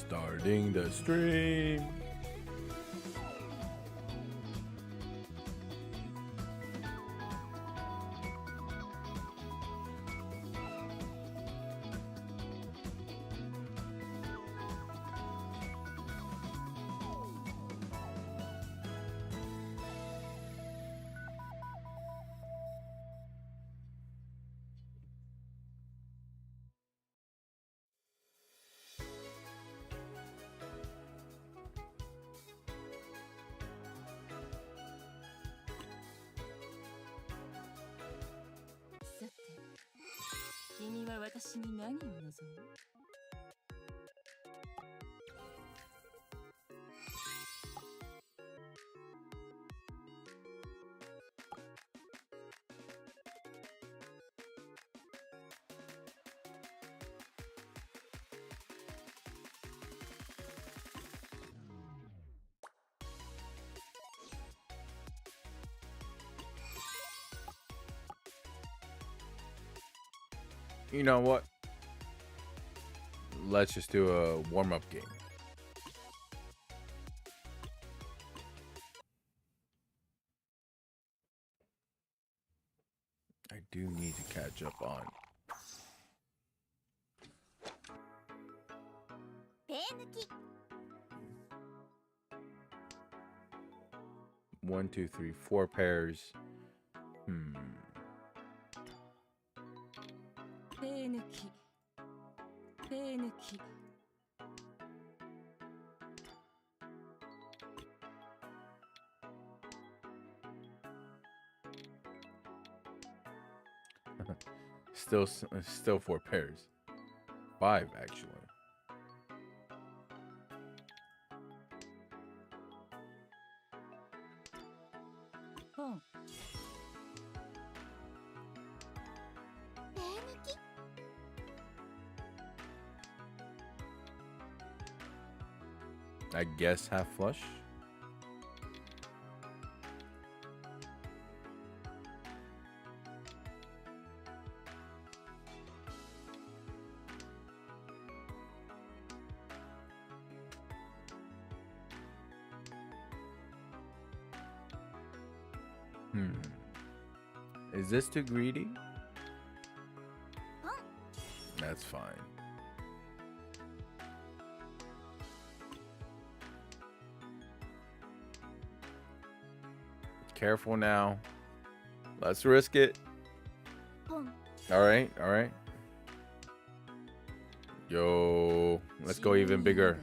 Starting the stream. You know what? Let's just do a warm-up game. I do need to catch up on. One, two, three, 4 pairs. Still 4 pairs. 5 actually. I guess half flush. Is this too greedy? That's fine. Careful now. Let's risk it. All right, all right. Yo, let's go even bigger.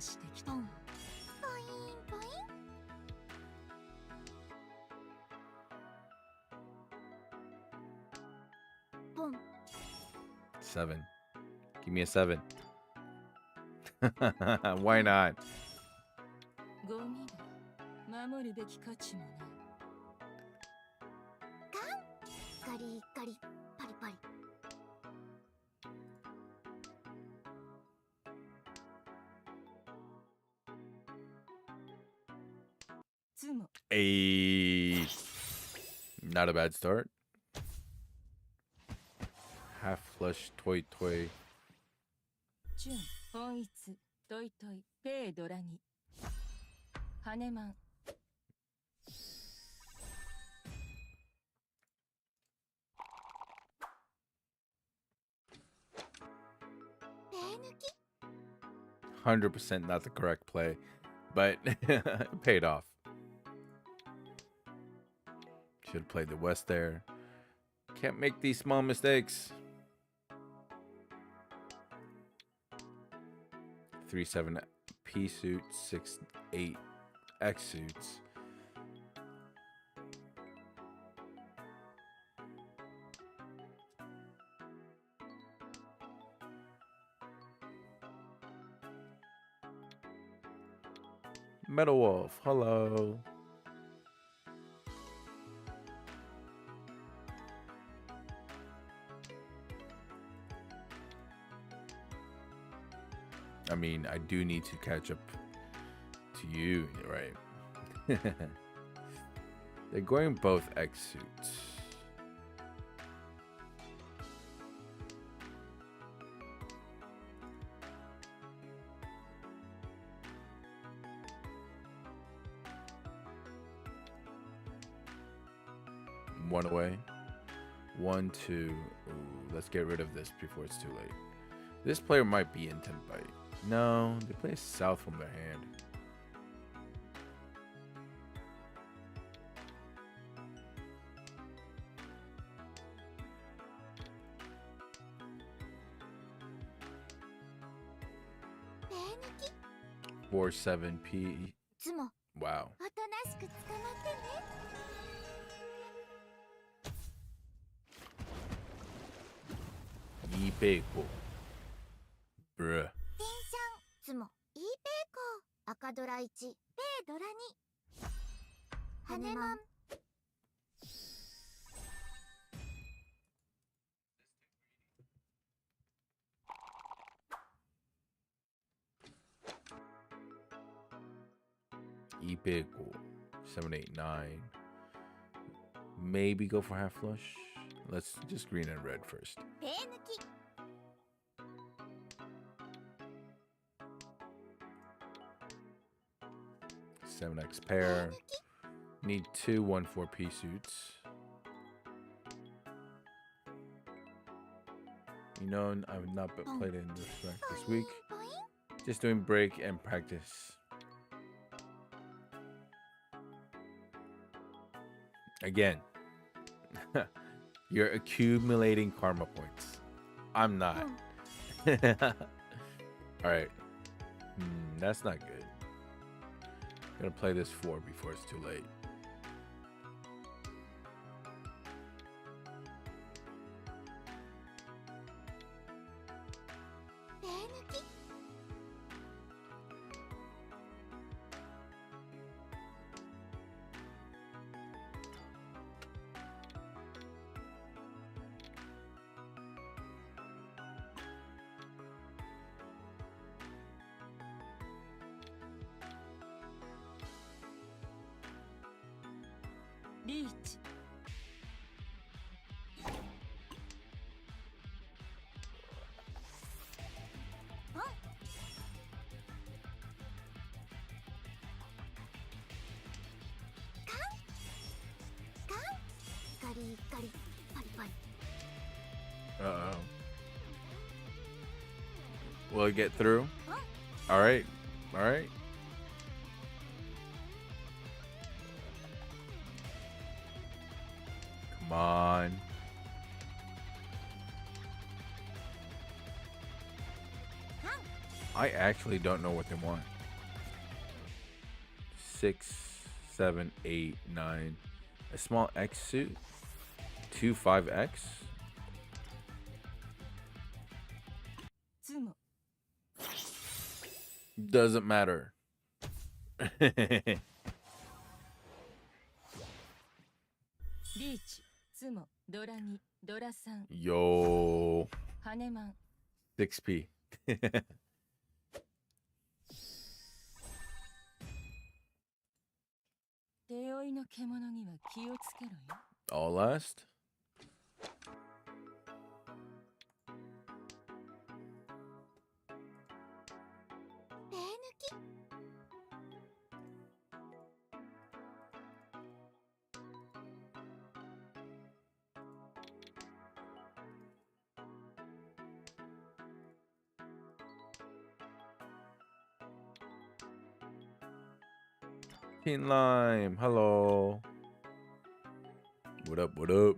Seven. Give me a 7. Why not? Not a bad start. Half flush, toy. %, not the correct play, but it paid off. Should have played the West there. Can't make these small mistakes. 3-7 P suits, 6-8 X suits. Metal Wolf, hello. I mean, I do need to catch up to you, right? They're going both X suits. one away. 1, 2. Ooh, let's get rid of this before it's too late. This player might be intent bite. No, they play south from their hand. Four 7p. Wow. Ipeiko. Bruh. つもいいペイコ赤ドラ1ペイドラ2羽マン Ipeiko. 7, 8, 9. Maybe go for half flush. Let's just green and red first. ペイ抜き 7x pair. Need 2 1/4p suits. You know, I've not played in this deck this week. Just doing break and practice. Again, you're accumulating karma points. I'm not. Alright. That's not good. Gonna play this 4 before it's too late. Riichi. Uh-oh. Will it get through? Alright. Alright. Come on. I actually don't know what they want. 6, 7, 8, 9. A small X suit. 2 5X. Doesn't matter. Riichi, ツモ、ドラ2、ドラ3。Yo. 羽マン。6p. 手負いの獣には気をつけろよ。All last. Pin Lime, hello. What up, what up?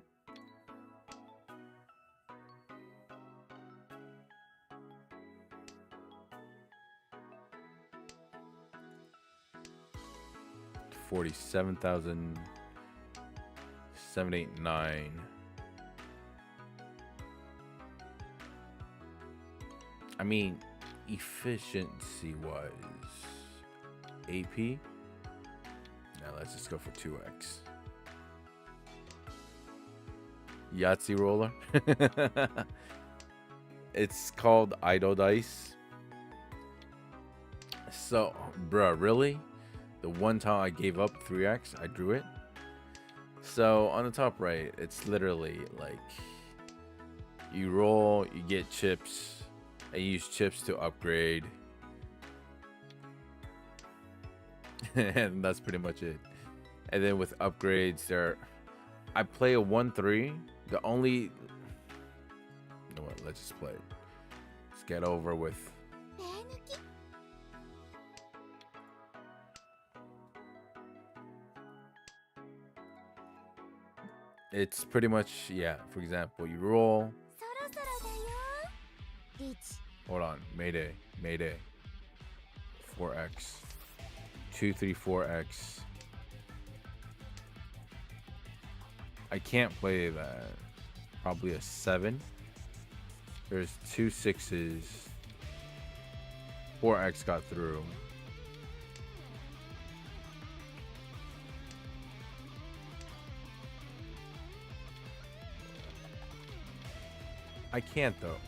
$47,000 789. I mean, efficiency wise, AP. Now let's just go for 2x. Yahtzee roller. It's called Idle Dice. So, bruh, really? The one time I gave up 3x, I drew it. So on the top right, it's literally like you roll, you get chips, and you use chips to upgrade. And that's pretty much it. And then with upgrades, I play a 1-3. The only, you know what? Let's just play it. Let's get over with. 手抜き It's pretty much, yeah. For example, you roll. そろそろだよリーチ Hold on. Mayday. Mayday. 4x. 2-3-4x. I can't play that. Probably a 7. There's 2 6s. 4x got through. I can't though.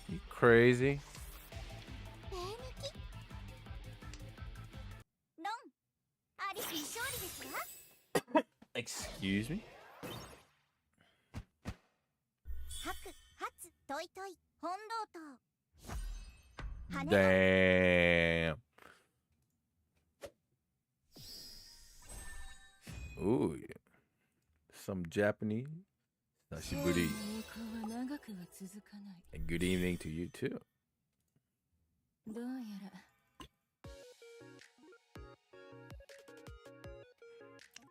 You crazy? 手抜きロンアリスに勝利ですわ Excuse me? 白発トイトイ本堂と羽 Damn. Ooh, yeah. Some Japanese. Sashiburi. 栄光は長くは続かない。 And good evening to you too. どうや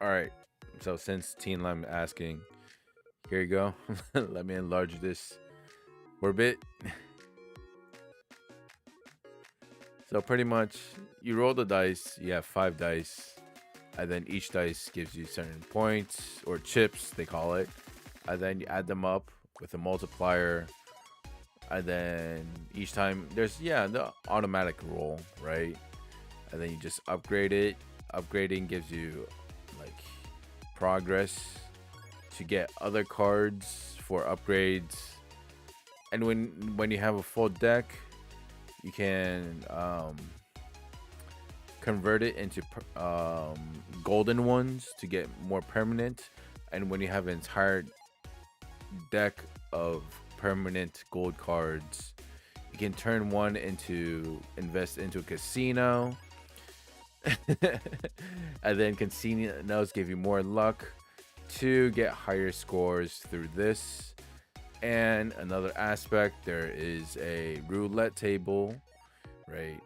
ら All right. So since Teen Lime asking, here you go. Let me enlarge this for a bit. So pretty much, you roll the dice. You have 5 dice, and then each dice gives you certain points or chips, they call it. And then you add them up with a multiplier. And then each time there's the automatic roll, right? And then you just upgrade it. Upgrading gives you like progress to get other cards for upgrades. And when you have a full deck, you can convert it into golden ones to get more permanent. And when you have an entire deck of permanent gold cards, you can turn one into invest into a casino. And then casinos give you more luck to get higher scores through this. And another aspect, there is a roulette table, right,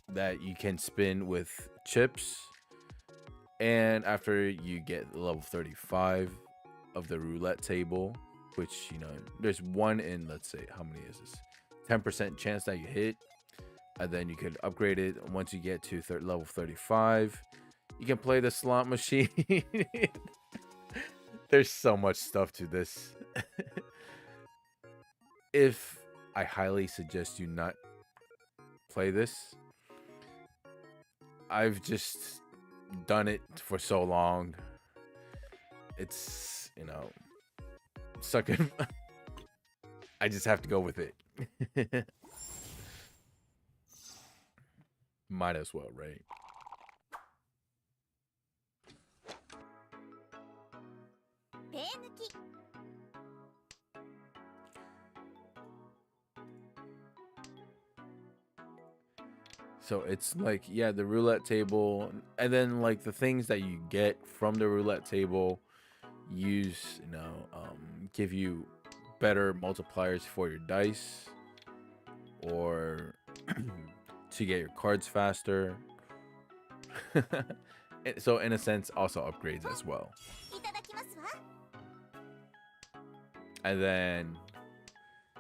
that you can spin with chips. And after you get level 35 of the roulette table, which, there's one in, let's say, how many is this? 10% chance that you hit. And then you can upgrade it once you get to level 35. You can play the slot machine. There's so much stuff to this. If I highly suggest you not play this, I've just done it for so long. It's, sucking. I just have to go with it. Might as well, right? So it's like, the roulette table, and then like the things that you get from the roulette table give you better multipliers for your dice, or to get your cards faster. So in a sense, also upgrades as well. And then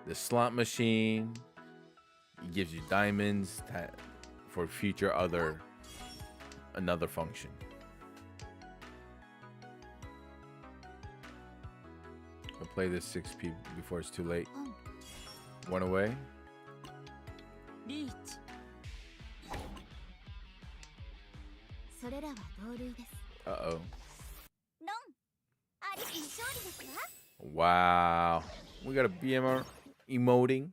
the slot machine gives you diamonds for future another function. I'll play this 6p before it's too late. One away. リーチ。それらは同類です Uh-oh. ロンアリスに勝利ですわ Wow. We got a BMR emoting.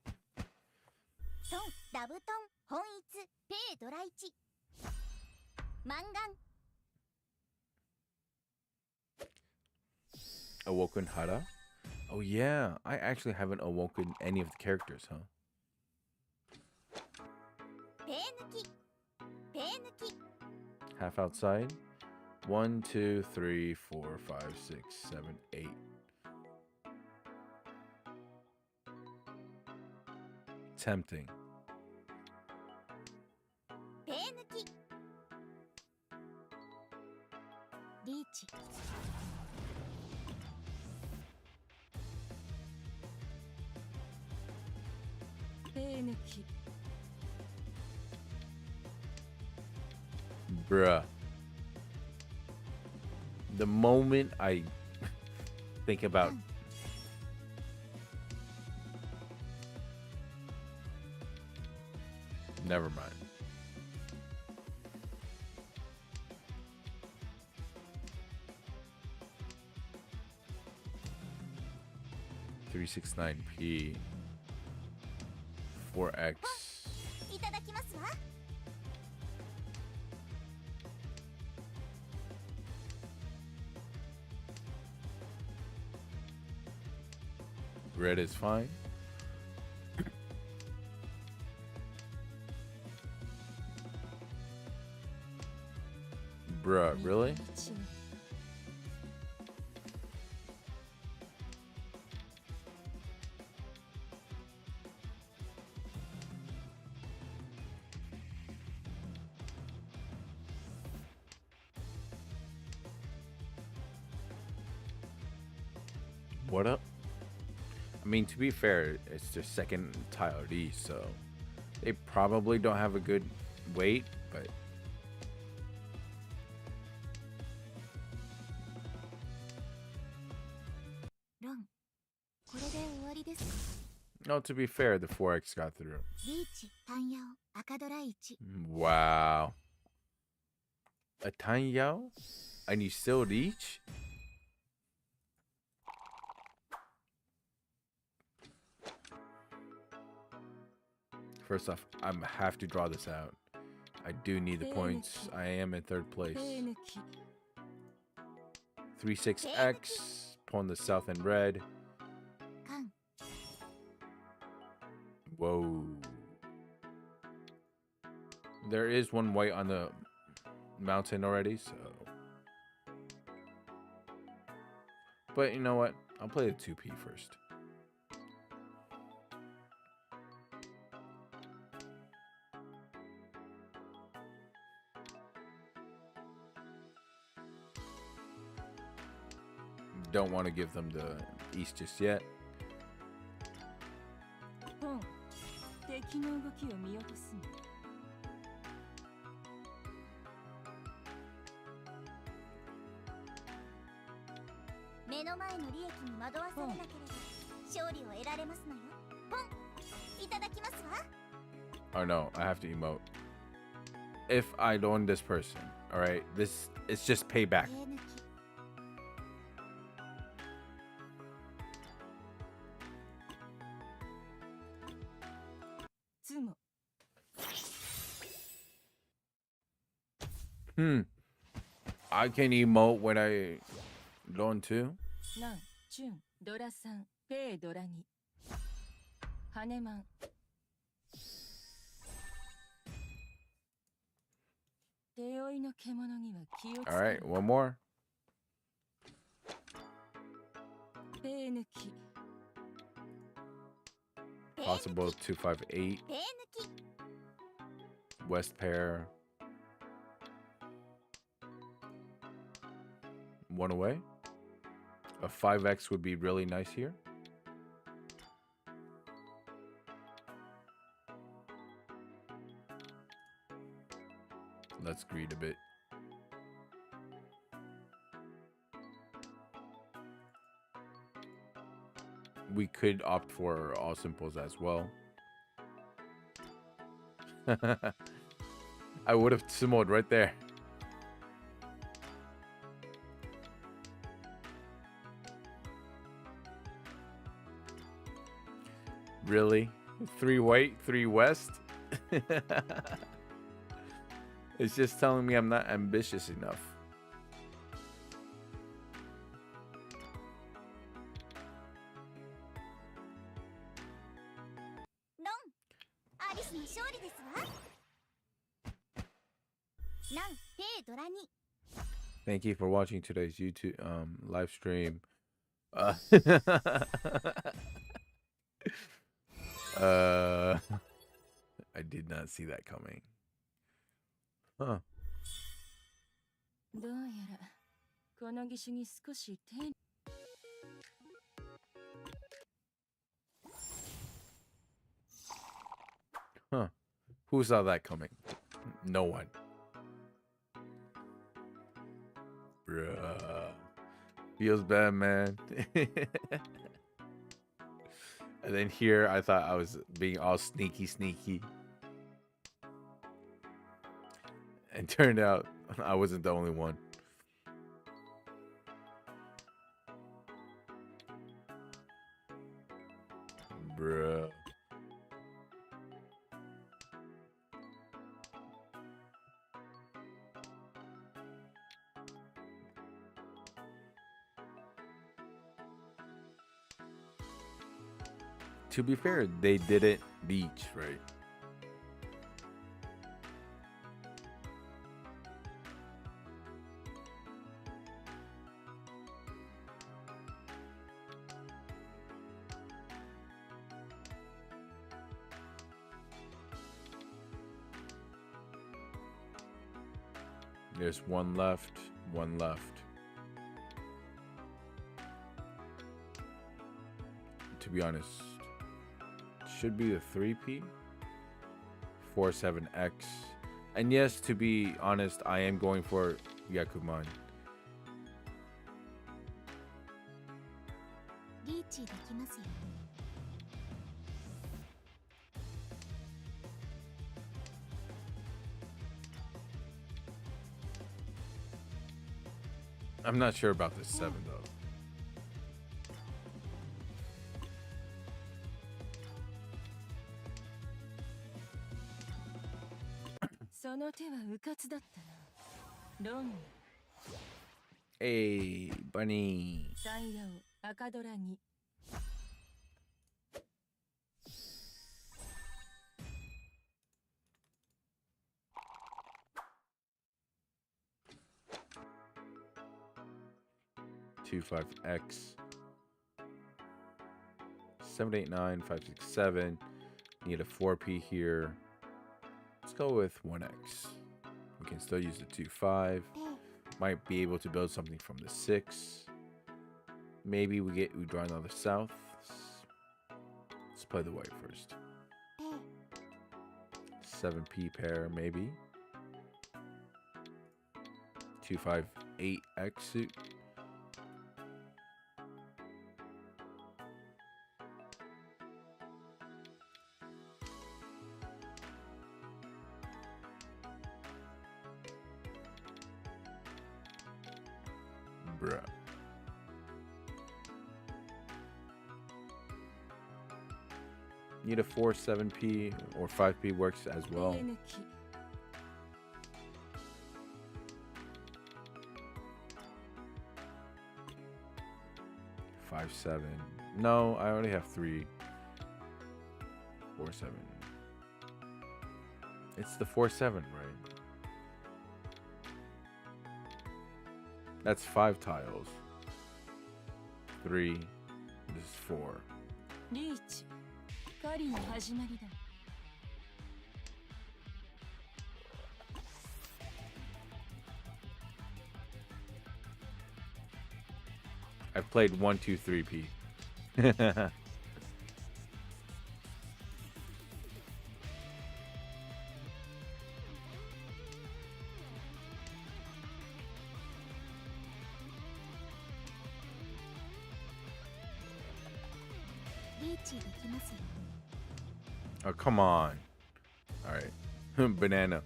トンダブトン本一ペイドラ1マンガン Awoken Hara. Oh yeah, I actually haven't awoken any of the characters, huh? ペ抜きペ抜き Half outside. 1, 2, 3, 4, 5, 6, 7, 8. Tempting. ペ抜きリーチ手抜き Bruh. The moment I think about never mind. $369p 4x いただきますわ red is fine. Bruh, really? 道を What up? I mean, to be fair, it's their second tile D, so they probably don't have a good weight, but ロンこれで終わりです no, to be fair, the 4x got through. リーチ単ヤオ赤ドラ1 Wow. A tiny yao? And you still reach? First off, I have to draw this out. I do need the points. I am in third place. 手抜き 36x, pawn the south and red. カン Whoa. There is one white on the mountain already, so. But you know what? I'll play the 2p first. Don't want to give them the east just yet. ポン敵の動きを見落とすの目の前の利益に惑わされなければ勝利を得られますのよポンいただきますわ Oh no, I have to emote. If I loan this person, alright? This it's just payback. 手抜き つも I can emote when I loan too. ナンチュンドラ3ペイドラ2ハネマン手負いの獣には気をつけ Alright, one more. ペイ抜き Possible 258. 手抜き West pair. One away. A 5x would be really nice here. Let's greed a bit. We could opt for all simples as well. I would have simoed right there. Really? 3 white, 3 west? It's just telling me I'm not ambitious enough. スの勝利ですわ。ラン、ペイ、ドラに。Thank you for watching today's YouTube live stream. I did not see that coming. Huh. どうやらこの義手に少し手 Huh. Who saw that coming? No one. Bruh. Feels bad, man. And then here, I thought I was being all sneaky. And turned out I wasn't the only one. Bruh. To be fair, they didn't beach, right? There's one left. To be honest, should be the 3P 47X. And yes, to be honest, I am going for Yakuman. リーチできますよ。I'm not sure about this 7 though. その手はうかつだったな。ロン Hey, bunny. タイヤを赤ドラに 25X 789 567. Need a 4P here. Let's go with 1X. We can still use the 25. Might be able to build something from the 6. Maybe we draw another south. Let's play the white first. 7P pair, maybe. 258X suit. Bruh. Need a 4 7P or 5P works as well. 手抜き 5-7. No, I already have 3. 4-7. It's the 4-7, right? That's 5 tiles. 3. This is 4. リーチ狩りの始まりだ I've played 1, 2, 3P. Oh, come on. All right. Banana.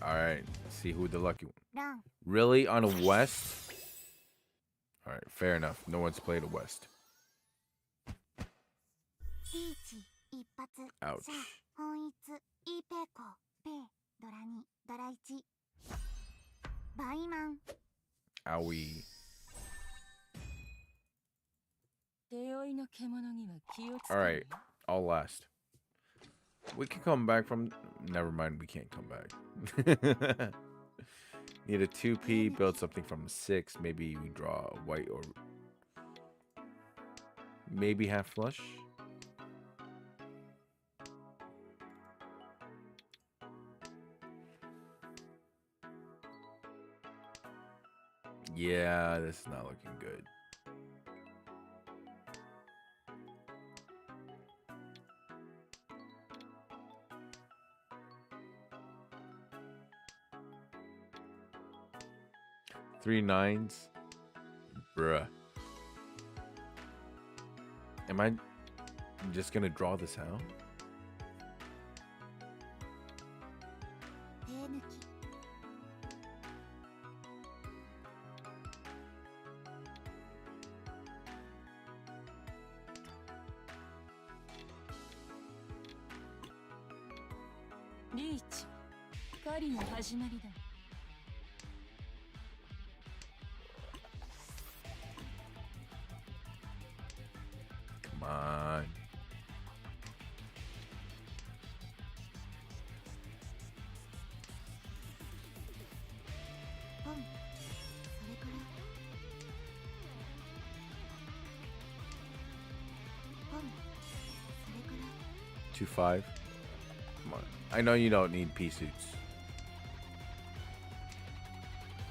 All right. See who the lucky one. Really? On a west? All right. Fair enough. No one's played a west. Ouch. Owie. 界の獣には気をつけ All ろ right, よ I'll last. We can come back from. Never mind, we can't come back. Need a 2p, build something from 6. Maybe we draw a white or maybe half flush. Yeah, this is not looking good. Three nines, bruh. Am I just gonna draw this out? 手抜き リーチ狩りの始まりだ Come on. Two five. Come on. I know you don't need pea suits.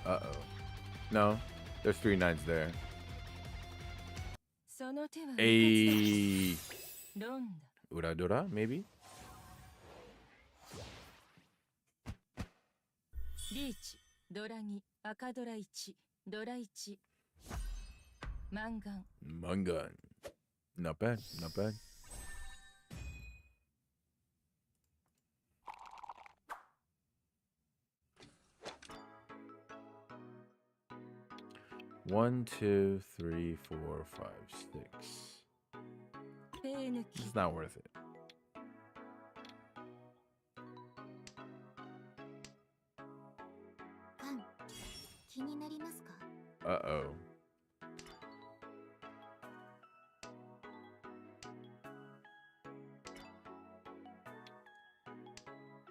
Uh-oh. No, there's three nines there. その手は Ayy. ロンダ Uradura, maybe? リーチドラギ赤ドラ1ドラ1マンガン Mungun. Not bad, not bad. One, two, three, four, five, six. 手抜き It's not worth it. ファン気になりますか Uh-oh.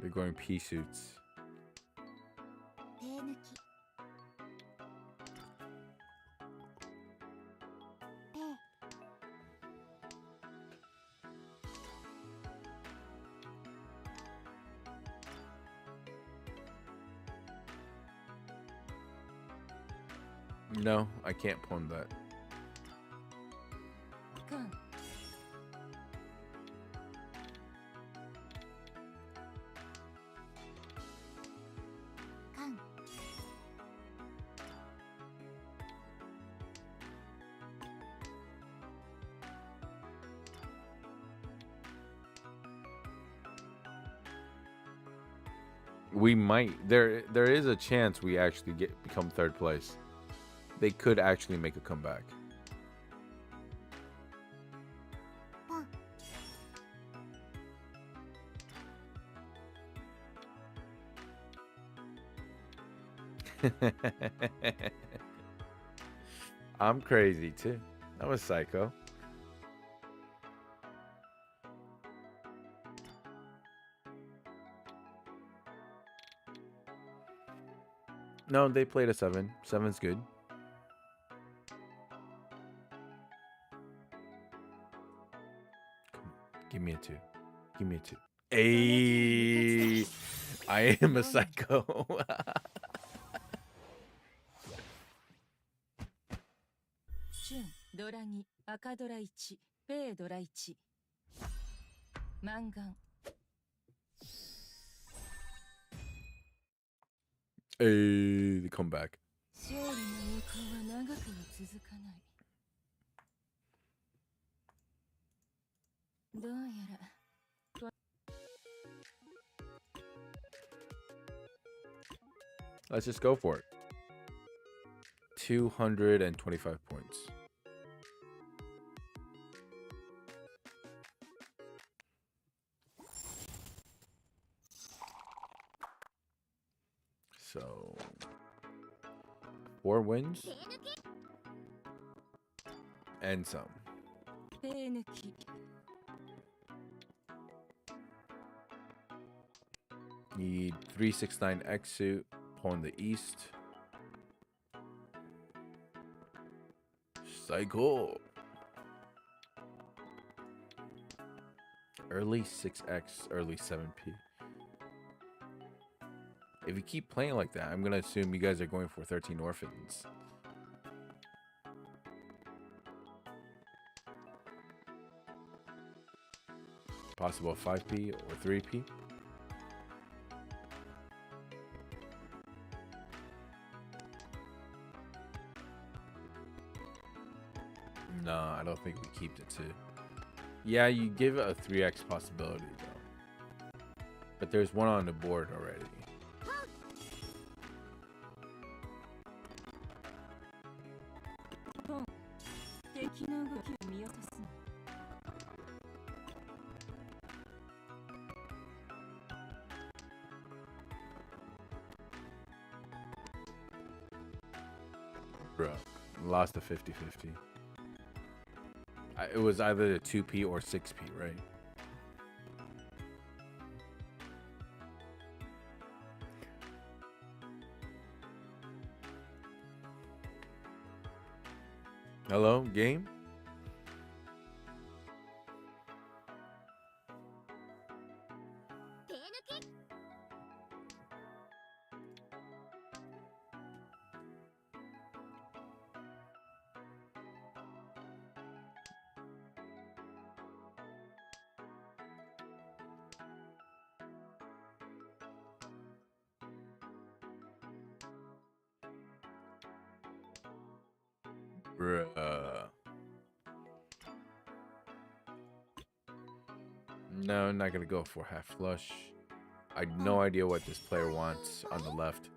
They're going pea suits. 手抜き手 No, I can't pawn that. カン カン We might. There is a chance we actually become third place. They could actually make a comeback. ポン I'm crazy too. I'm a psycho. No, they played a 7. 7's good. Give me a 2. Give me a 2. Ayy. I am a psycho. チュンドラギ赤ドラ1ペイドラ1マンガン Ayy, the comeback. 勝利の行方は長くは続かないどうやら Let's just go for it. 225 points. So, 4 wins 手抜き and some. 手抜き Need 369 X suit. Pawn the east. Cycle. Early 6X, early 7P. If you keep playing like that, I'm gonna assume you guys are going for 13 orphans. Possible 5P or 3P. No, I don't think we keep the 2. Yeah, you give it a 3X possibility though. But there's one on the board already. ポン敵の動きを見落とすな Bro, lost a 50-50. It was either the 2P or 6P, right? Hello, game? 手抜き Bruh. No, I'm not gonna go for half flush. I have no idea what this player wants on the left.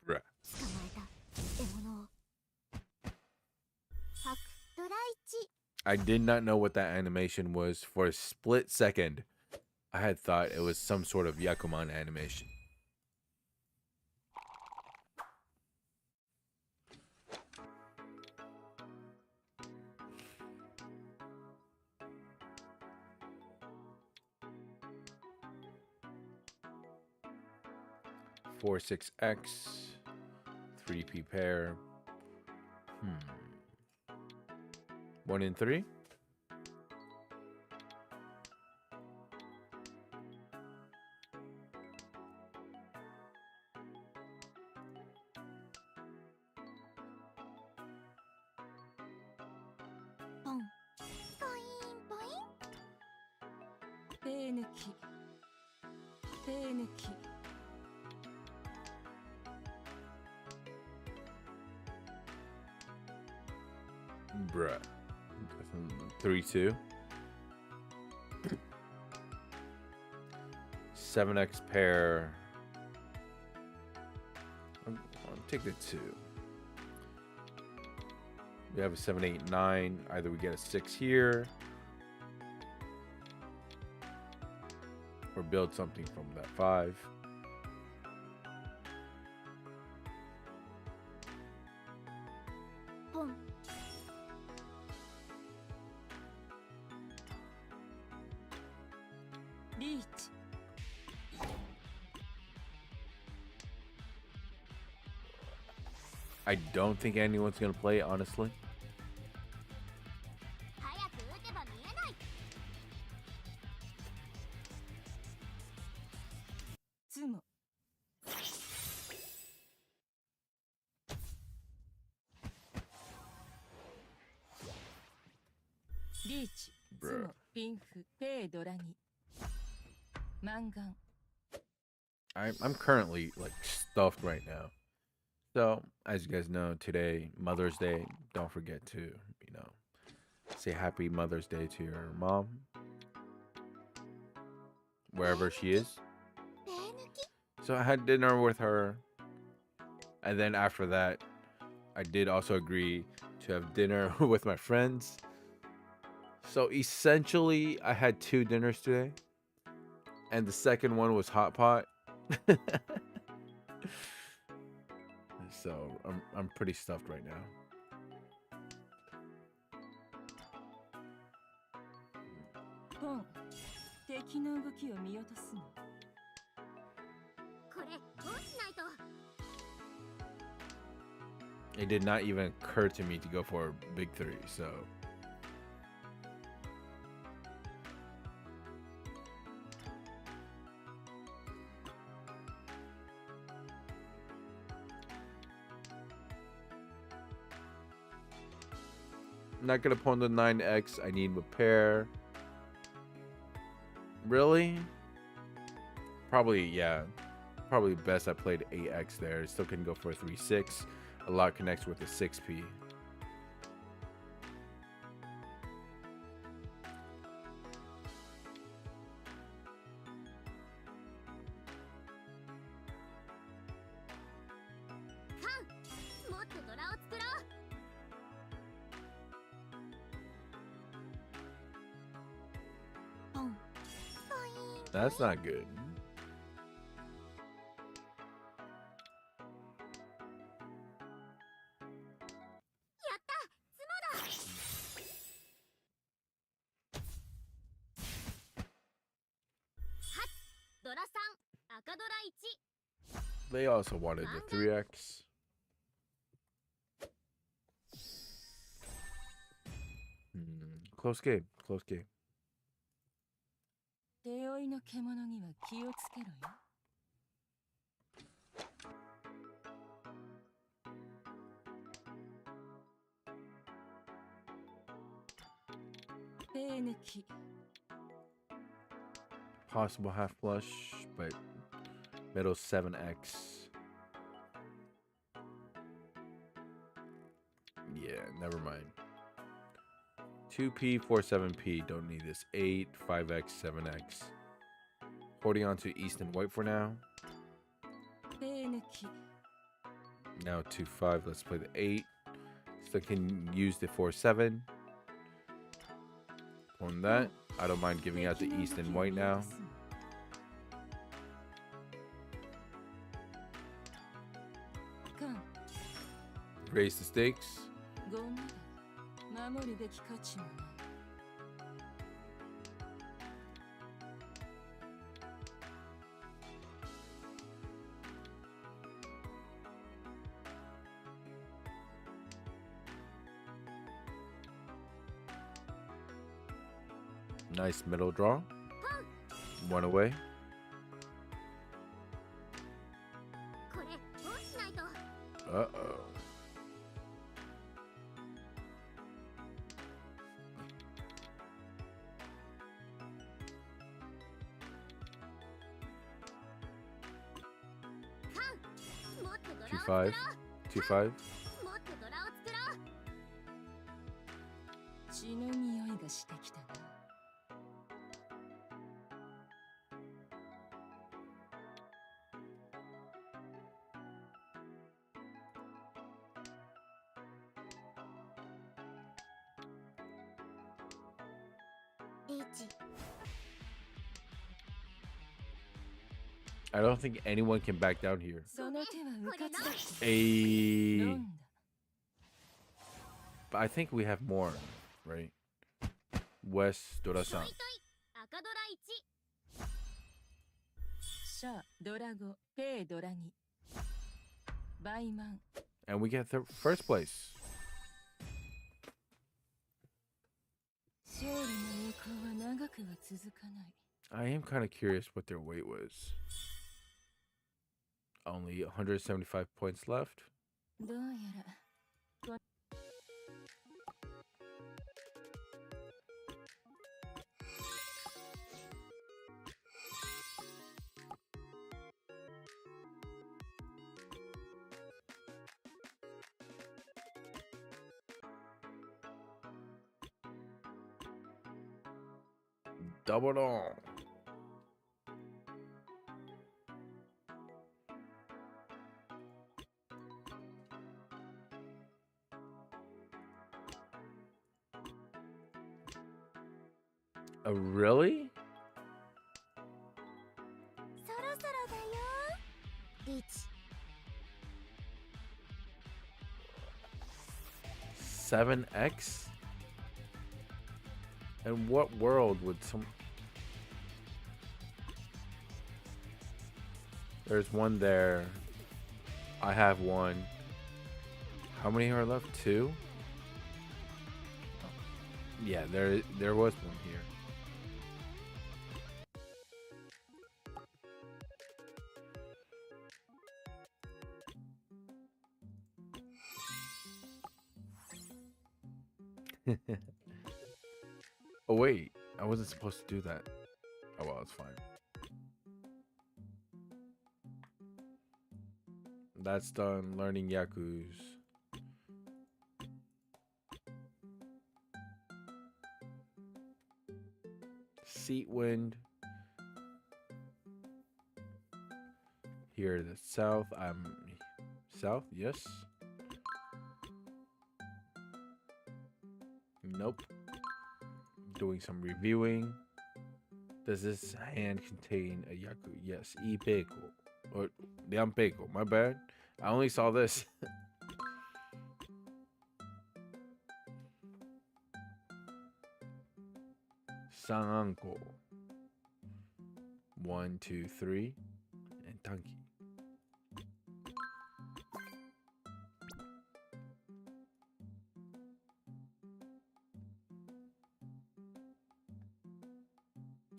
Bruh. 捕まえた獲物を白ドラ1 I did not know what that animation was for a split second. I had thought it was some sort of Yakuman animation. Four 6X, 3P pair. 1 in 3. Boom. Boing, boing. 手抜き手抜き Bruh. 3-2. 7X pair. I'll take the 2. We have a 7, 8, 9. Either we get a 6 here, or build something from that 5. Boom. Riichi I don't think anyone's gonna play, honestly. 早く撃てば見えない つも リーチ、つ Bruh. も、ピンフ、ペイドラギマンガン I'm currently like stuffed right now. So, as you guys know, today, Mother's Day, don't forget to, say happy Mother's Day to your mom, wherever she is. 手抜き So I had dinner with her. And then after that, I did also agree to have dinner with my friends. So essentially, I had 2 dinners today, and the second one was hot pot. So I'm pretty stuffed right now. ポン、敵の動きを見落とすな。これどうしないと。 It did not even occur to me to go for a big 3, so not gonna pawn the 9x. I need repair. Really? Probably, yeah. Probably best I played 8x there. Still couldn't go for a 3-6. A lot connects with the 6p. That's not good. They also wanted the 3x. Close game. Close game. 手負いの獣には気をつけろよ。手抜き。 Possible half flush, but middle 7x. Yeah, never mind. 2p, 4, 7p. Don't need this. 8, 5x, 7x. Holding on to East and White for now. 手抜き。 Now 2, 5. Let's play the 8. Still can use the 4, 7. On that, I don't mind giving out the East and White now. Raise the stakes. Nice middle draw. 1 away. Uh-oh. Two, 5. 2, 5. 血の匂いがしてきたな。I don't think anyone can back down here. その手はうかつだ。 Hey. But I think we have more, right? West Dora-san. シャ、ドラゴ、ペイ、ドラギ。バイマン。 And we get the first place. 勝利の栄光は長くは続かない。 I am kind of curious what their weight was. Only 175 points left. どうやら。 Double on. Really? そろそろだよリーチ。 7x? In what world would some... There's one there. I have one. How many are left? 2? Yeah, there was one here. Oh wait, I wasn't supposed to do that. Oh well, it's fine. That's done learning Yaku's. Seat wind. Here the south. I'm south, yes. Nope. Doing some reviewing. Does this hand contain a Yaku? Yes, Ipeiko. Or Yanpeiko, my bad. I only saw this. Sananko. 1, 2, 3. And Tanki.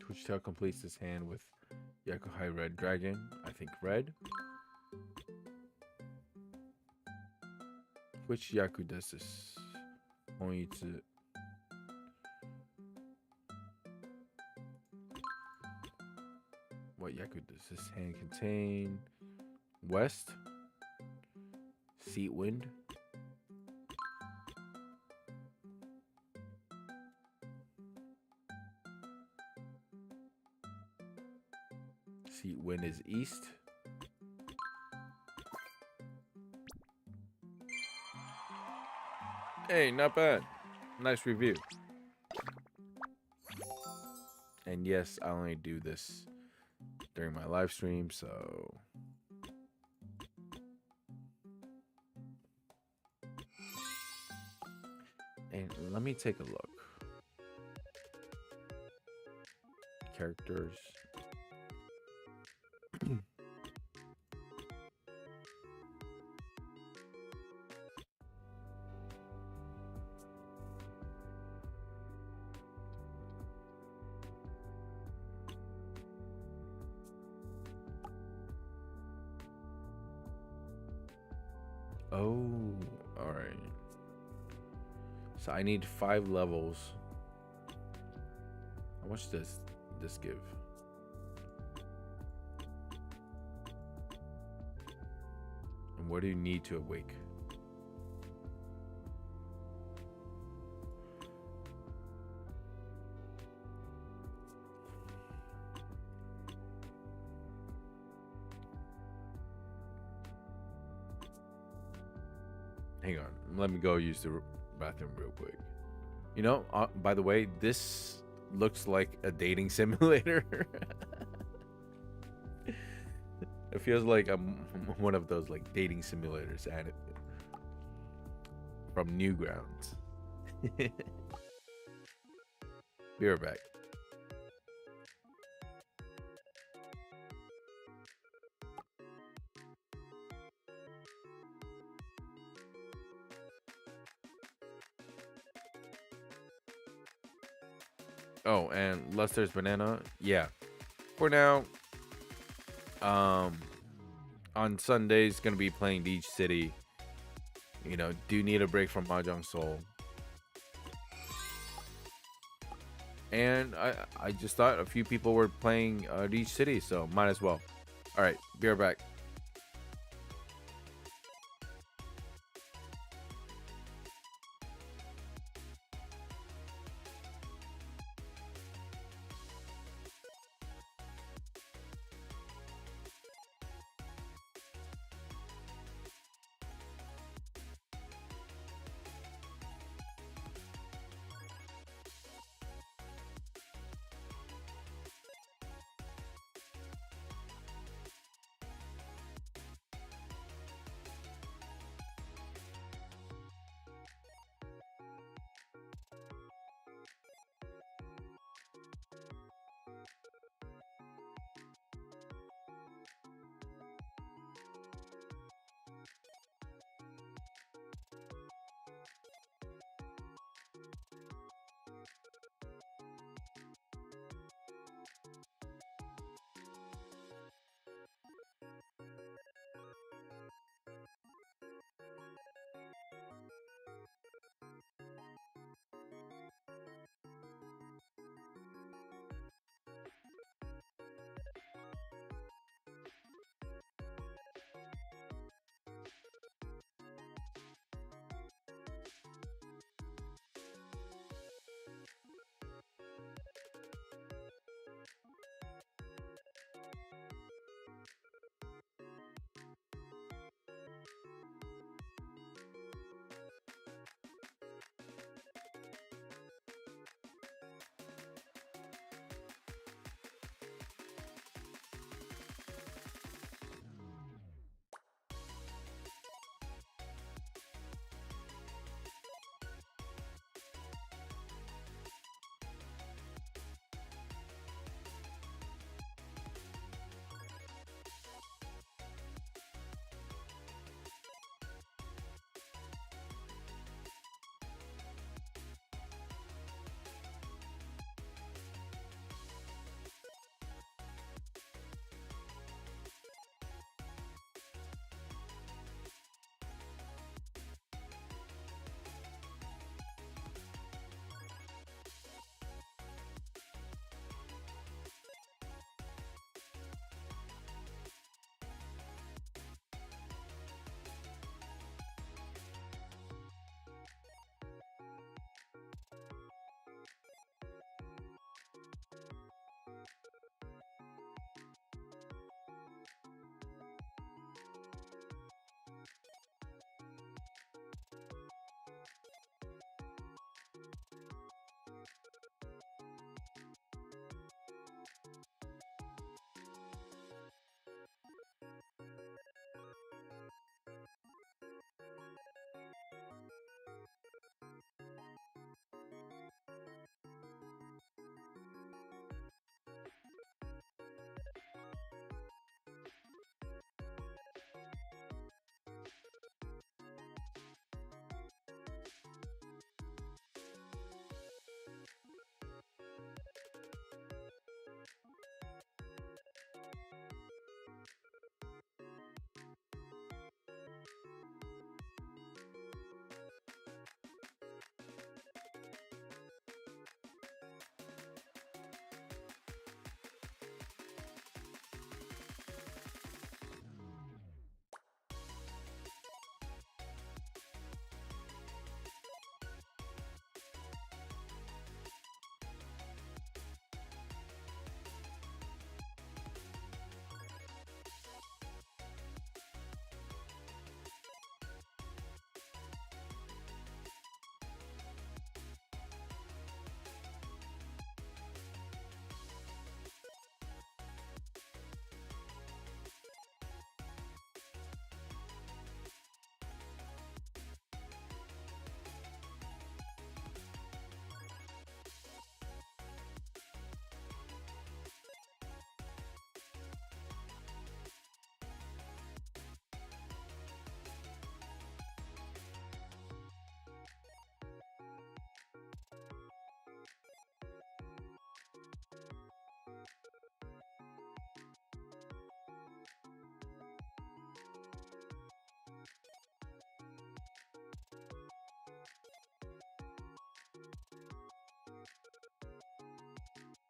Which tail completes this hand with Yakuhai Red Dragon. I think red. Which Yaku does this? Only to... What Yaku does this hand contain? West. Seat wind. Seat wind is east. Hey, not bad. Nice review. And yes, I only do this during my live stream, so... And let me take a look. Characters. Oh, all right. So I need 5 levels. How much does this give? And what do you need to awake? Hang on, let me go use the bathroom real quick. You know, by the way, this looks like a dating simulator. It feels like I'm one of those like dating simulators and from Newgrounds. Be right back. Oh, and Lester's Banana. Yeah. For now, on Sundays, gonna be playing Riichi City. You know, do need a break from Mahjong Soul. And I just thought a few people were playing Riichi City, so might as well. All right, be right back.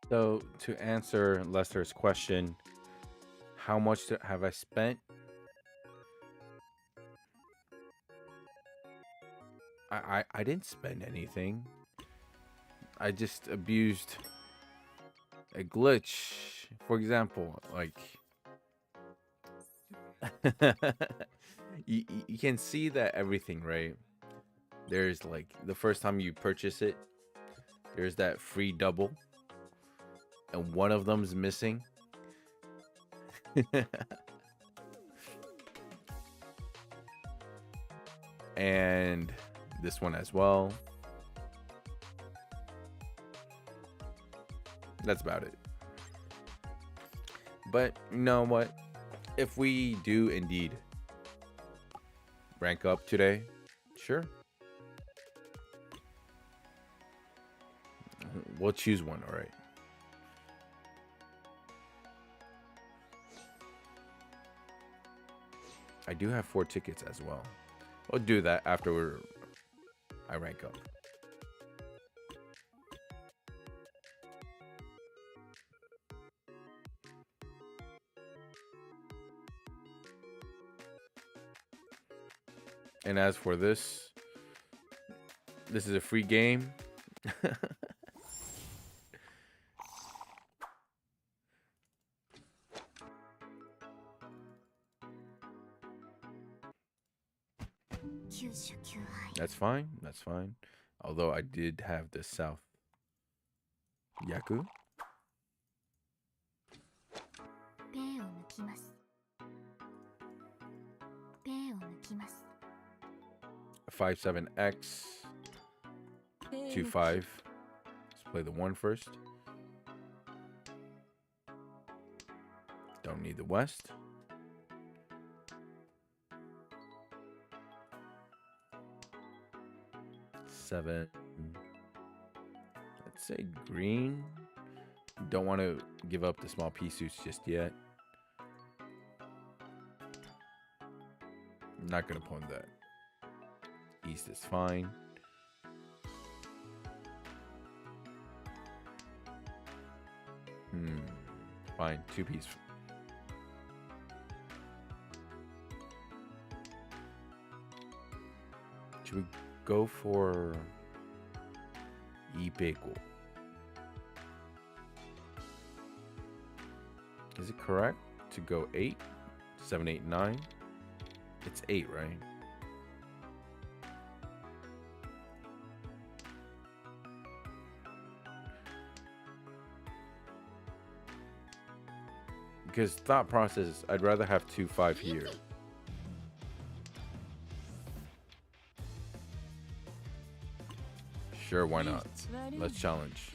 So to answer Lester's question, how much have I spent? I didn't spend anything. I just abused a glitch. For example, like you can see that everything, right? There's like the first time you purchase it, there's that free double, and one of them's missing. And this one as well. That's about it. But you know what? If we do indeed rank up today, sure. We'll choose one, all right. I do have 4 tickets as well. We'll do that after I rank up. And as for this is a free game. That's fine. That's fine. Although I did have the South Yaku. 57X 25. Let's play the 1 first. Don't need the West. Seven. Let's say green. Don't want to give up the small pea suits just yet. I'm not gonna pawn that. East is fine. Fine. 2 piece. Should we go for Ipeko? Is it correct to go 8? 7, 8, 9? It's 8, right? Because thought process, I'd rather have 2, 5 here. Sure, why not? Let's challenge.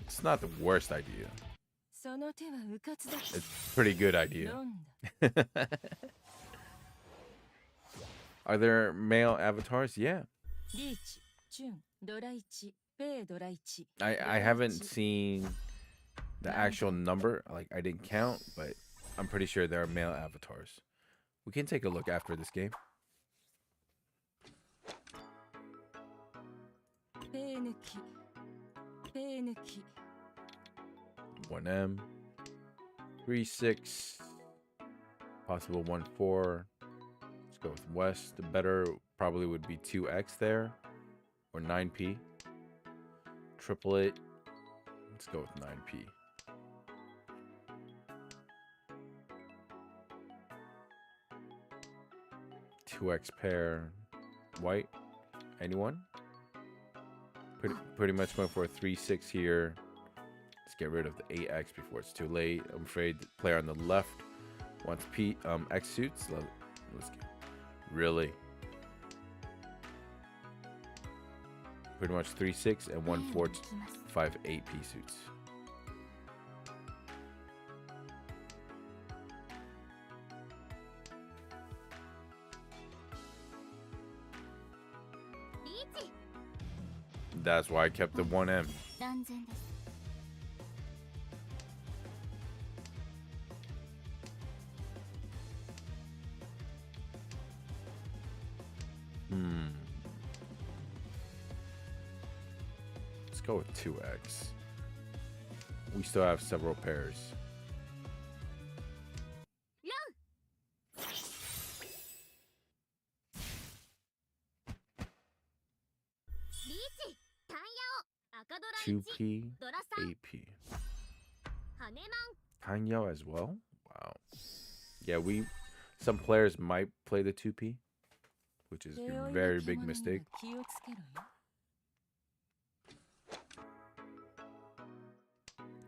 It's not the worst idea. It's a pretty good idea. Are there male avatars? Yeah. I haven't seen the actual number. Like, I didn't count, but I'm pretty sure there are male avatars. We can take a look after this game. 1M, 3, 6, possible 1, 4. Let's go with West. The better probably would be 2X there, or 9P. Triplet. Let's go with 9P. Two X pair. White. Anyone? Pretty much going for a 3-6 here. Let's get rid of the 8X before it's too late. I'm afraid the player on the left wants X suits. Let's go. Really? Pretty much 3-6 and 1, 4, 5, 8 P suits. That's why I kept the 1M. Let's go with 2x. We still have several pairs. リーチタンヤオ赤ドラ 2p, ドラ3 8p. 羽マン Hanyo as well? Wow. Yeah, some players might play the 2p, which is a very big mistake.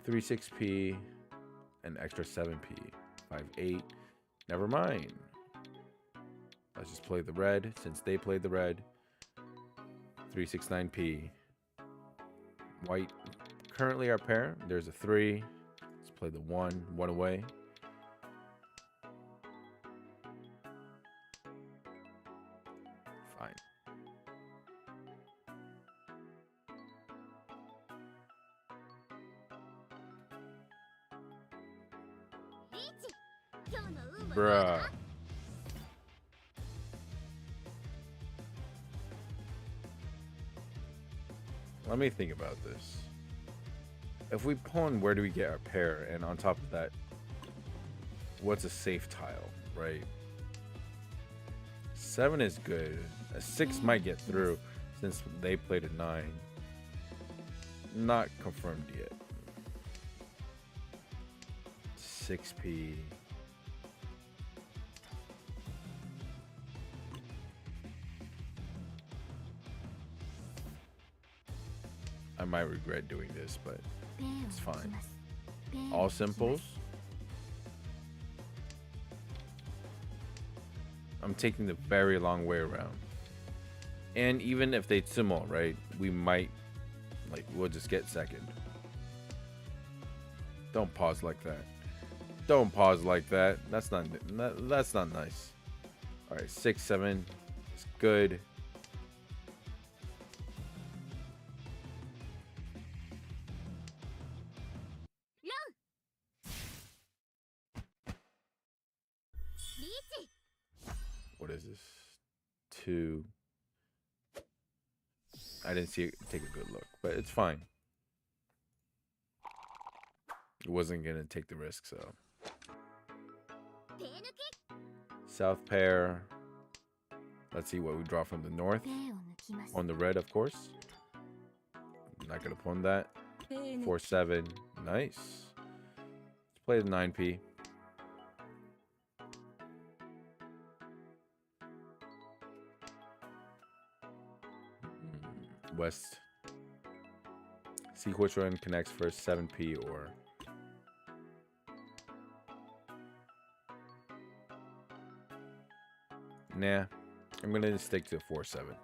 3-6p, an extra 7p, 5-8. Never mind. Let's just play the red since they played the red. 3-6-9p. White, currently our pair. There's a 3. Let's play the 1 away. Fine. Bruh. Let me think about this. If we pawn, where do we get our pair? And on top of that, what's a safe tile, right? 7 is good. A 6 might get through since they played a 9. Not confirmed yet. 6p. I might regret doing this, but it's fine. All simples. I'm taking the very long way around. And even if they sumo, right, we might, we'll just get second. Don't pause like that. Don't pause like that. That's not nice. All right, 6, 7 is good. What is this? 2. I didn't see it take a good look, but it's fine. It wasn't gonna take the risk, so. South pair. Let's see what we draw from the north. On the red, of course. Not gonna pawn that. 4-7. Nice. Let's play the 9p. West. See which one connects first, 7p or. Nah, I'm gonna stick to 4-7.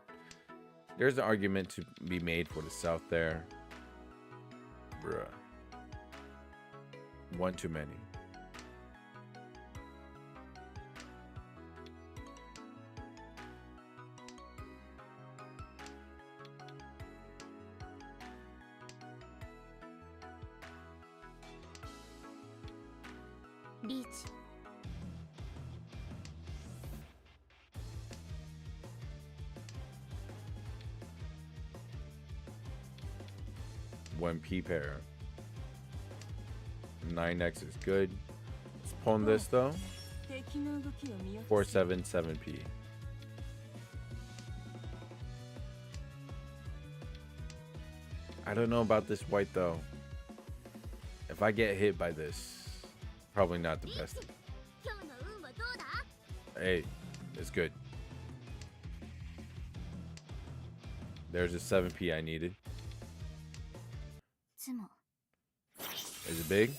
There's an argument to be made for the south there. Bruh. One too many. Riichi. One p pair. 9x is good. Let's pawn this though. 4-7, 7p. I don't know about this white though. If I get hit by this, probably not the best. Hey, it's good. There's a 7p I needed. Is it big?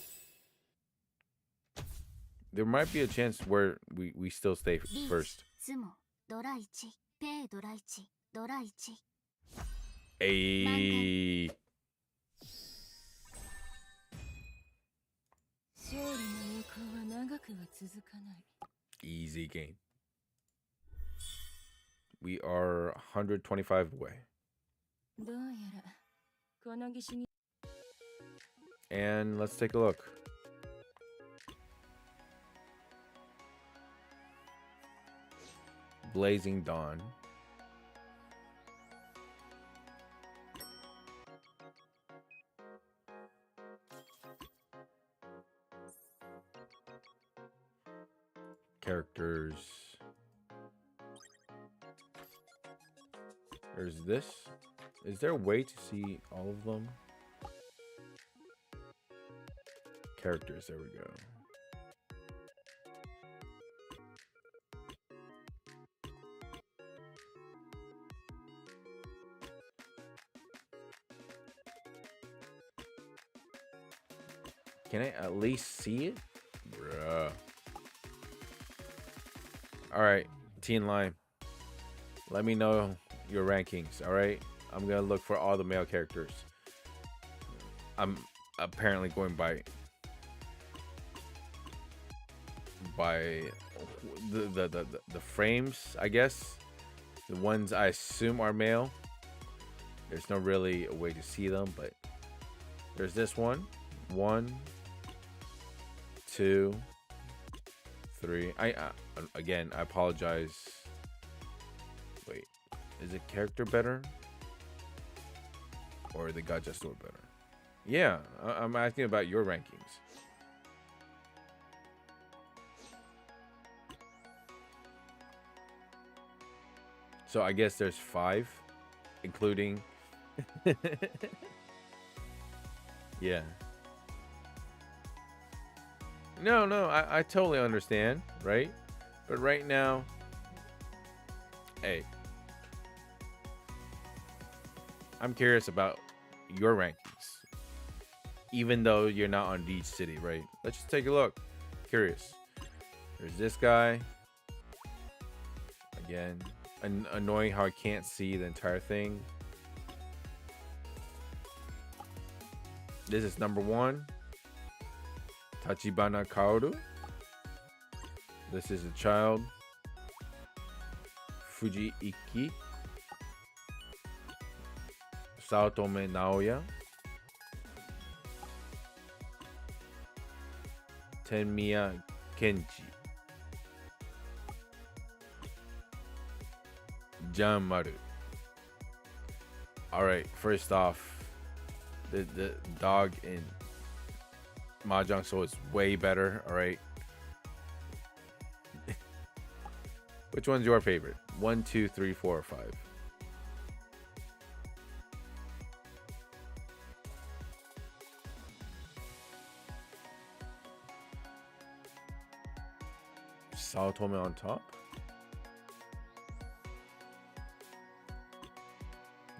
There might be a chance where we still stay first. Hey. Easy game. We are 125 away. And let's take a look. Blazing Dawn. characters. There's this. Is there a way to see all of them? Characters, there we go. Can I at least see it? Bruh. Alright, Teen Lime. Let me know your rankings, alright? I'm gonna look for all the male characters. I'm apparently going by the frames, I guess. The ones I assume are male. There's no really a way to see them, but there's this one. 1, 2, 3. Again, I apologize. Wait, is it character better, or the gacha store better? Yeah, I'm asking about your rankings. So I guess there's 5, including. Yeah. No, I totally understand, right? But right now, hey, I'm curious about your rankings. Even though you're not on Riichi City, right? Let's just take a look. Curious. There's this guy. Again, annoying how I can't see the entire thing. This is number 1. Tachibana Kaoru. This is a child. Fuji Iki. Saotome Naoya. Tenmiya Kenji. Jan Maru. Alright, first off, the dog in Mahjong Soul is way better, alright? Which one's your favorite? 1, 2, 3, 4, or 5? Saotome on top?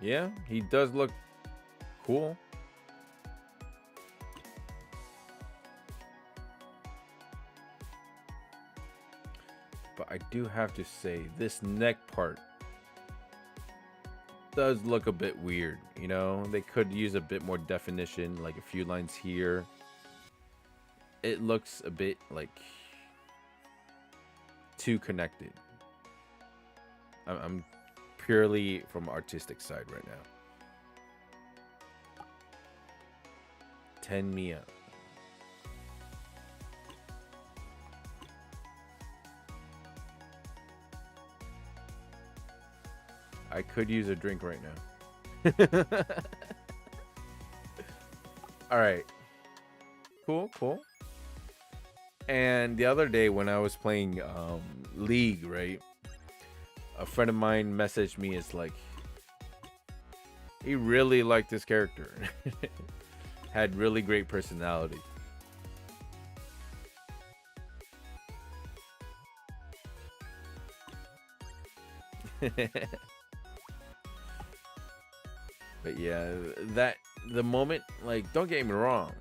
Yeah, he does look cool. But I do have to say, this neck part does look a bit weird, you know? They could use a bit more definition, like a few lines here. It looks a bit like too connected. I'm purely from artistic side right now. Tenmiya. I could use a drink right now. All right. Cool. And the other day when I was playing League, right? A friend of mine messaged me. It's like, he really liked this character. Had really great personality. But yeah, the moment, like, don't get me wrong,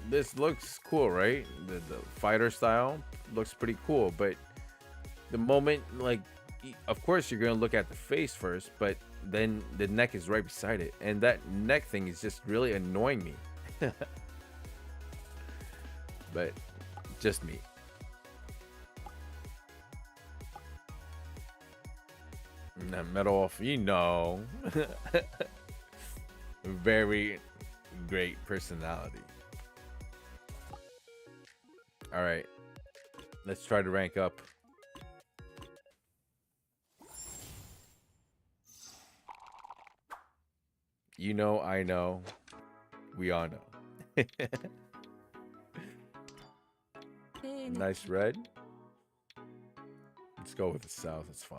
this looks cool, right? The fighter style looks pretty cool, but the moment, like, of course you're gonna look at the face first, but then the neck is right beside it, and that neck thing is just really annoying me. But just me. That metal off, you know. Very great personality. All right, let's try to rank up. You know, I know, we all know. Nice red. Let's go with the south. It's fine.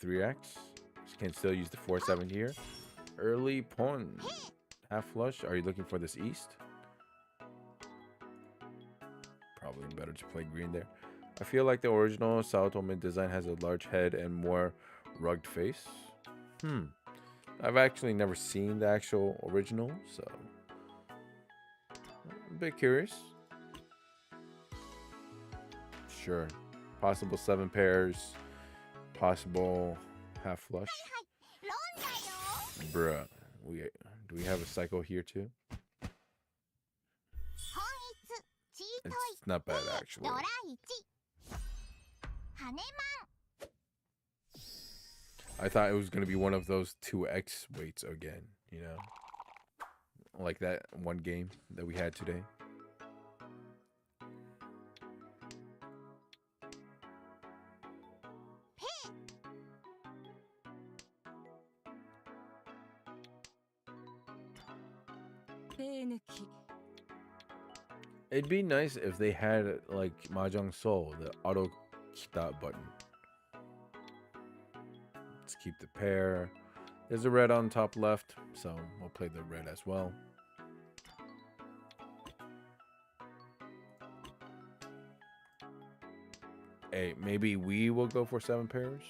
3x. Can still use the 4-7 here. Early pawn. Half flush. Are you looking for this east? Probably better to play green there. I feel like the original Sao Tome design has a large head and more rugged face. I've actually never seen the actual original, so I'm a bit curious. Sure. Possible 7 pairs. Possible half flush. Bruh. Do we have a cycle here too? It's not bad actually. I thought it was going to be one of those 2x weights again, you know? Like that one game that we had today. It'd be nice if they had like Mahjong Soul, the auto kita button. Let's keep the pair. There's a red on top left, so we'll play the red as well. Hey, maybe we will go for 7 pairs.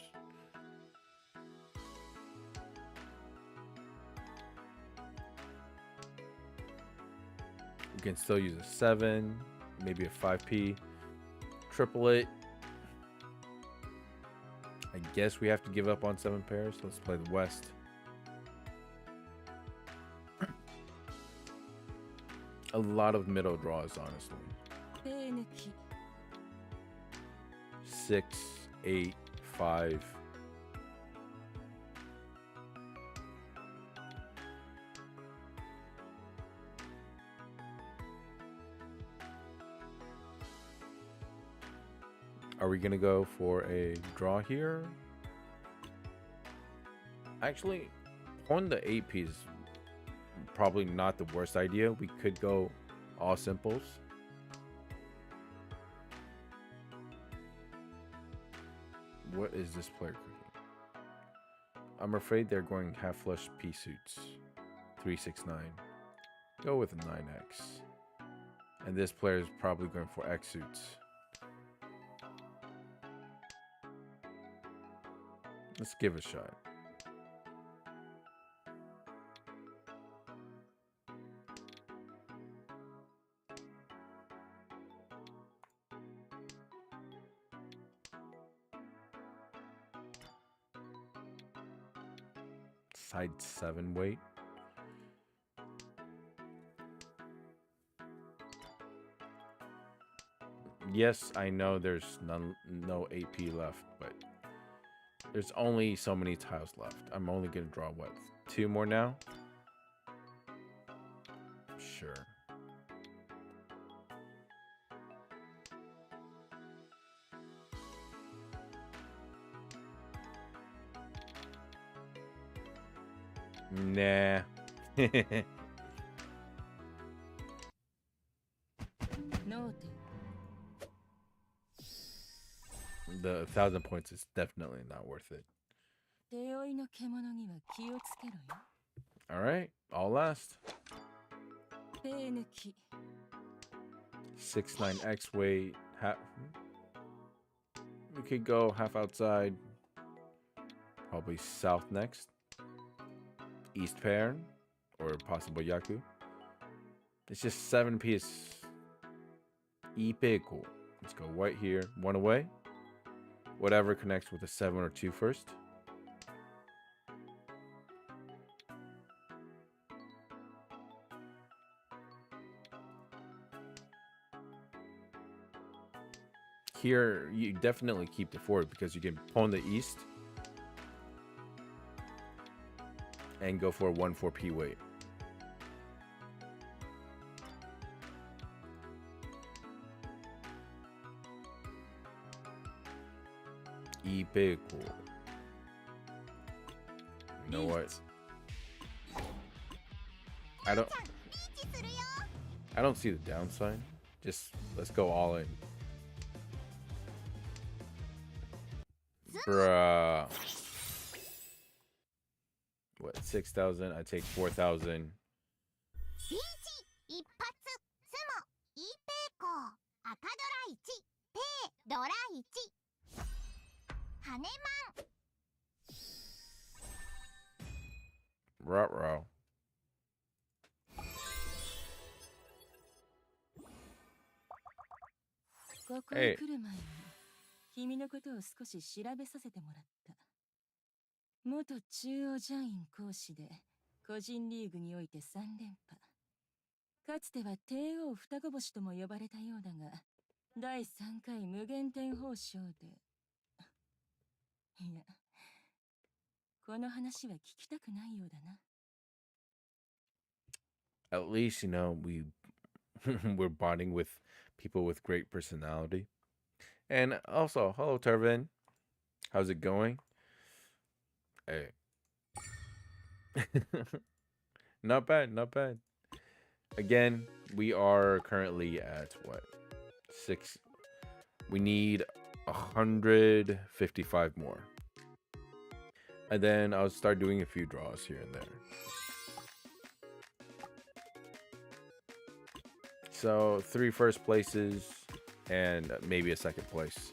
We can still use a 7, maybe a 5p, triple it. I guess we have to give up on 7 pairs. Let's play the west. A lot of middle draws, honestly. 6, 8, 5. Are we gonna go for a draw here? Actually, on the 8p is probably not the worst idea. We could go all simples. What is this player cooking? I'm afraid they're going half flush p suits. 3, 6, 9. Go with a 9x. And this player is probably going for x suits. Let's give it a shot. Side 7 weight. Yes, I know there's no AP left, but there's only so many tiles left. I'm only gonna draw what, 2 more now? Sure. Nah. The 1,000 points is definitely not worth it. Alright, all last. 6-9x weight. We could go half outside. Probably south next. East pair. Or possible Yaku. It's just 7 piece. Cool. Let's go white here. 1 away. Whatever connects with a 7 or 2 first. Here, you definitely keep the forward because you can pawn the east and go for a 1-4p weight. Cool. You know what? I don't see the downside. Just let's go all in. Bruh. What, 6,000? I take 4,000. リーチ一発スモイペイコー赤ドラ1ペイドラ1羽マン Ruh-roh. ここへ来る前に君のことを少し調べさせてもらった。元中央ジャイン講師で個人リーグにおいて3連覇。かつては帝王双子星とも呼ばれたようだが、第3回無限点報奨で。いや、この話は聞きたくないようだな。At least, we're bonding with people with great personality. And also, hello, Turvin. How's it going? Hey. Not bad, not bad. Again, we are currently at what? 6. We need 155 more. And then I'll start doing a few draws here and there. So 3 first places and maybe a second place.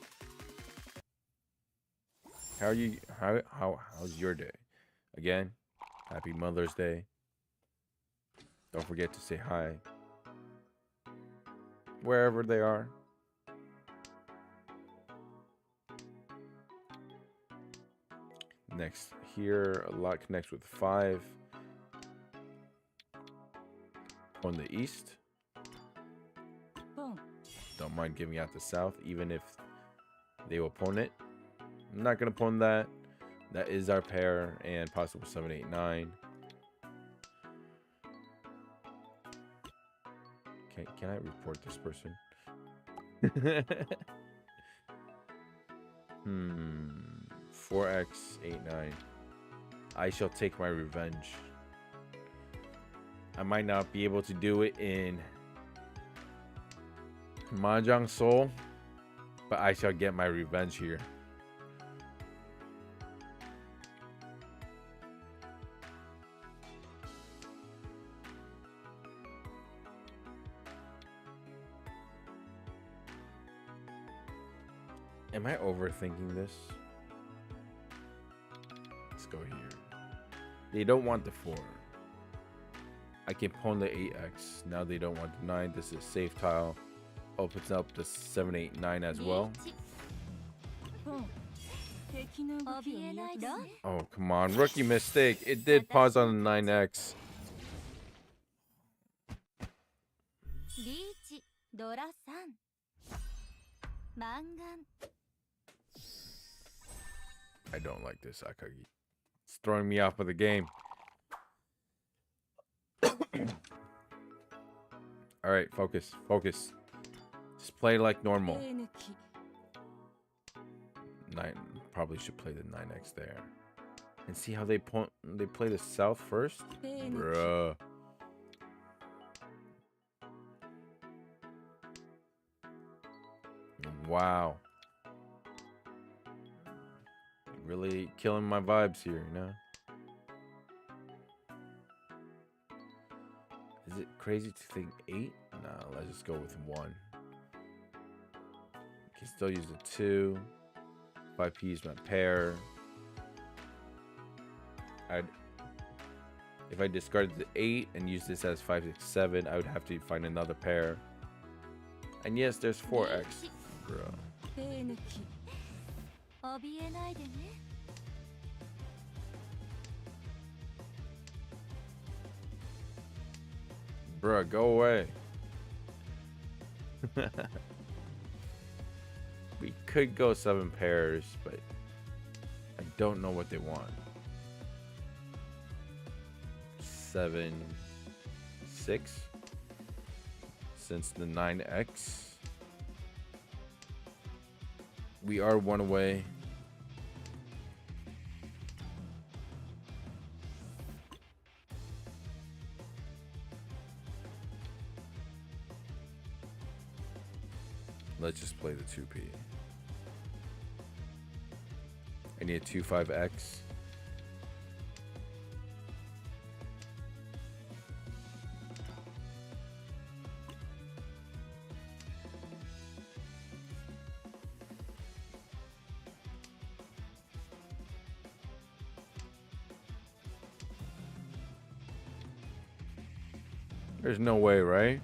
How are you? How's your day? Again, happy Mother's Day. Don't forget to say hi wherever they are. Next here, a lot connects with 5 on the east. Don't mind giving out the south, even if they will pawn it. I'm not gonna pawn that. That is our pair and possible 7, 8, 9. Can I report this person? 4x 8, 9. I shall take my revenge. I might not be able to do it in Mahjong Soul, but I shall get my revenge here. Am I overthinking this? Let's go here. They don't want the 4. I can pawn the 8x. Now they don't want the 9. This is a safe tile. Opens up the 7, 8, 9 as well. Oh, come on. Rookie mistake. It did pause on the 9x. リーチドラ3マンガン I don't like this, Akagi. It's throwing me off of the game. All right, focus, focus. Just play like normal. 9 probably should play the 9x there. And see how they play the south first? Bruh. Wow. Really killing my vibes here, Is it crazy to think 8? Nah, let's just go with 1. Can still use a 2. 5p is my pair. If I discarded the 8 and use this as 5, 6, 7, I would have to find another pair. And yes, there's 4x. Bro. Bruh, go away. We could go 7 pairs, but I don't know what they want. 7, 6. Since the 9x. We are 1 away. Let's just play the 2P. I need a 2-5X. There's no way, right?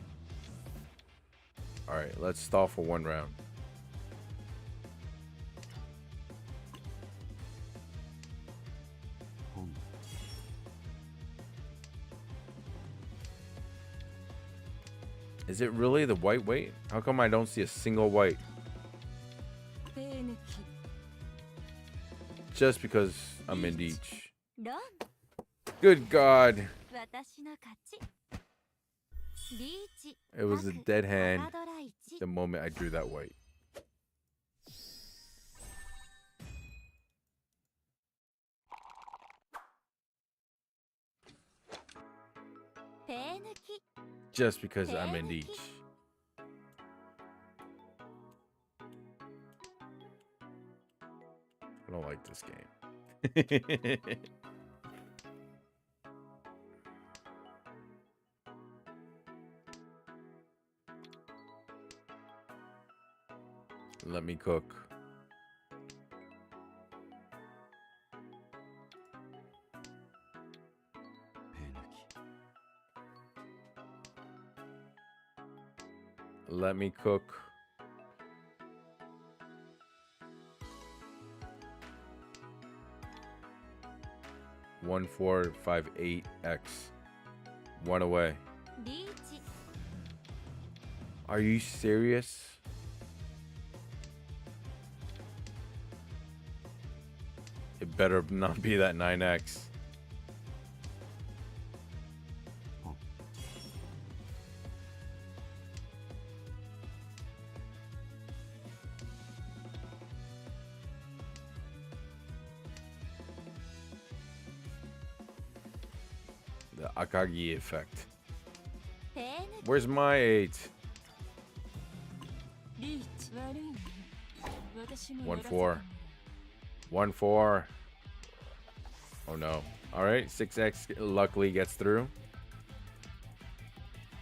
All right, let's stall for one round. Is it really the white weight? How come I don't see a single white? 手抜き Just because I'm in each. ロン Good God. 私の勝ちリーチ It was a dead hand 赤ドラ1 the moment I drew that white. 手抜き Just because I'm in each. I don't like this game. Let me cook. Let me cook. One, 4, 5, 8, X. One away. リーチ Are you serious? It better not be that 9X. The Akagi effect. 手抜き Where's my 8? リーチ悪いね私も 1, やらせて 4. 1, 4. Oh no. Alright, 6X luckily gets through.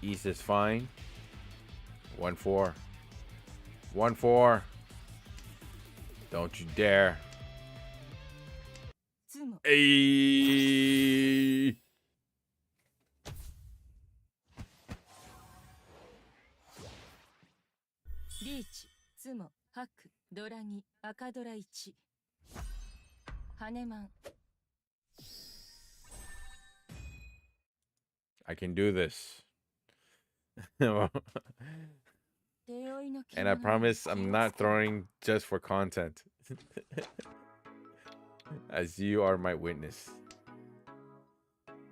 East is fine. 1, 4. 1, 4. Don't you dare. つも Ayy. リーチつも白ドラ2赤ドラ1羽マン I can do this. 手負いの And I promise I'm not throwing just for content. As you are my witness.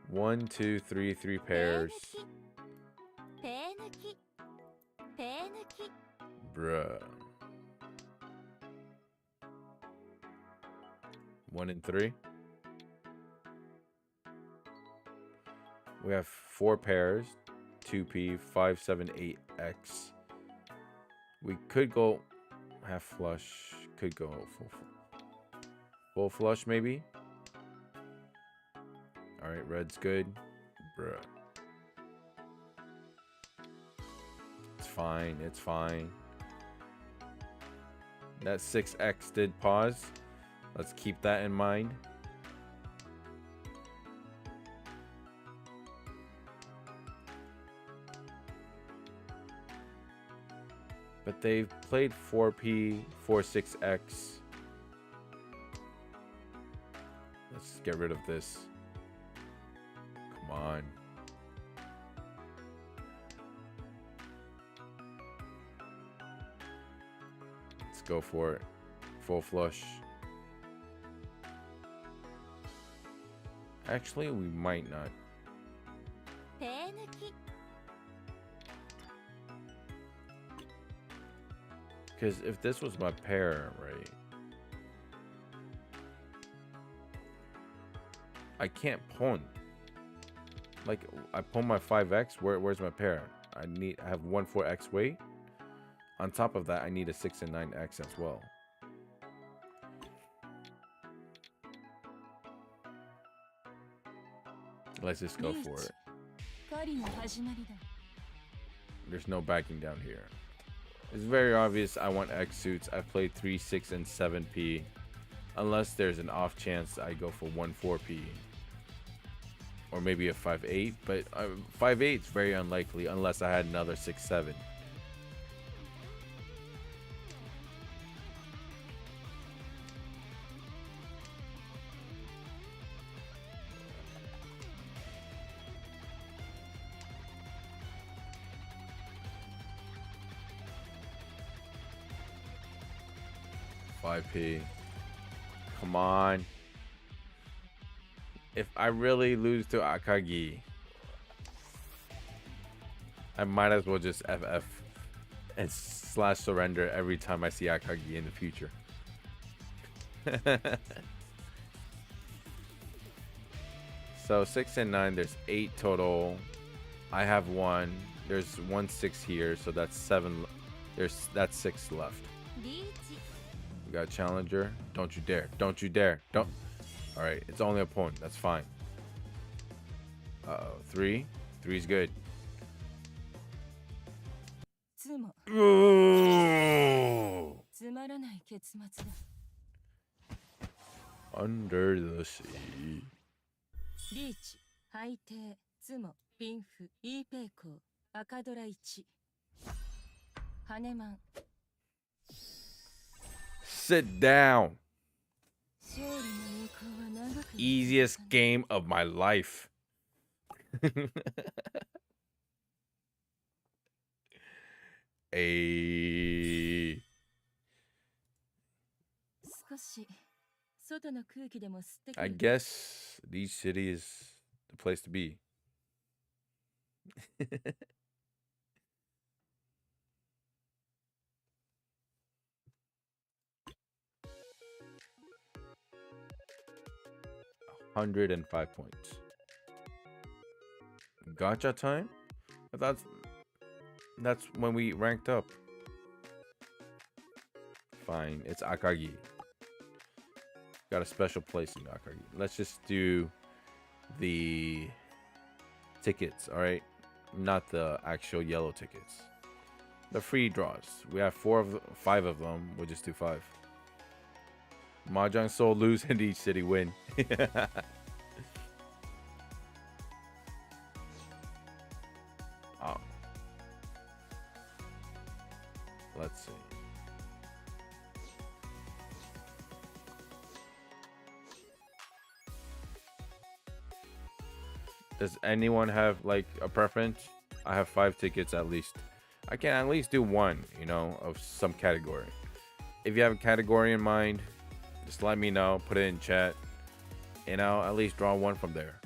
1, 2, 3, 3 pairs. 手抜き手抜き Bruh. 1 and 3. We have 4 pairs. 2P, 5, 7, 8X. We could go half flush. Could go full flush maybe. Alright, red's good. Bruh. It's fine. It's fine. That 6X did pause. Let's keep that in mind. But they've played 4P, 4-6X. Let's get rid of this. Come on. Let's go for it. Full flush. Actually, we might not. 手抜き Because if this was my pair, right? I can't pawn. Like, I pawn my 5X. Where's my pair? I have 1 4X weight. On top of that, I need a 6 and 9X as well. Let's just go for it. 狩りの始まりだ。 There's no backing down here. It's very obvious I want X suits. I've played 3, 6, and 7P. Unless there's an off chance I go for 1, 4P. Or maybe a 5-8. But 5-8 is very unlikely unless I had another 6-7. P. Come on. If I really lose to Akagi, I might as well just FF and / surrender every time I see Akagi in the future. So 6 and 9, there's 8 total. I have 1. There's 1 6 here, so that's 7. That's 6 left. リーチ We got challenger. Don't you dare. Don't you dare. Don't. All right. It's only a point. That's fine. Uh-oh. 3. 3's good. つも Ooh. つまらない結末だ。 Under the sea. リーチ、海底、ツモ、ピンフ、イーペイコー、赤ドラ1。ハネマン。 Sit down. 勝利の行方は長く。 Easiest game of my life. A. 少し外の空気でも吸ってく I る。 guess Riichi City is the place to be. $105 points. Gacha time? I thought that's when we ranked up. Fine, it's Akagi. Got a special place in Akagi. Let's just do the tickets, all right? Not the actual yellow tickets. The free draws. We have 5 of them. We'll just do 5. Mahjong Soul lose and Riichi City win. Oh. Let's see. Does anyone have like a preference? I have 5 tickets at least. I can at least do one, you know, of some category. If you have a category in mind, just let me know, put it in chat, and I'll at least draw one from there.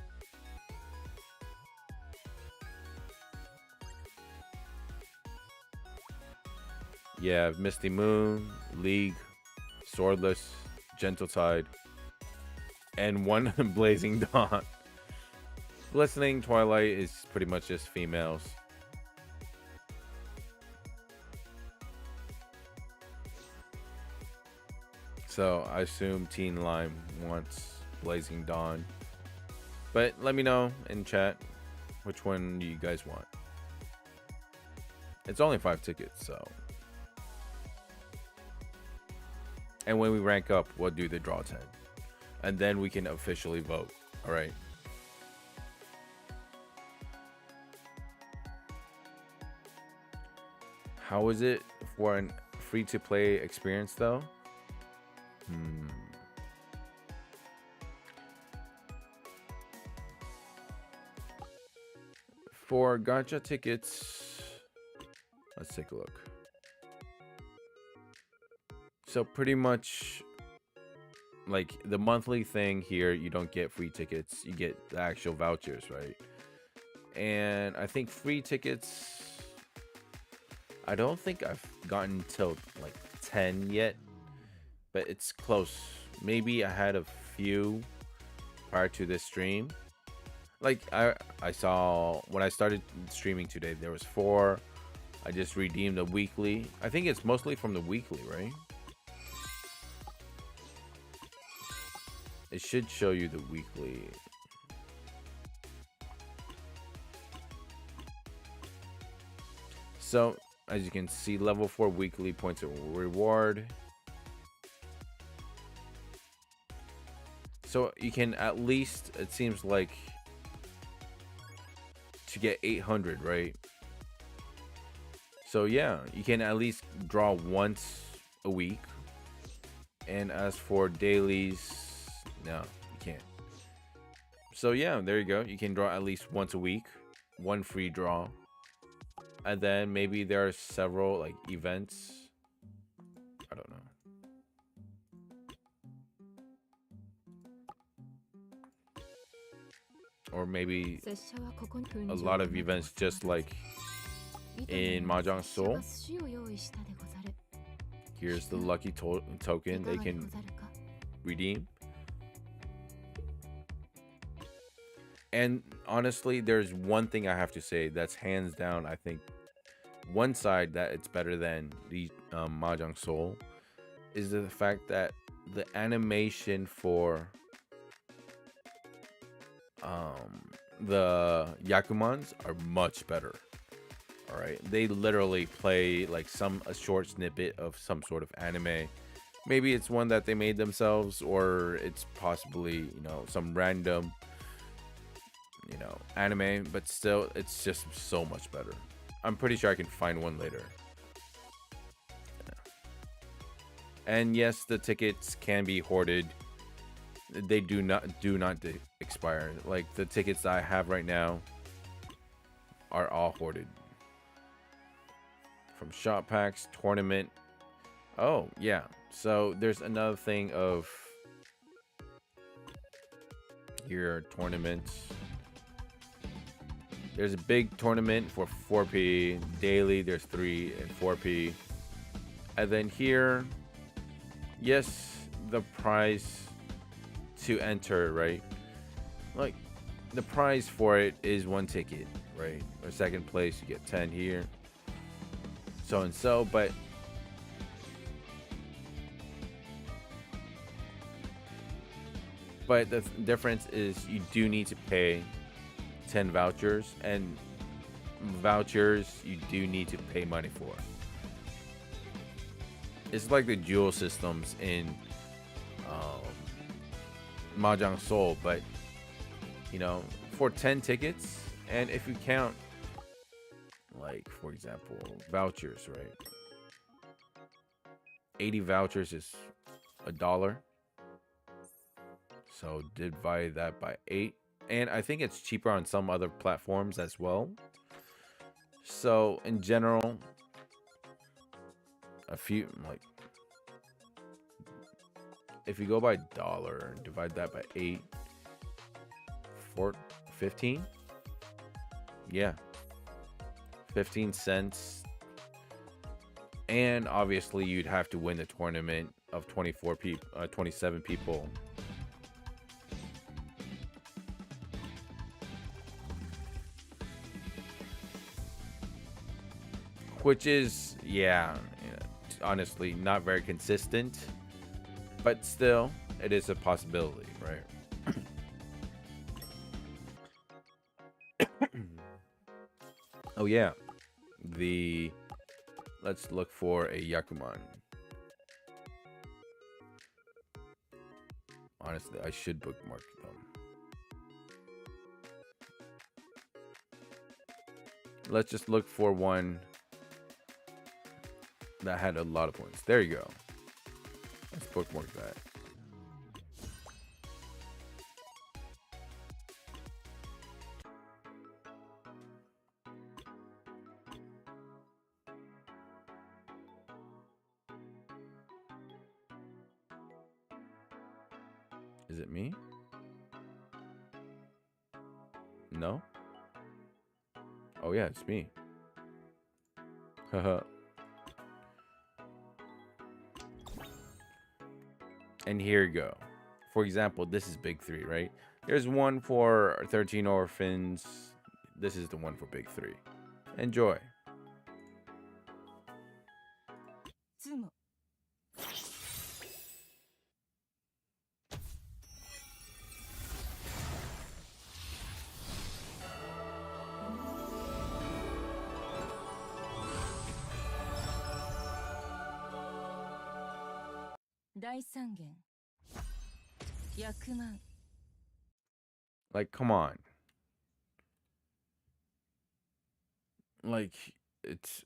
Yeah, Misty Moon, League, Swordless, Gentle Tide, and one Blazing Dawn. Glistening Twilight is pretty much just females. So I assume Teen Lime wants Blazing Dawn. But let me know in chat which one you guys want. It's only 5 tickets, so. And when we rank up, we'll do the draw 10. And then we can officially vote. Alright. How is it for a free-to-play experience, though? For gacha tickets, let's take a look. So pretty much, like the monthly thing here, you don't get free tickets. You get the actual vouchers, right? And I think free tickets, I don't think I've gotten till like 10 yet, but it's close. Maybe I had a few prior to this stream. Like I saw when I started streaming today, there was 4, I just redeemed a weekly. I think it's mostly from the weekly, right? It should show you the weekly. So, as you can see, level 4 weekly points of reward. So you can at least, it seems like, to get 800, right? So yeah, you can at least draw once a week. And as for dailies, no, you can't. So yeah, there you go. You can draw at least once a week, one free draw. And then maybe there are several like events. I don't know. Or maybe a lot of events just like in Mahjong Soul. Here's the lucky token they can redeem. And honestly, there's one thing I have to say that's hands down, I think, one side that it's better than the Mahjong Soul is the fact that the animation for the Yakumans are much better. All right, they literally play like a short snippet of some sort of anime. Maybe it's one that they made themselves, or it's possibly some random anime, but still it's just so much better. I'm pretty sure I can find one later. And yes, the tickets can be hoarded. They do not expire. Like the tickets I have right now are all hoarded. From shop packs, tournament. Oh yeah, so there's another thing of your tournaments. There's a big tournament for 4p daily. There's 3 and 4p, and then here, yes, the prize to enter, right? Like the prize for it is 1 ticket, right? Or second place, you get 10 here, so and so. But the difference is you do need to pay 10 vouchers, and vouchers you do need to pay money for. It's like the jewel systems in Mahjong Soul, but for 10 tickets, and if you count, like for example, vouchers, right? 80 vouchers is $1. So divide that by 8. And I think it's cheaper on some other platforms as well. So in general, if you go by dollar and divide that by 8, 15. Yeah, 15 cents. And obviously you'd have to win the tournament of 27 people. Which is, honestly, not very consistent. But still, it is a possibility, right? Oh, yeah. Let's look for a Yakuman. Honestly, I should bookmark them. Let's just look for one that had a lot of points. There you go. Let's bookmark that. Is it me? No? Oh yeah, it's me. Haha. And here you go. For example, this is Big 3, right? There's one for 13 Orphans. This is the one for Big 3. Enjoy. 第三元100万 Like, come on. Like, it's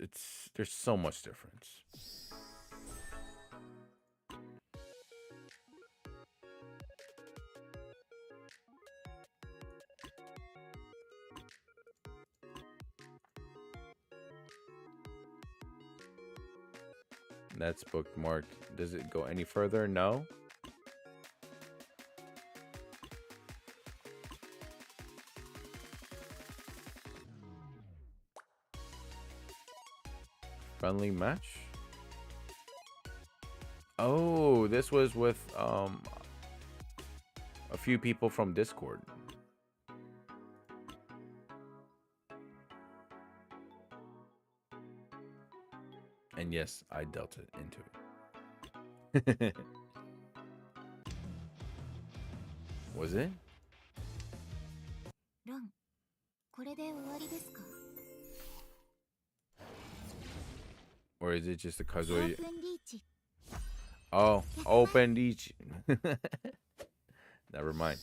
there's so much difference. That's bookmarked. Does it go any further? No. Friendly match? Oh, this was with a few people from Discord. And yes, I dealt it into it. Was it? ロン、これで終わりですか？ Or is it just a オ Kazuya? ープンリーチ。 Oh, open Riichi. Never mind.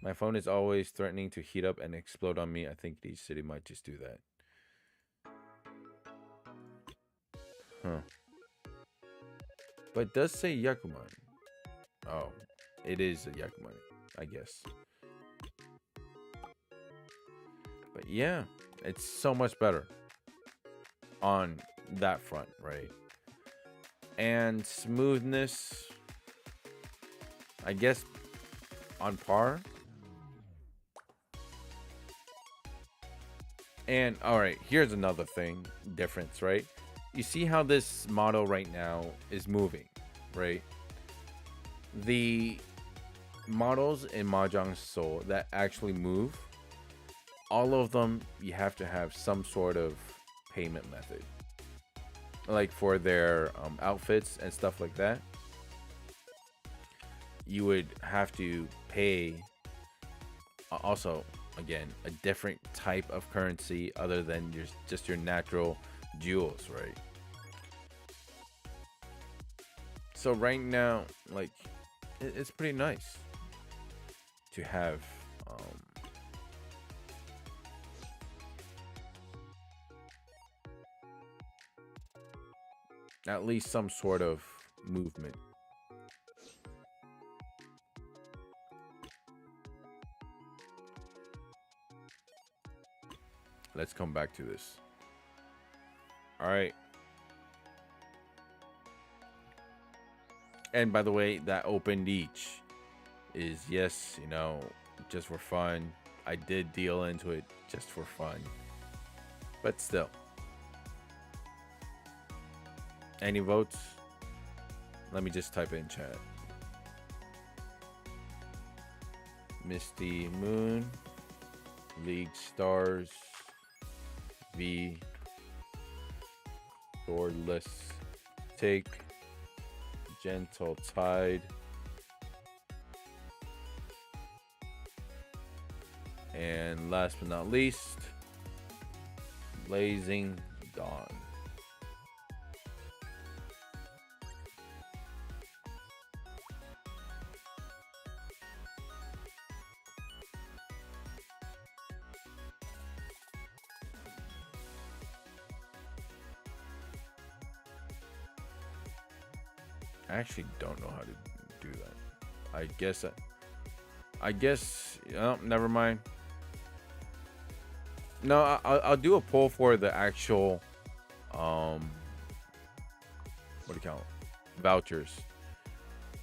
My phone is always threatening to heat up and explode on me. I think Riichi City might just do that. Huh. But it does say Yakuman. Oh, it is a Yakuman, I guess. But yeah, it's so much better on that front, right? And smoothness, I guess, on par. And all right, here's another thing, difference, right? You see how this model right now is moving, right? The models in Mahjong Soul that actually move, all of them, you have to have some sort of payment method. Like for their outfits and stuff like that, you would have to pay also, again, a different type of currency other than just your natural jewels, right? So right now, like, it's pretty nice to have at least some sort of movement. Let's come back to this. All right. And by the way, that open each is, yes, you know, just for fun. I did deal into it just for fun. But still. Any votes? Let me just type it in chat. Misty Moon, League Stars, V, Swordless Take, Gentle Tide, and last but not least, Blazing Dawn. I actually don't know how to do that. I guess, oh, never mind. No, I'll do a poll for the actual, what do you call it? Vouchers.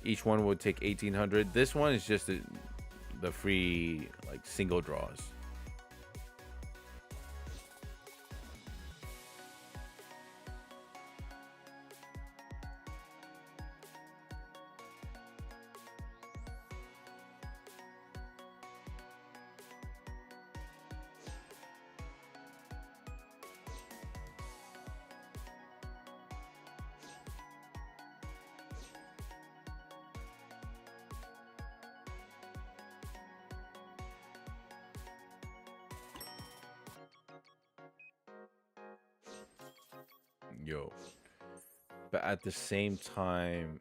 Each one would take 1,800. This one is just the free, like, single draws. Yo. but at the same time,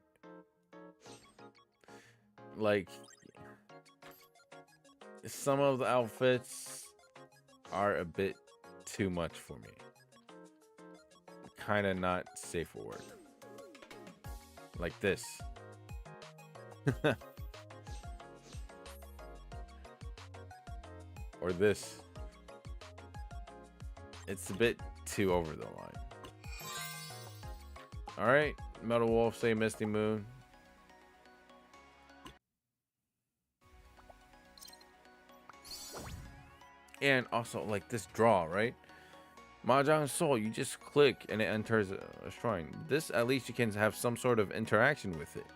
like some of the outfits are a bit too much for me. Kind of not safe for work. Like this. Or this. It's a bit too over the line. Alright, Metal Wolf, say Misty Moon. And also, like this draw, right? Mahjong Soul, you just click and it enters a shrine. This, at least you can have some sort of interaction with it.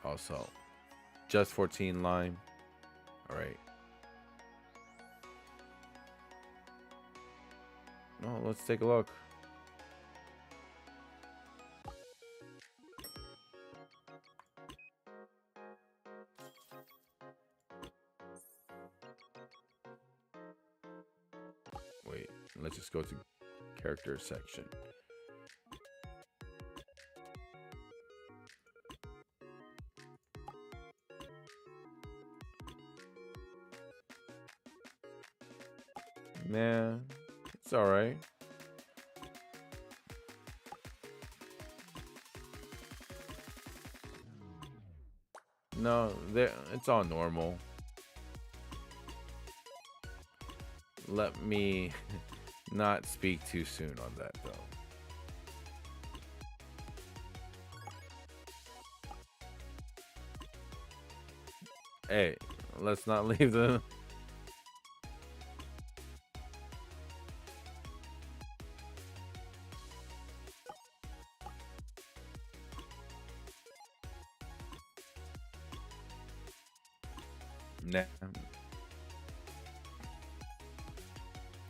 Also, just 14 lime. All right. No, let's take a look. Wait, let's just go to character section. Nah, it's all right. No, it's all normal. Let me not speak too soon on that, though. Hey, let's not leave the... Nah.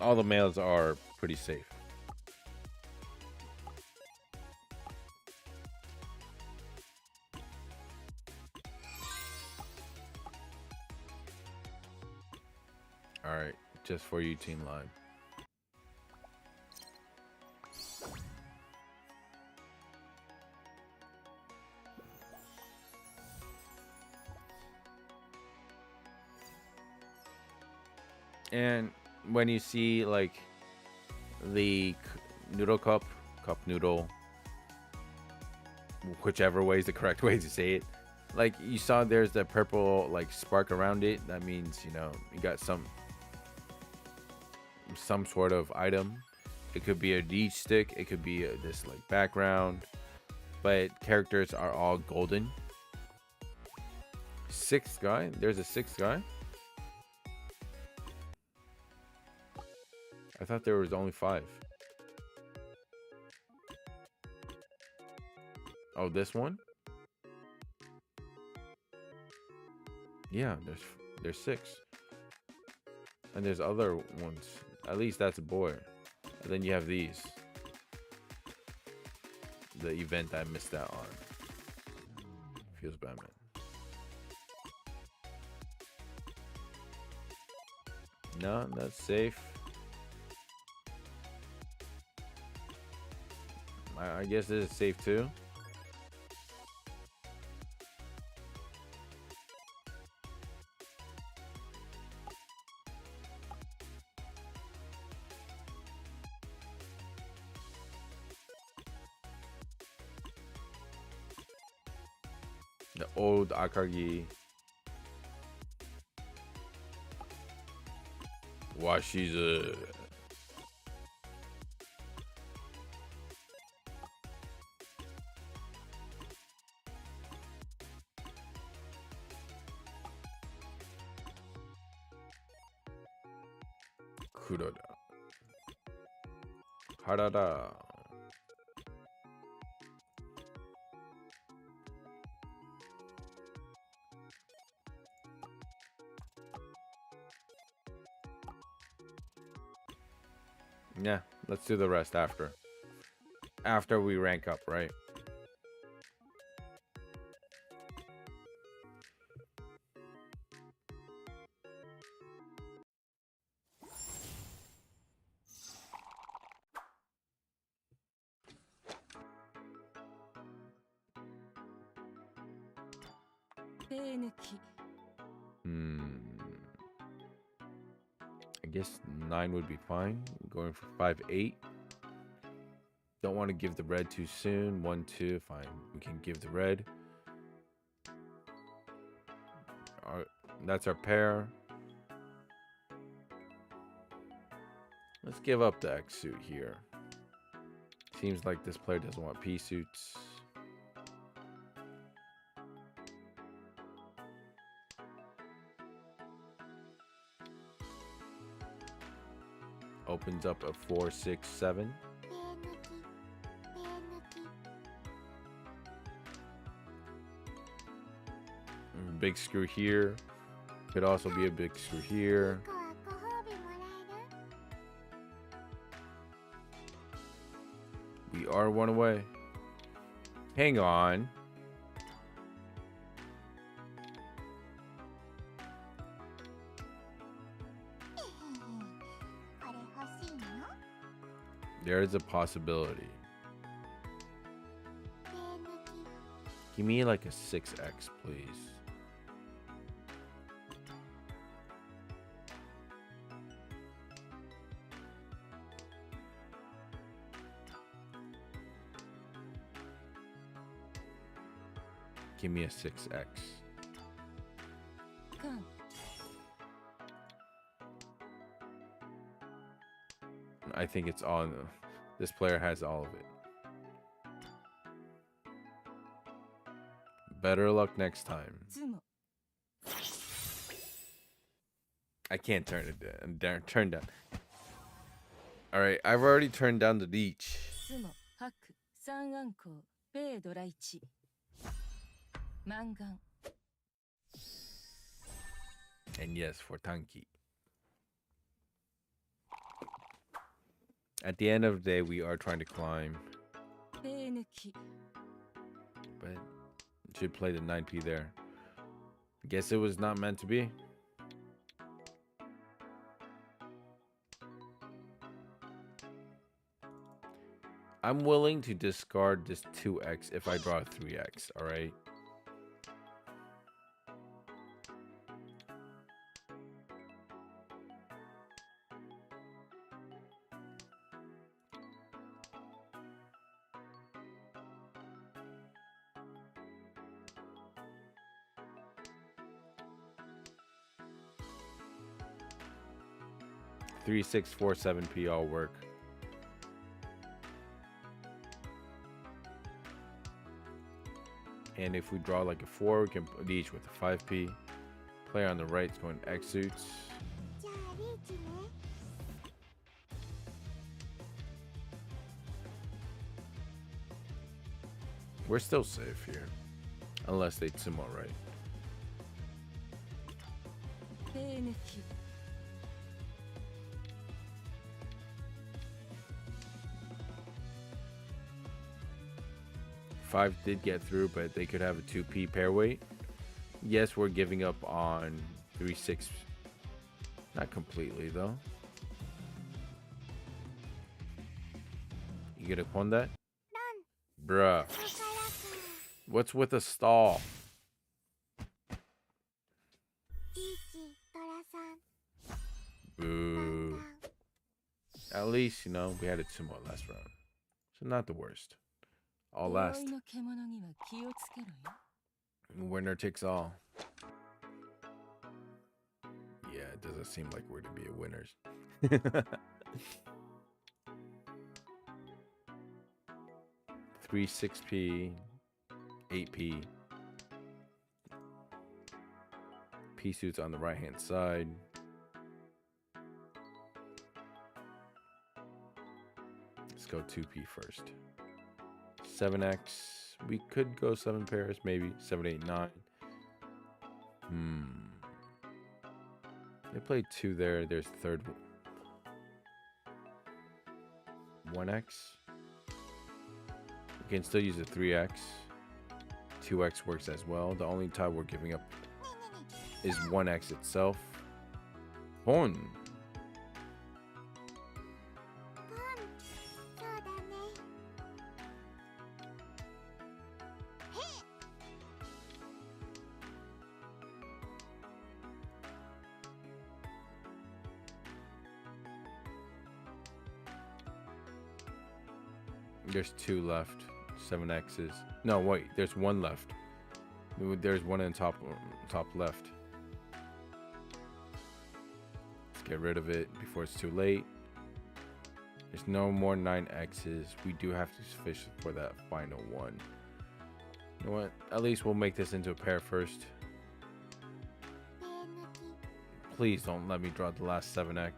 All the males are pretty safe. All right, just for you, Team Lime. And when you see like the noodle cup noodle, whichever way is the correct way to say it, like you saw there's the purple like spark around it, that means, you know, you got some sort of item. It could be a Riichi stick, it could be this like background, but characters are all golden. Sixth guy, there's a sixth guy. I thought there was only 5. Oh, this one? Yeah, there's 6. And there's other ones. At least that's a boy. And then you have these. The event I missed out on. Feels bad, man. No, that's safe. I guess this is safe too. The old Akagi. Washizu. Kuroda. Harada. Yeah, let's do the rest after. After we rank up, right? ペー抜き I guess 9 would be fine. Going for 5-8. Don't want to give the red too soon. 1-2, fine. We can give the red. That's our pair. Let's give up the X suit here. Seems like this player doesn't want P suits. Opens up a 4, 6, 7. ペー抜きペー抜き Big screw here. Could also be a big screw here. こはご褒美もらえる We are one away. Hang on. これ欲しいの There is a possibility. ペー抜き Give me like a 6X, please. Give me a 6X. カン I think it's all. This player has all of it. Better luck next time. ズモ I can't turn it down. Turn down. All right, I've already turned down the Riichi. ズモハク三暗光ペードラ1マンガン And yes, for Tanki. At the end of the day, we are trying to climb, ペー抜き but should play the 9p there. Guess it was not meant to be. I'm willing to discard this 2x if I draw a 3x, all right? Three, 6, 4, 7p all work. And if we draw like a 4, we can put each with a 5p. Player on the right is going X suits. じゃあリーチね We're still safe here. Unless they Tsumo right. ペー抜き 5 did get through, but they could have a 2p pair weight. Yes, we're giving up on 3, 6. Not completely, though. You gonna pawn that? ラン Bruh. ここからか What's with a stall? リーチトラさん Boo. ラン At least, you know, we had a Tsumo last round. So not the worst. All 鎧 last. の獣には気をつけろよ Winner takes all. Yeah, it doesn't seem like we're to be winners. 3, 6p, 8p. P suits on the right hand side. Let's go 2p first. 7x. We could go 7 pairs, maybe 7, 8, 9. They played 2 there. There's third 1x. We can still use a 3x. 2x works as well. The only time we're giving up is 1x itself. Bon. そうだね ペ There's 2 left. 7X's. No, wait. There's 1 left. There's one in top left. Let's get rid of it before it's too late. There's no more 9X's. We do have to fish for that final one. You know what? At least we'll make this into a pair first. Please don't let me draw the last 7X.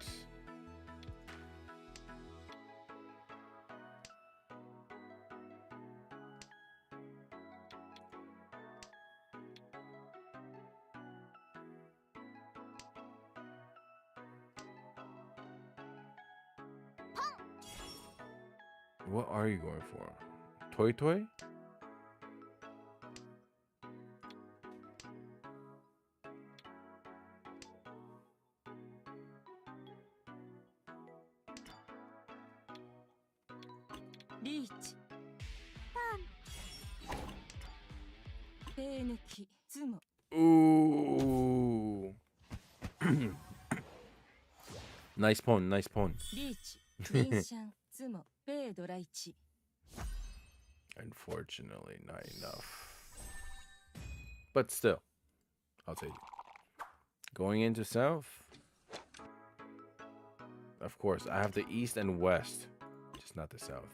What are you going for? Toy toy? Riichi. Peinuki. Tsumo. Ooh. Nice pawn, nice pawn. Riichi. Rinshan. Tsumo. Pei Doraichi. Unfortunately, not enough. But still, I'll take it. Going into south. Of course, I have the east and west, just not the south.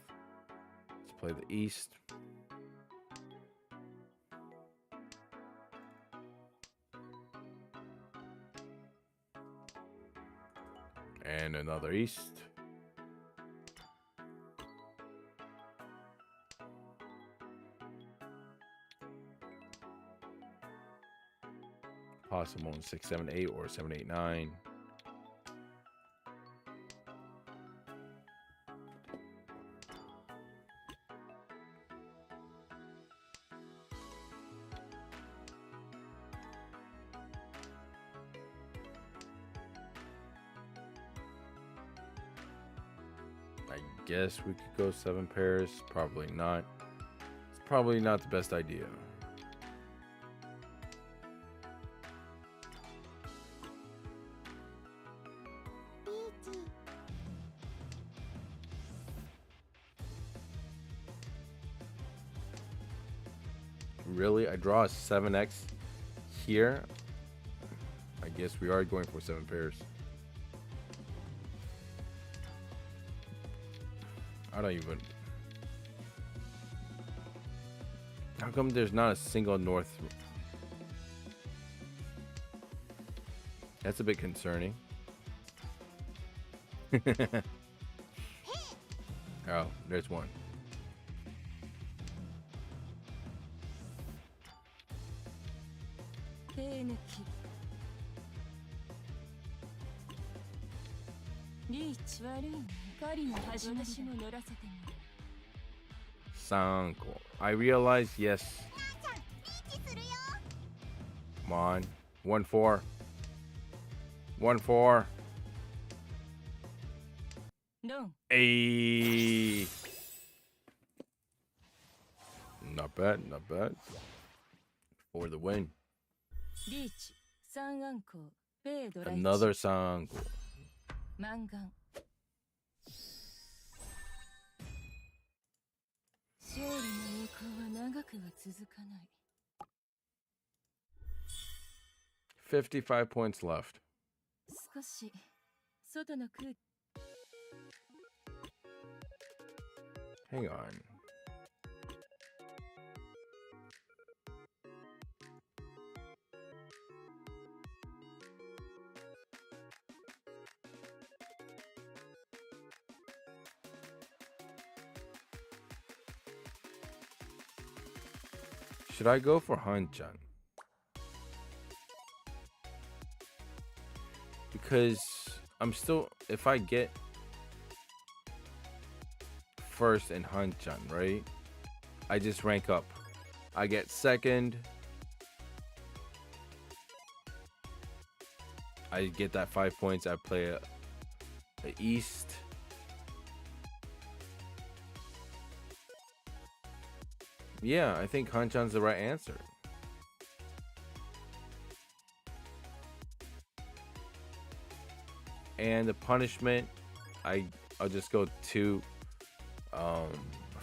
Let's play the east. And another east. Possible in 6, 7, 8 or 7, 8, 9. I guess we could go 7 pairs. Probably not. It's probably not the best idea. Really? I draw a 7X here? I guess we are going for 7 pairs. I don't even... How come there's not a single north? That's a bit concerning. Oh, there's one. Peinuki. Riichi 悪いね。狩りの始まりも乗らせてみる。Sanko. I realize, yes. Come on. 1-4. 1-4. ロン。Ayy. Not bad, not bad. For the win. リーチ、三暗号、ペイドライチ、 Another Sanko. マンガン。勝利の栄光は長くは続かない。55 points left. 少し外の空気。 Hang on. Should I go for Hanchan? Because I'm still, if I get first in Hanchan, right? I just rank up. I get second. I get that 5 points. I play a East. Yeah, I think Hanchan's the right answer. And the punishment, I'll just go 2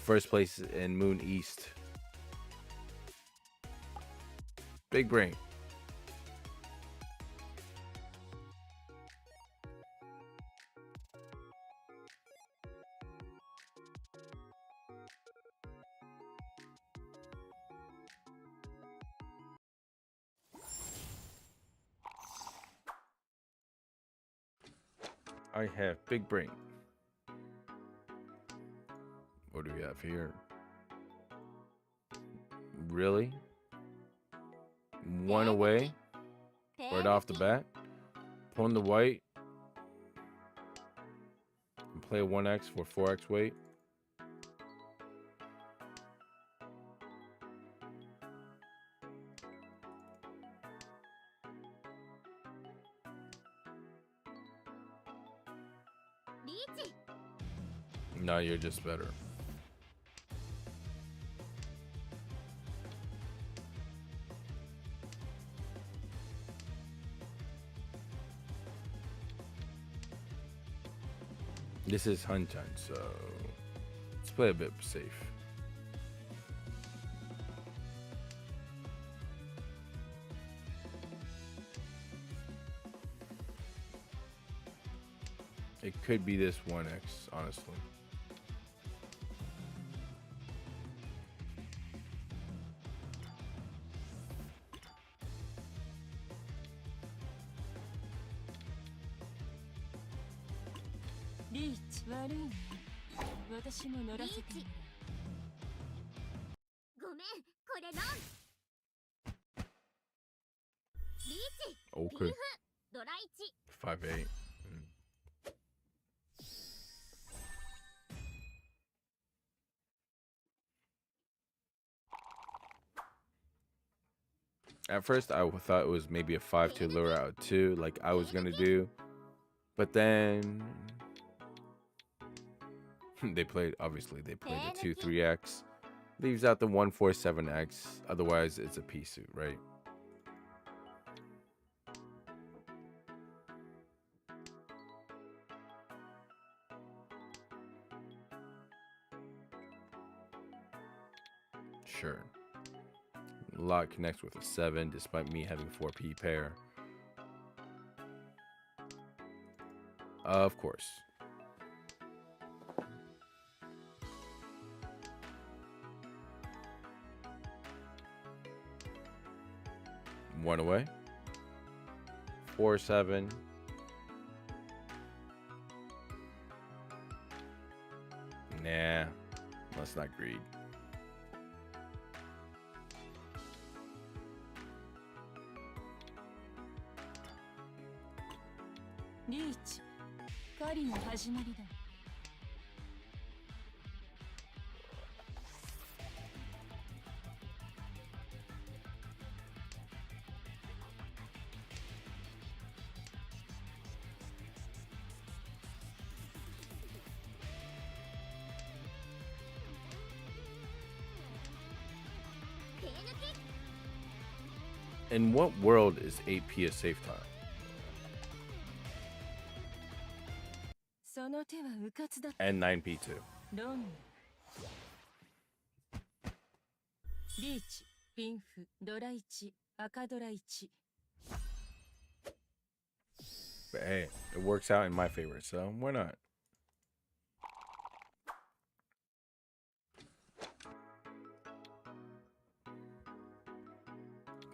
first place in Moon East. Big brain. I have big brain. What do we have here? Really? One away right off the bat. Pulling the white. And play a 1x for 4x weight. Riichi. No, you're just better. This is Hunchan, so let's play a bit safe. It could be this 1x, honestly. Riichi, 悪いね。私も乗らせてもらう。ごめん、これロン。リーチ、 Okay. リーフ、ドラ1。 5-8. At first, I thought it was maybe a 5-2 lure out 2, like I was gonna do. But then they played a 2-3x. Leaves out the 1-4-7x. Otherwise, it's a P suit, right? Sure. A lot connects with a 7, despite me having 4P pair. Of course. One away. 4-7. Nah, let's not greed. Riichi, 狩りの始まりだ。In what world is 8P a safe time? その手は迂闊だ。 And 9P too. ロン。リーチ、ピンフ、ドラ1、赤ドラ1。But hey, it works out in my favor, so why not?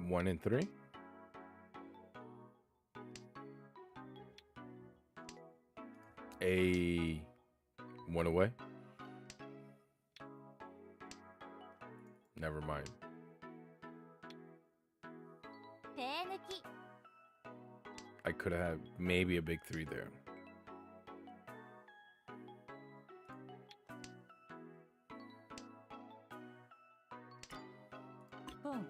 One and 3. A 1 away. Never mind. 手抜き。 I could have had maybe a big 3 there. Boom.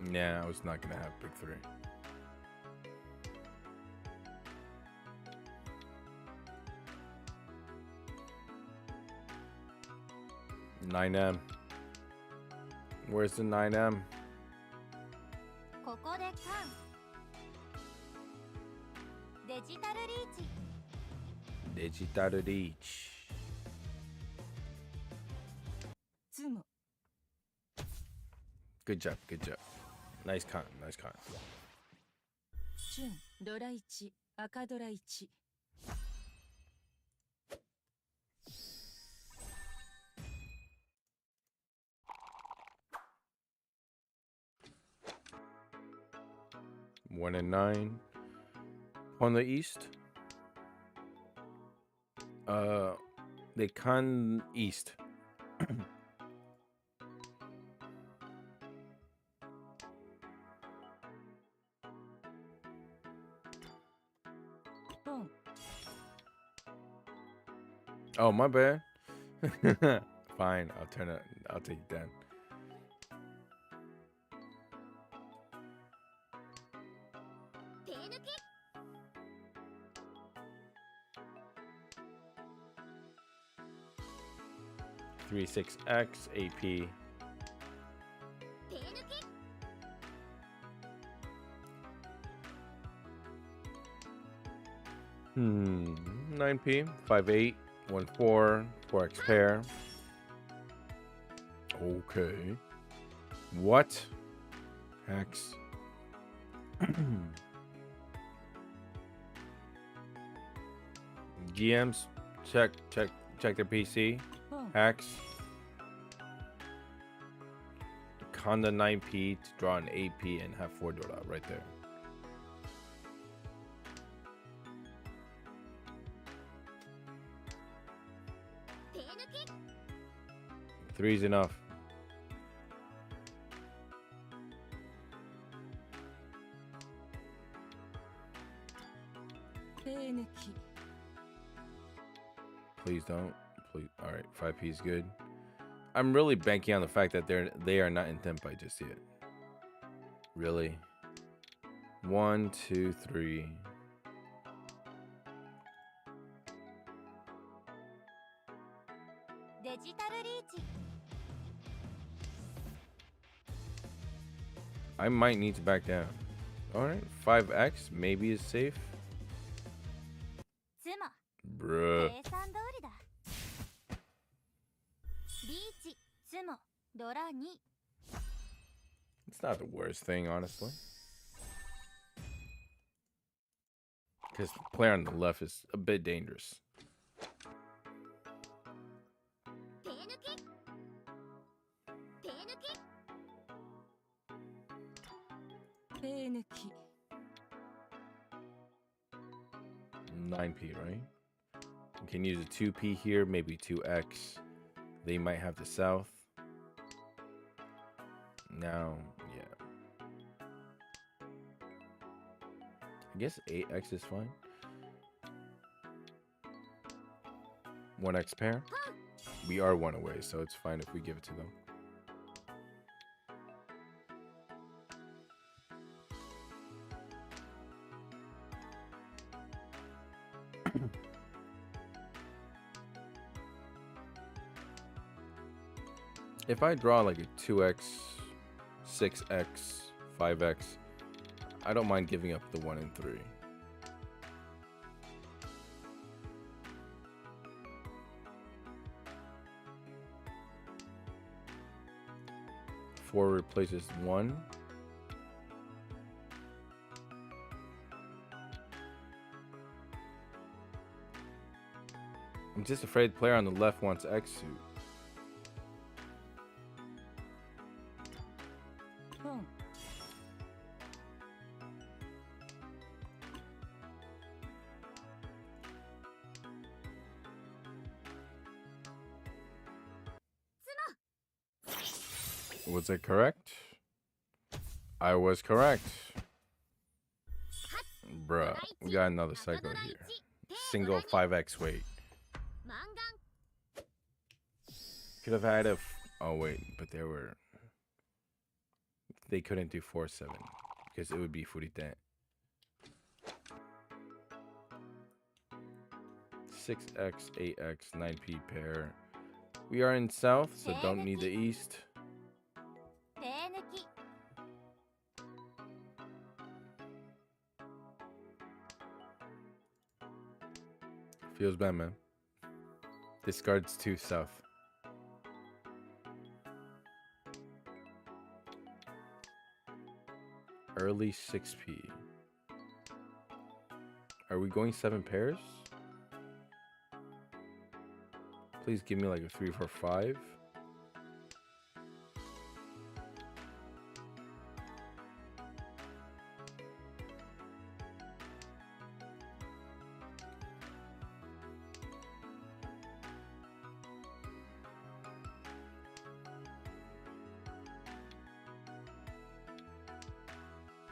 Nah, I was not gonna have big 3. $9M. Where's the 9M? ここでカン。デジタルリーチ Digital Reach. つも Good job, good job. Nice con, nice con. チュンドラ1赤ドラ1 1 and 9. On the east. They con east. ポン Oh, my bad. Fine, I'll turn it. I'll take it down. 手抜き 36X AP. 手抜き 9P, 5-8, 1-4, 4X pair. Okay. What? X. GMs, check their PC. ポン Hacks. Conda 9P to draw an AP and have 4 Dora right there. 手抜き 3's enough. 手抜き Please don't. Please. All right, 5P is good. I'm really banking on the fact that they are not in Tenpai just yet. Really. 1, 2, 3. デジタルリーチ I might need to back down. All right, 5X maybe is safe. 妻 Bruh. 計算通りだリーチ妻ドラ2 It's not the worst thing, honestly. Because the player on the left is a bit dangerous. 手抜き手抜き 手抜き 9P, right? You can use a 2P here, maybe 2X. They might have the south. Now, yeah. I guess 8X is fine. 1X pair. We are 1 away, so it's fine if we give it to them. If I draw like a 2X, 6X, 5X, I don't mind giving up the 1 and 3. Four replaces 1. I'm just afraid the player on the left wants X suit. ポン Was it correct? I was correct. Bruh, we got another cycle here. Single 5X weight. マンガン Could have had a. Oh, wait, but there were. They couldn't do 4-7 because it would be Furiten. 6X, 8X, 9P pair. We are in south, so don't need the east. 手抜き 手 Feels bad, man. Discards 2 south. Early 6p. Are we going 7 pairs? Please give me like a 3, 4, 5.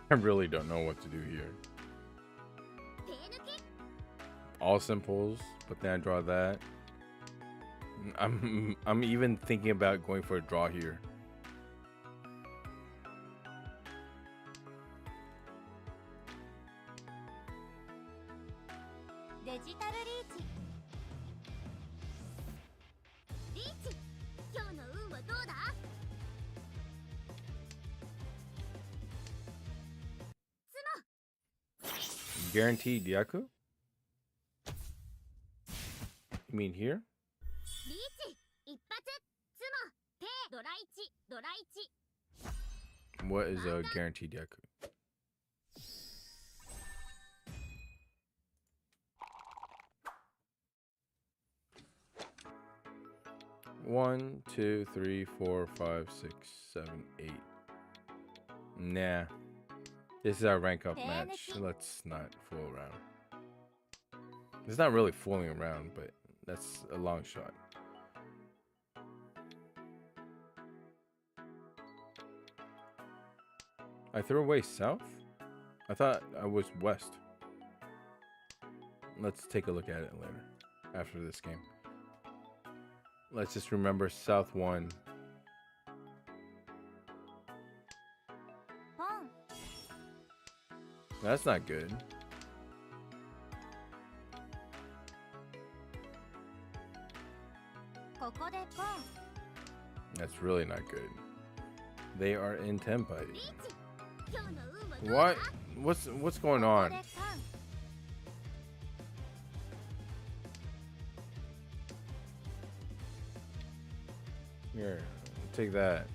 I really don't know what to do here. All simples, but then I draw that. I'm even thinking about going for a draw here. Guaranteed Yaku? You mean here? What is a guaranteed Yaku? One, 2, 3, 4, 5, 6, 7, 8. Nah. This is our rank up match. Let's not fool around. It's not really fooling around, but that's a long shot. I threw away south? I thought I was west. Let's take a look at it later, after this game. Let's just remember south won. That's not good. That's really not good. They are in tempai. What? What's going on? Here, take that.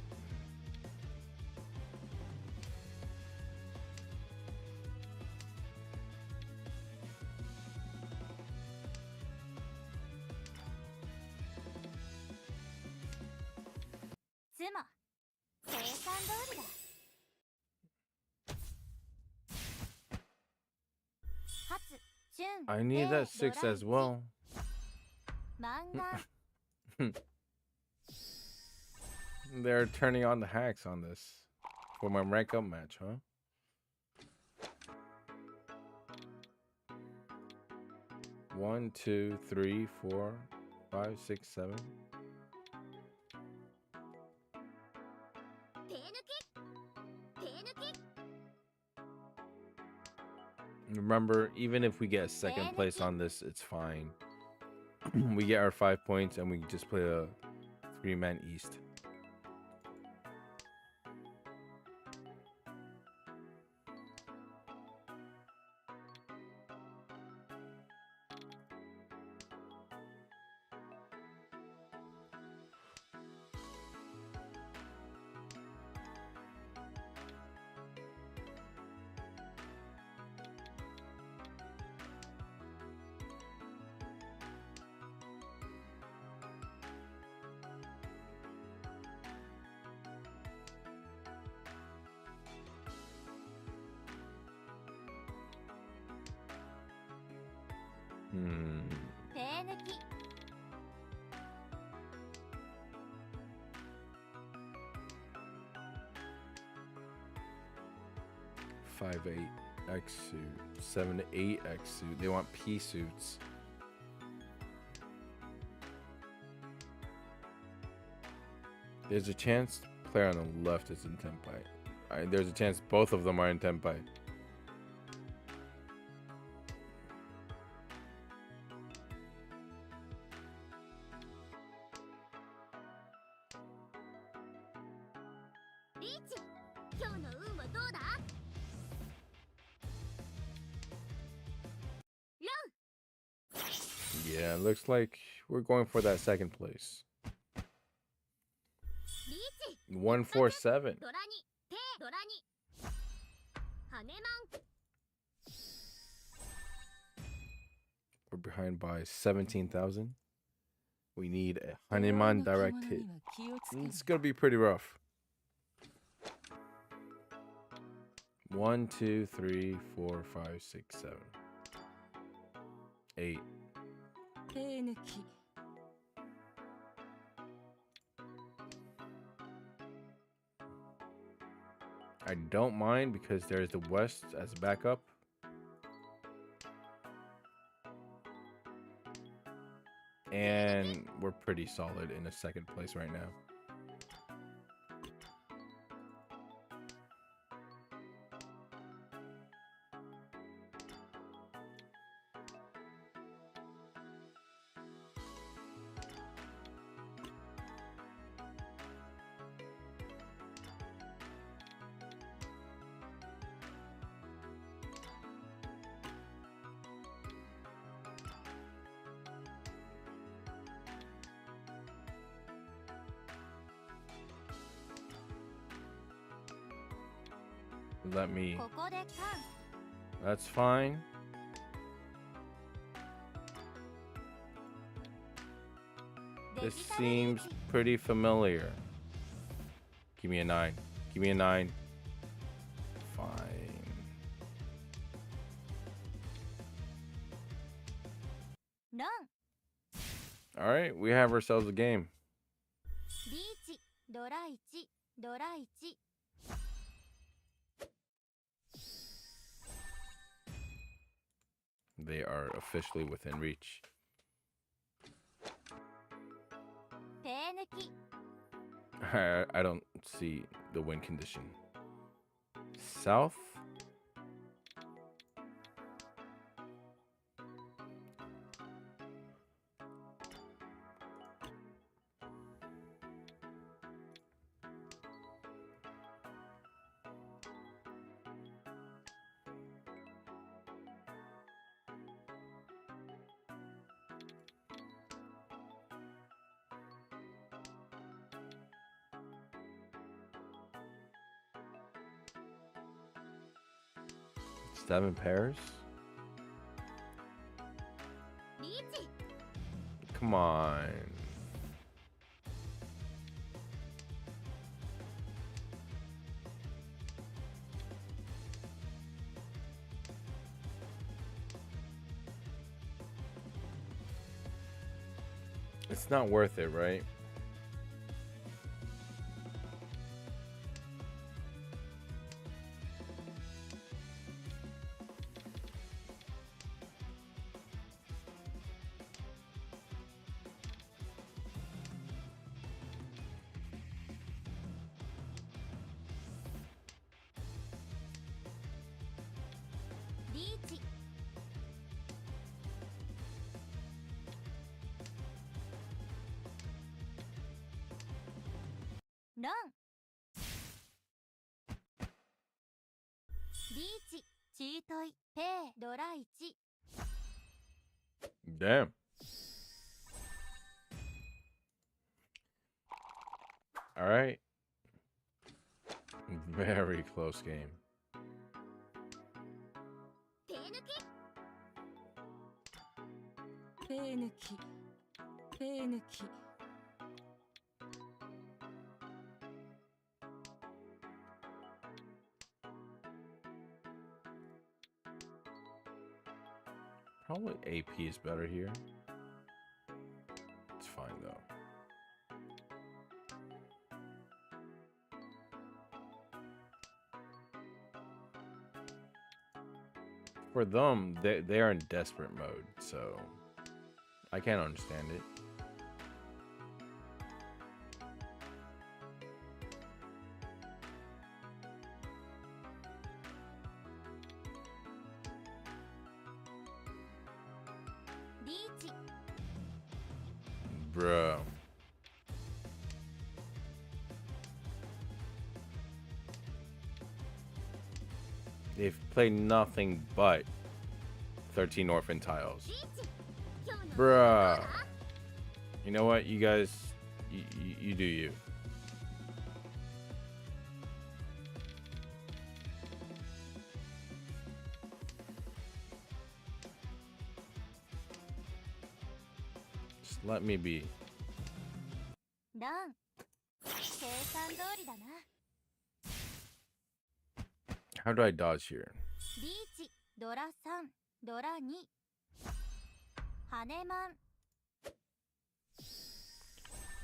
I need that 6 as well. They're turning on the hacks on this for my rank up match, huh? One, 2, 3, 4, 5, 6, 7. Remember, even if we get second place on this, it's fine. We get our 5 points and we just play a 3-man East. Hmm. 5-8 X suit, 7-8 X suit. They want P suits. There's a chance player on the left is in tempai. There's a chance both of them are in tempai. Yeah, it looks like we're going for that second place. リーチ 147. ドラにペードラに羽マン We're behind by 17,000. We need a Hanuman direct hit. It's gonna be pretty rough. 1, 2, 3, 4, 5, 6, 7, 8. 手抜き I don't mind because there's the West as backup. And we're pretty solid in a second place right now. Let me. ここでカ That's fine. This seems pretty familiar. Give me a 9. Give me a 9. Fine. ラン All right, we have ourselves a game. リーチドラ1ドラ1 They are officially within reach. ペー抜き I don't see the win condition. South? Seven pairs? リーチ Come on. It's not worth it, right? Riichi. ラン。リーチ、チートイ、ペイ、ドラ1。Damn. All right. Very close game. 手抜き。手抜き。手抜き。Probably AP is better here. It's fine though. For them, they are in desperate mode, so I can't understand it. Riichi. Bruh. They've played nothing but 13 orphan tiles. リーチ。今日の Bruh. You know what, you guys, you do you. Just let me be. ラン計算通りだな。 How do I dodge here? リーチドラ3ドラ2ハネマン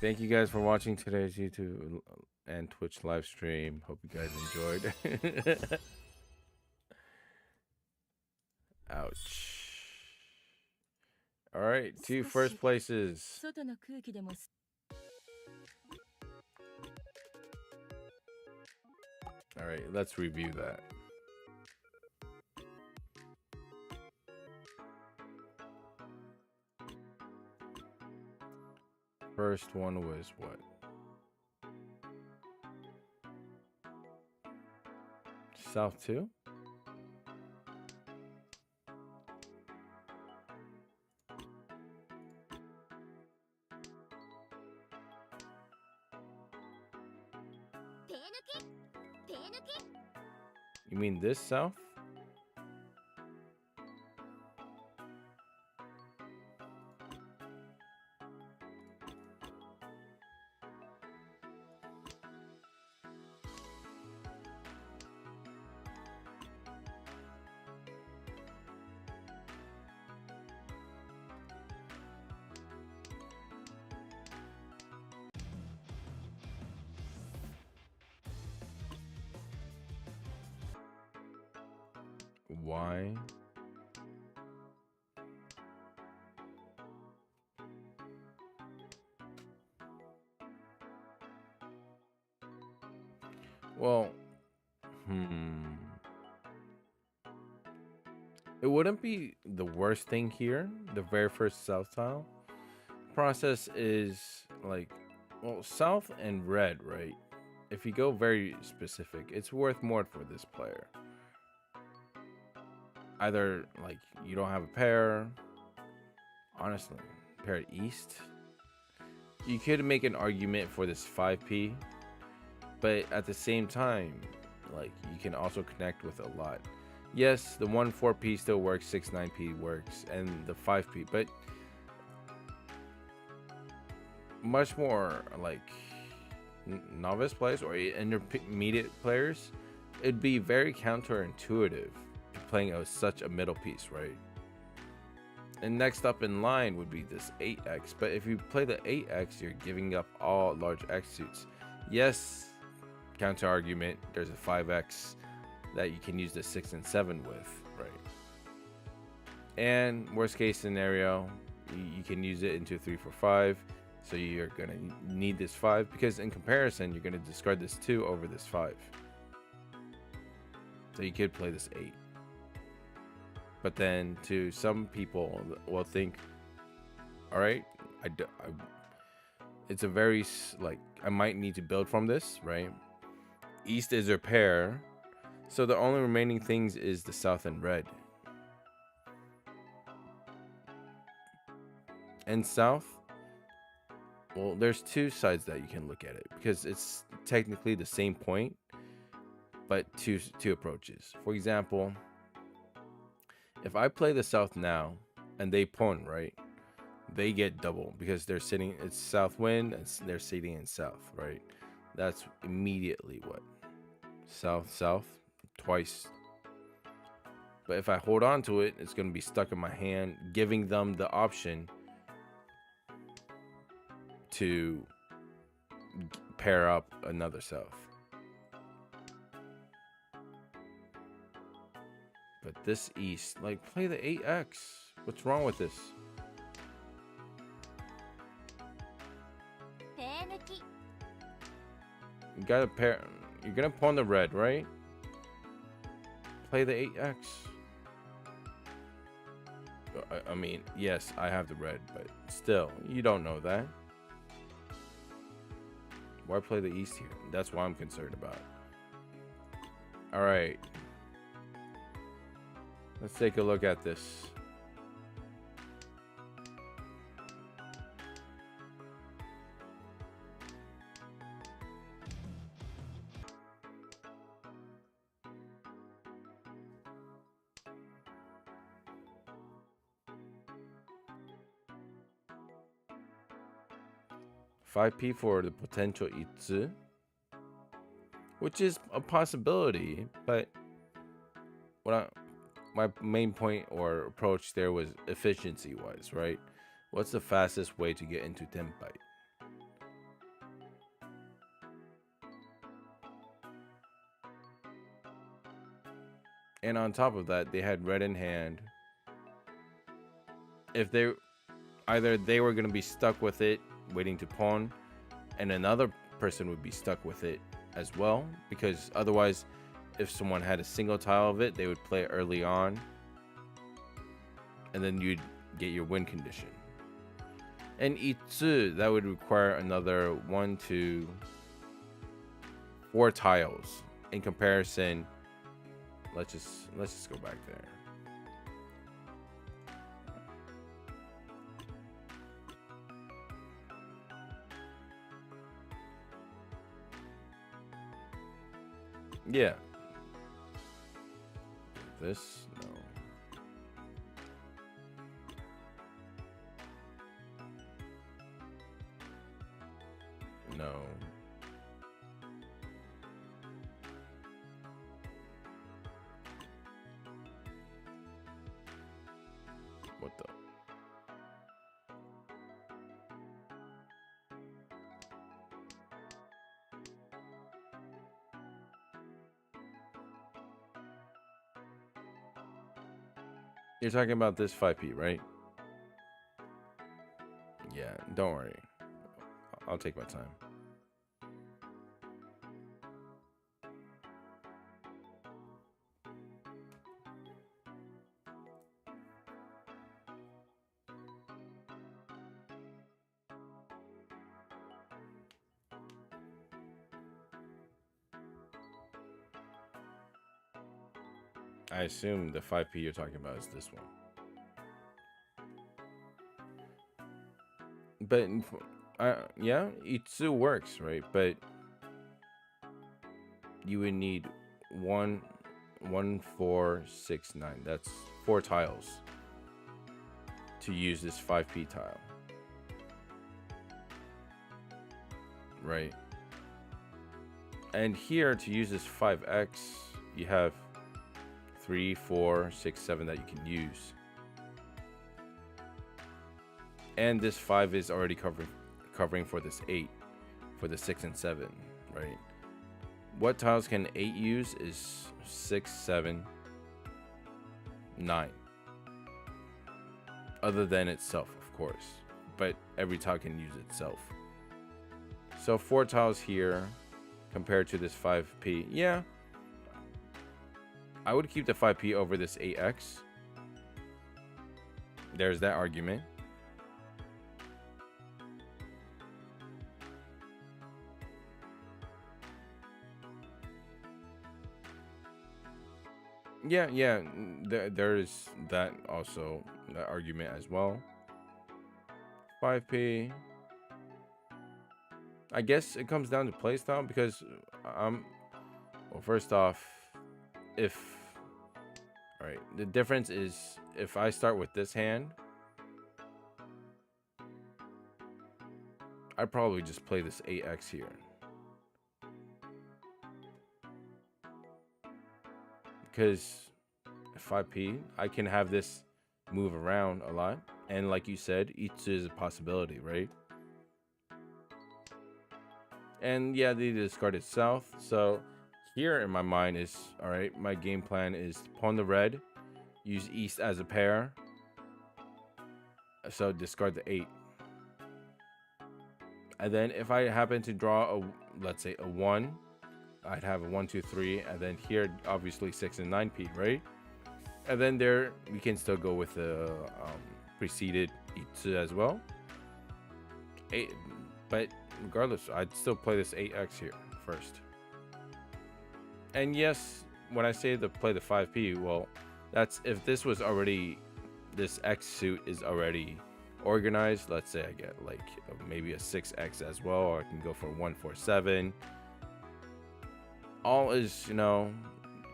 Thank you guys for watching today's YouTube and Twitch live stream. Hope you guys enjoyed. Ouch. All right, 2 first places. 外の空気でも All right, let's review that. First one was what? South 2? You mean this south? Why? Well, it wouldn't be the worst thing here. The very first south tile process is like, well, south and red, right? If you go very specific, it's worth more for this player. Either like you don't have a pair, honestly, pair east. You could make an argument for this 5p, but at the same time, like you can also connect with a lot. Yes, the 1-4p still works, 6-9p works, and the 5p, but much more like novice players or intermediate players, it'd be very counterintuitive to playing such a middle piece, right? And next up in line would be this 8x, but if you play the 8x, you're giving up all large x suits. Yes, counter argument, there's a 5x that you can use the 6 and 7 with, right? And worst case scenario, you can use it into 3-4-5. So you're gonna need this 5 because in comparison, you're gonna discard this 2 over this 5. So you could play this 8. But then to some people will think, all right, it's a very like I might need to build from this, right? East is their pair, so the only remaining things is the south and red. And south, well, there's two sides that you can look at it because it's technically the same point, but two approaches. For example, if I play the south now and they pawn, right? They get double because they're sitting, it's south wind and they're sitting in south, right? That's immediately what? South, twice. But if I hold on to it, it's going to be stuck in my hand, giving them the option to pair up another south. But this east, like, play the 8x. What's wrong with this? You gotta pair. You're gonna pawn the red, right? Play the 8x. I mean, yes, I have the red, but still, you don't know that. Why play the east here? That's what I'm concerned about. All right. Let's take a look at this. 5p for the potential Itsu, which is a possibility, but my main point or approach there was efficiency wise, right? What's the fastest way to get into Tenpai? And on top of that, they had red in hand. If they were going to be stuck with it waiting to pawn, and another person would be stuck with it as well, because otherwise if someone had a single tile of it, they would play it early on, and then you'd get your win condition. And Itsu, that would require another 1, 2, 4 tiles. In comparison, let's just go back there. Yeah. This, no. No. What the? You're talking about this 5p, right? Yeah, don't worry. I'll take my time. I assume the 5p you're talking about is this one. But yeah, Itsu works, right? But you would need 1, 4, 6, 9. That's 4 tiles to use this 5p tile, right? And here to use this 5x, you have 3, 4, 6, 7 that you can use. And this 5 is already covering for this 8, for the 6 and 7, right? What tiles can 8 use is 6, 7, 9. Other than itself, of course. But every tile can use itself. So 4 tiles here compared to this 5p. Yeah. I would keep the 5p over this 8x. There's that argument. Yeah, there is that also, that argument as well. 5p. I guess it comes down to playstyle, because well, first off, alright, the difference is if I start with this hand, I'd probably just play this 8x here. Because 5p, I can have this move around a lot. And like you said, Itsu is a possibility, right? And yeah, they discarded south. So here in my mind is, all right, my game plan is pawn the red, use east as a pair. So discard the 8. And then if I happen to draw let's say a 1, I'd have a 1, 2, 3, and then here obviously 6 and 9p, right? And then there we can still go with the preceded Itsu as well. 8, but regardless, I'd still play this 8x here first. And yes, when I say to play the 5p, well, that's if this was already, this X suit is already organized. Let's say I get like maybe a 6x as well, or I can go for 1, 4, 7. All is,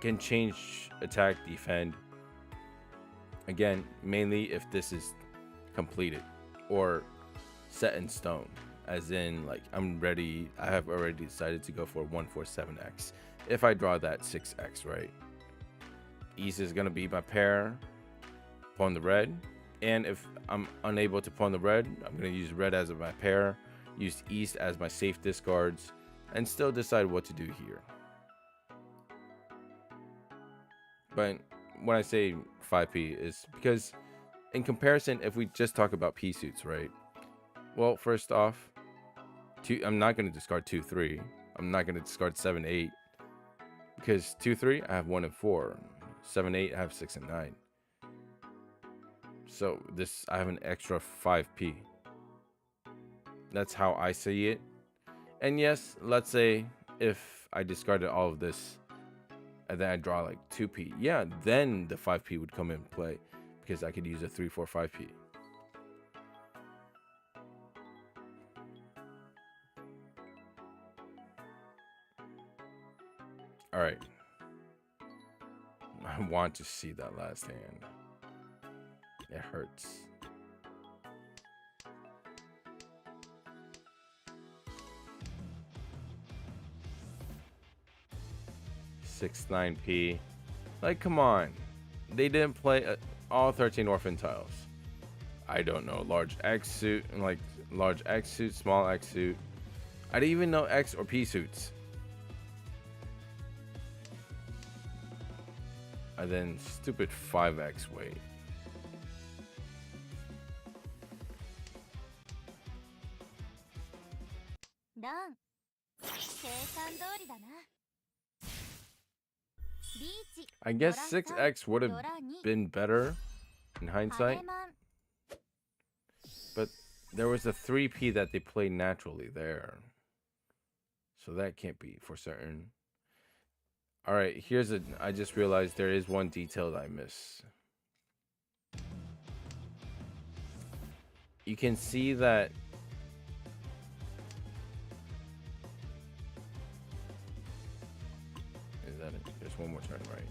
can change, attack, defend. Again, mainly if this is completed or set in stone. as in like I'm ready. I have already decided to go for 147x. If I draw that 6x, right? East is gonna be my pair. Pawn the red, and if I'm unable to pawn the red, I'm gonna use red as my pair, use East as my safe discards, and still decide what to do here. But when I say 5p is because in comparison, if we just talk about p suits, right? Well, first off, I'm not going to discard 2-3. I'm not going to discard 7-8 because 2-3 I have 1 and 4. 7-8 I have 6 and 9. So this I have an extra 5p. That's how I see it. And yes, let's say if I discarded all of this and then I draw like 2p, yeah, then the 5p would come in play because I could use a 3-4-5p. All right. I want to see that last hand. It hurts. Six 9p. Like, come on. They didn't play all 13 orphan tiles. I don't know. Large X suit, and like large X suit, small X suit. I didn't even know X or P suits. And then stupid 5x weight. I guess 6x would have been better in hindsight. But there was a 3p that they played naturally there. So that can't be for certain. All right, I just realized there is one detail that I miss. You can see that is that it? There's one more turn, right?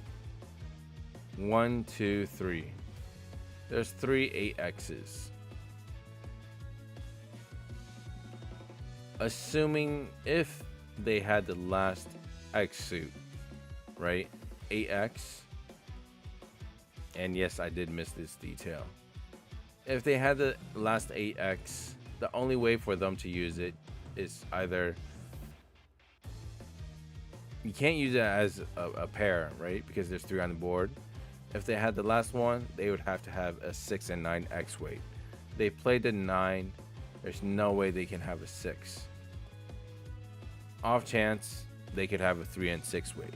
1, 2, 3. There's 3 8x's. Assuming if they had the last X suit, right? 8x. And yes, I did miss this detail. If they had the last 8x, the only way for them to use it is either you can't use it as a pair, right? Because there's 3 on the board. If they had the last one, they would have to have a 6 and 9 X weight. They played the 9. There's no way they can have a 6. Off chance, they could have a 3 and 6 weight.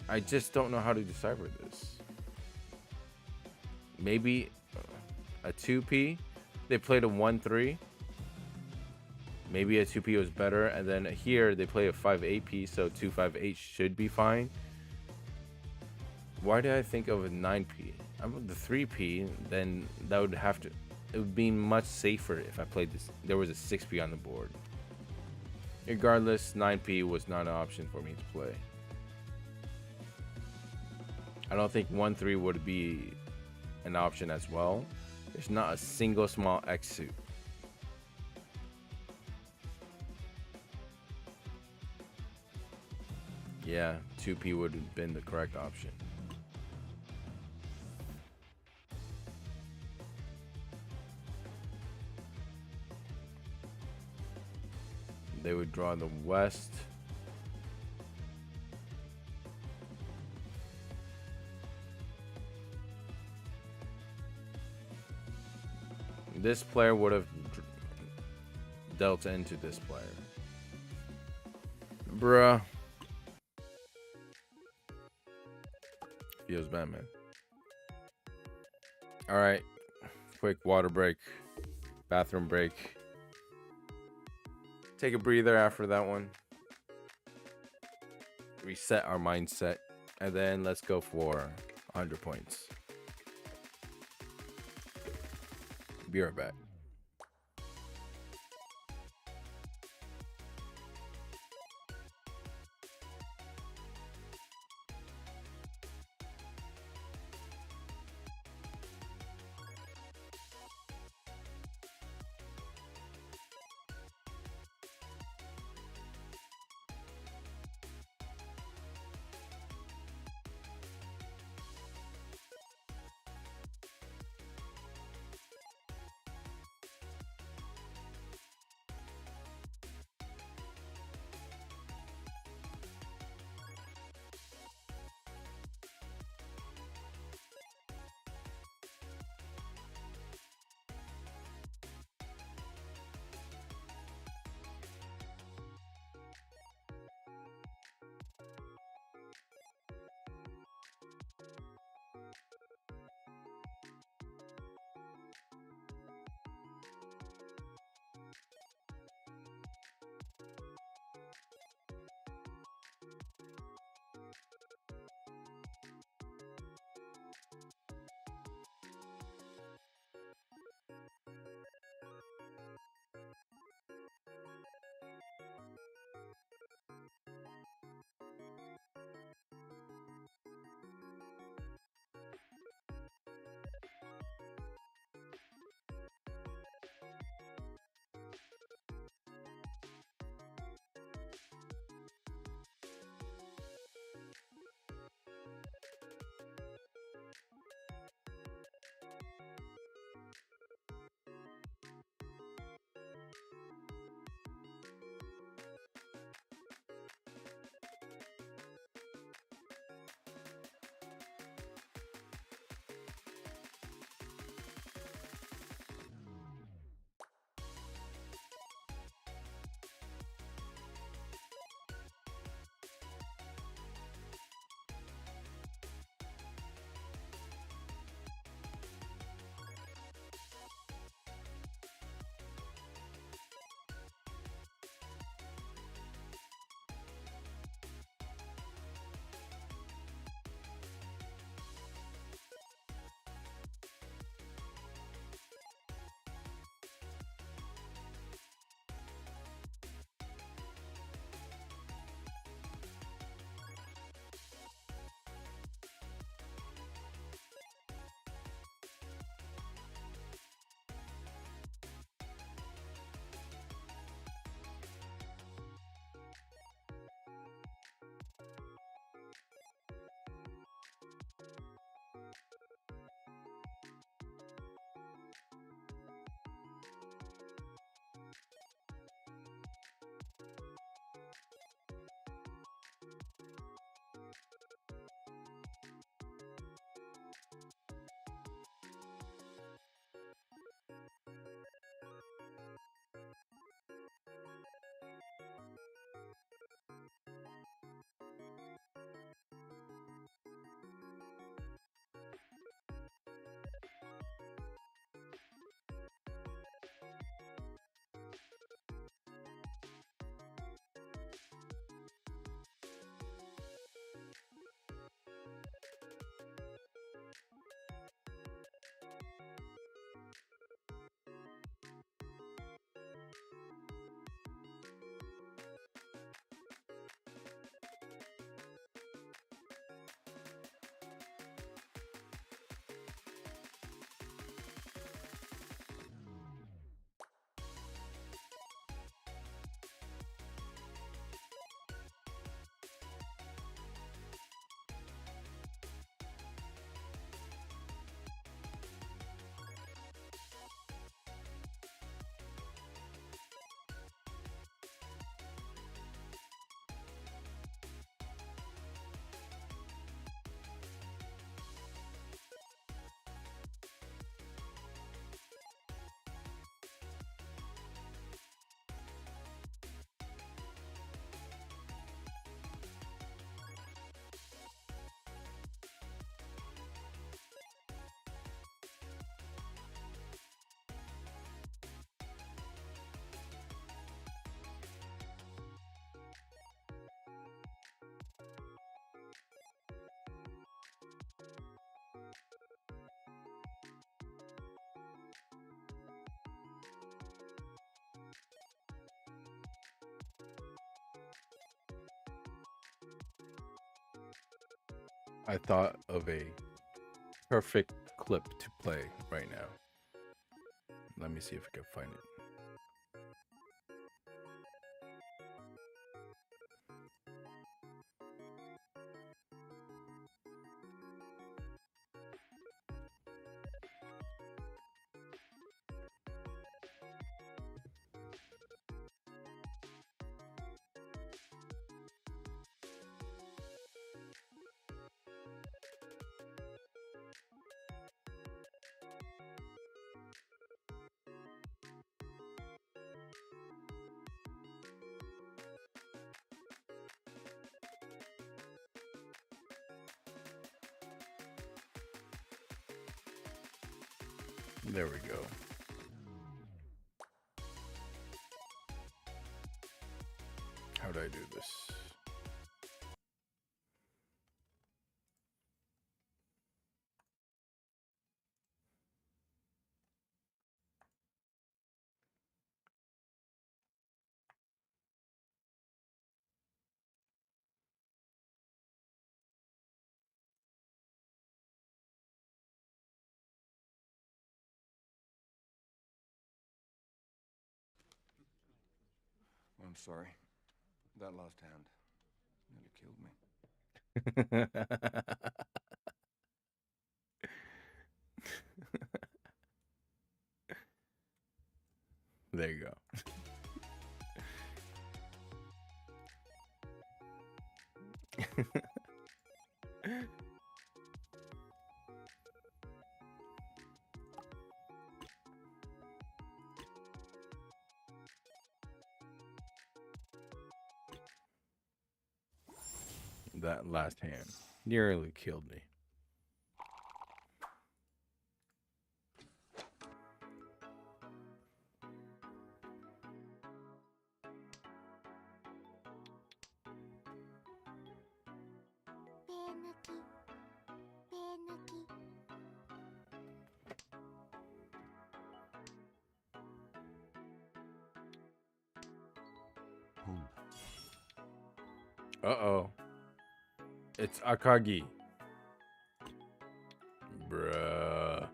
I just don't know how to decipher this. Maybe a 2p. They played a 1-3. Maybe a 2p was better. And then here they play a 5-8p, so 2-5-8 should be fine. Why did I think of a 9p? I'm with the 3p, then that would have to... It would be much safer if I played this. There was a 6p on the board. Regardless, 9p was not an option for me to play. I don't think 1-3 would be an option as well. There's not a single small X suit. Yeah, 2p would have been the correct option. They would draw the west. This player would have dealt into this player. Bruh. Feels bad, man. All right. Quick water break. Bathroom break. Take a breather after that one. Reset our mindset. And then let's go for 100 points. Be right back. I thought of a perfect clip to play right now. Let me see if I can find it. There we go. How do I do this? I'm sorry. That last hand nearly killed me. There you go. That last hand nearly killed me. Uh-oh. It's Akagi. Bruh.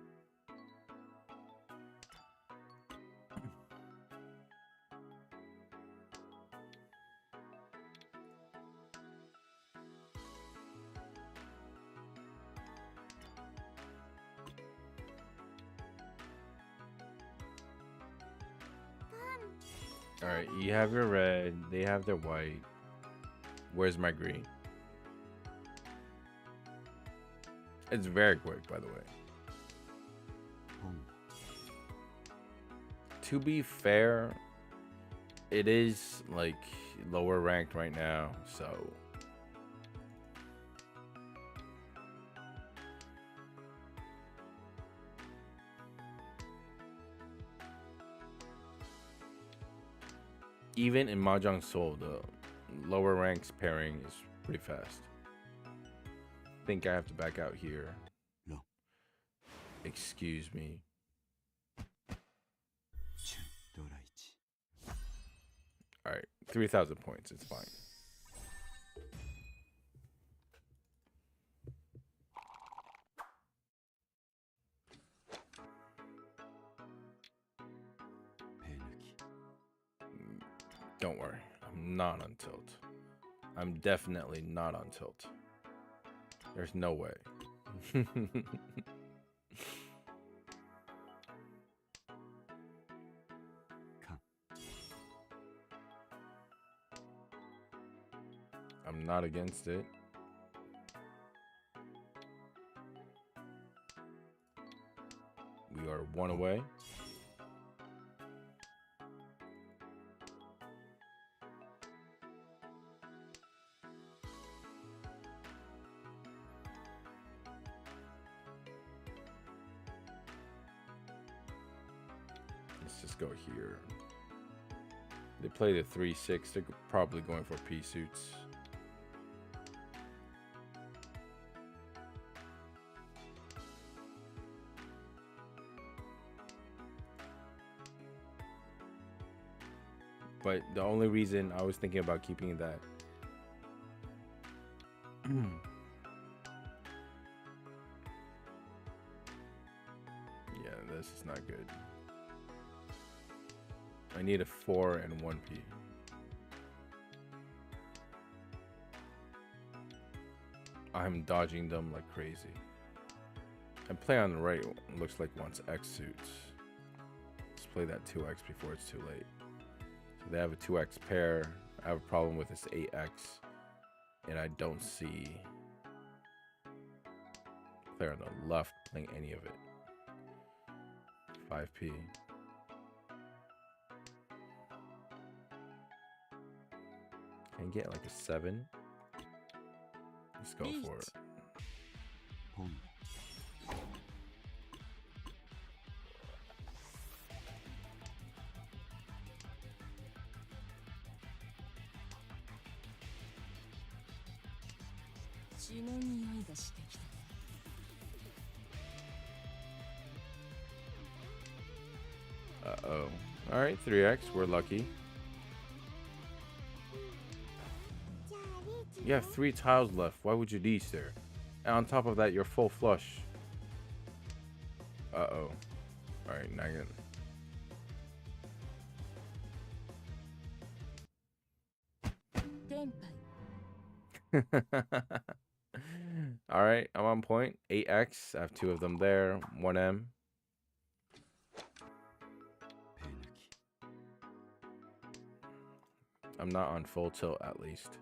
Alright, you have your red, they have their white. Where's my green? It's very quick, by the way. To be fair, it is like lower ranked right now, so even in Mahjong Soul, the lower ranks pairing is pretty fast. Think I have to back out here. No. Excuse me. All right, 3,000 points. It's fine. Don't worry, I'm not on tilt. I'm definitely not on tilt. There's no way. I'm not against it. We are one away. Let's just go here. They play the 3-6. They're probably going for P suits. But the only reason I was thinking about keeping that this is not good. I need a 4 and 1p. I'm dodging them like crazy. And play on the right looks like wants X suits. Let's play that 2X before it's too late. So they have a 2X pair. I have a problem with this 8X. And I don't see player on the left playing any of it. 5p. Can I get like a 7? Let's go for it. Uh-oh. Alright, 3X. We're lucky. You have 3 tiles left. Why would you leech there? And on top of that, you're full flush. Uh-oh. Alright, now you're... Alright, I'm on point. 8X. I have 2 of them there. 1M. I'm not on full tilt at least.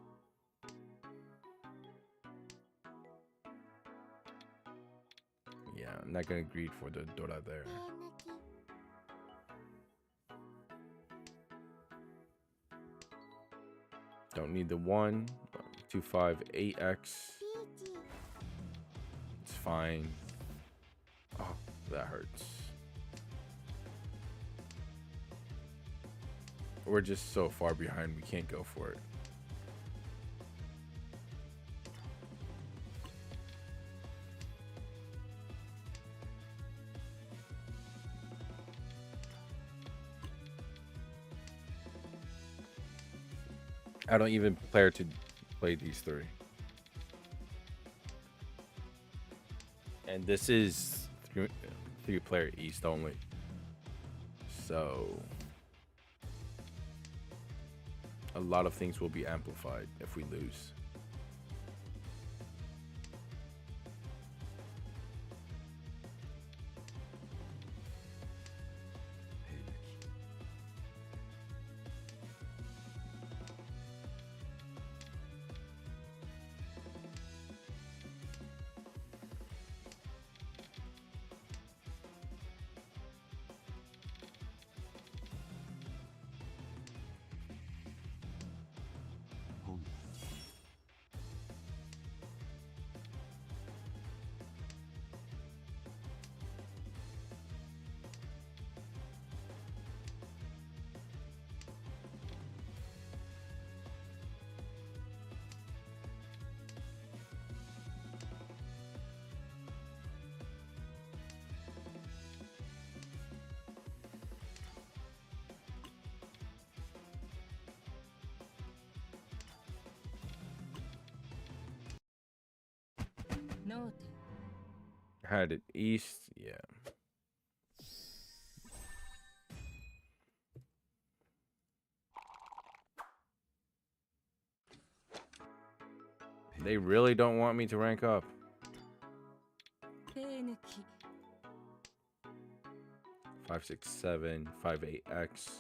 Yeah, I'm not gonna greed for the Dora there. Don't need the 1. 2, 5, 8X. It's fine. Oh, that hurts. We're just so far behind, we can't go for it. I don't even prepare to play these 3. And this is 3-player East only. So a lot of things will be amplified if we lose. Had it East, yeah. They really don't want me to rank up. 5, 6, 7, 5, 8X.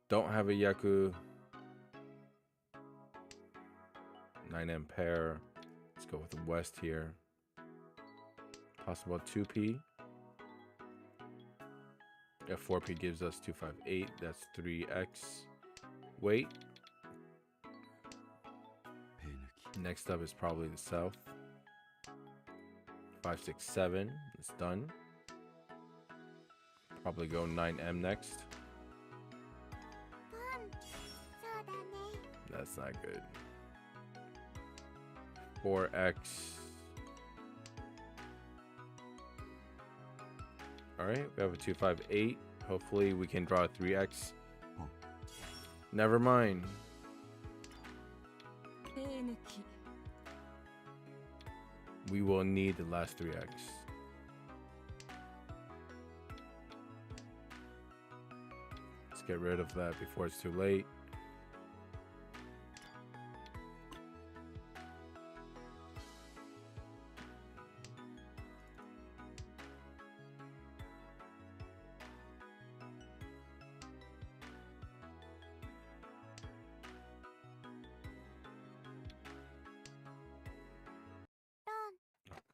Don't have a Yaku. 9M pair. Let's go with the West here. Possible 2P. Yeah, 4P gives us 2, 5, 8. That's 3X. Wait. Next up is probably the South. 5, 6, 7. It's done. Probably go 9M next. That's not good. 4X. Alright, we have a 2, 5, 8. Hopefully we can draw a 3X. Never mind. We will need the last 3X. get rid of that before it's too late.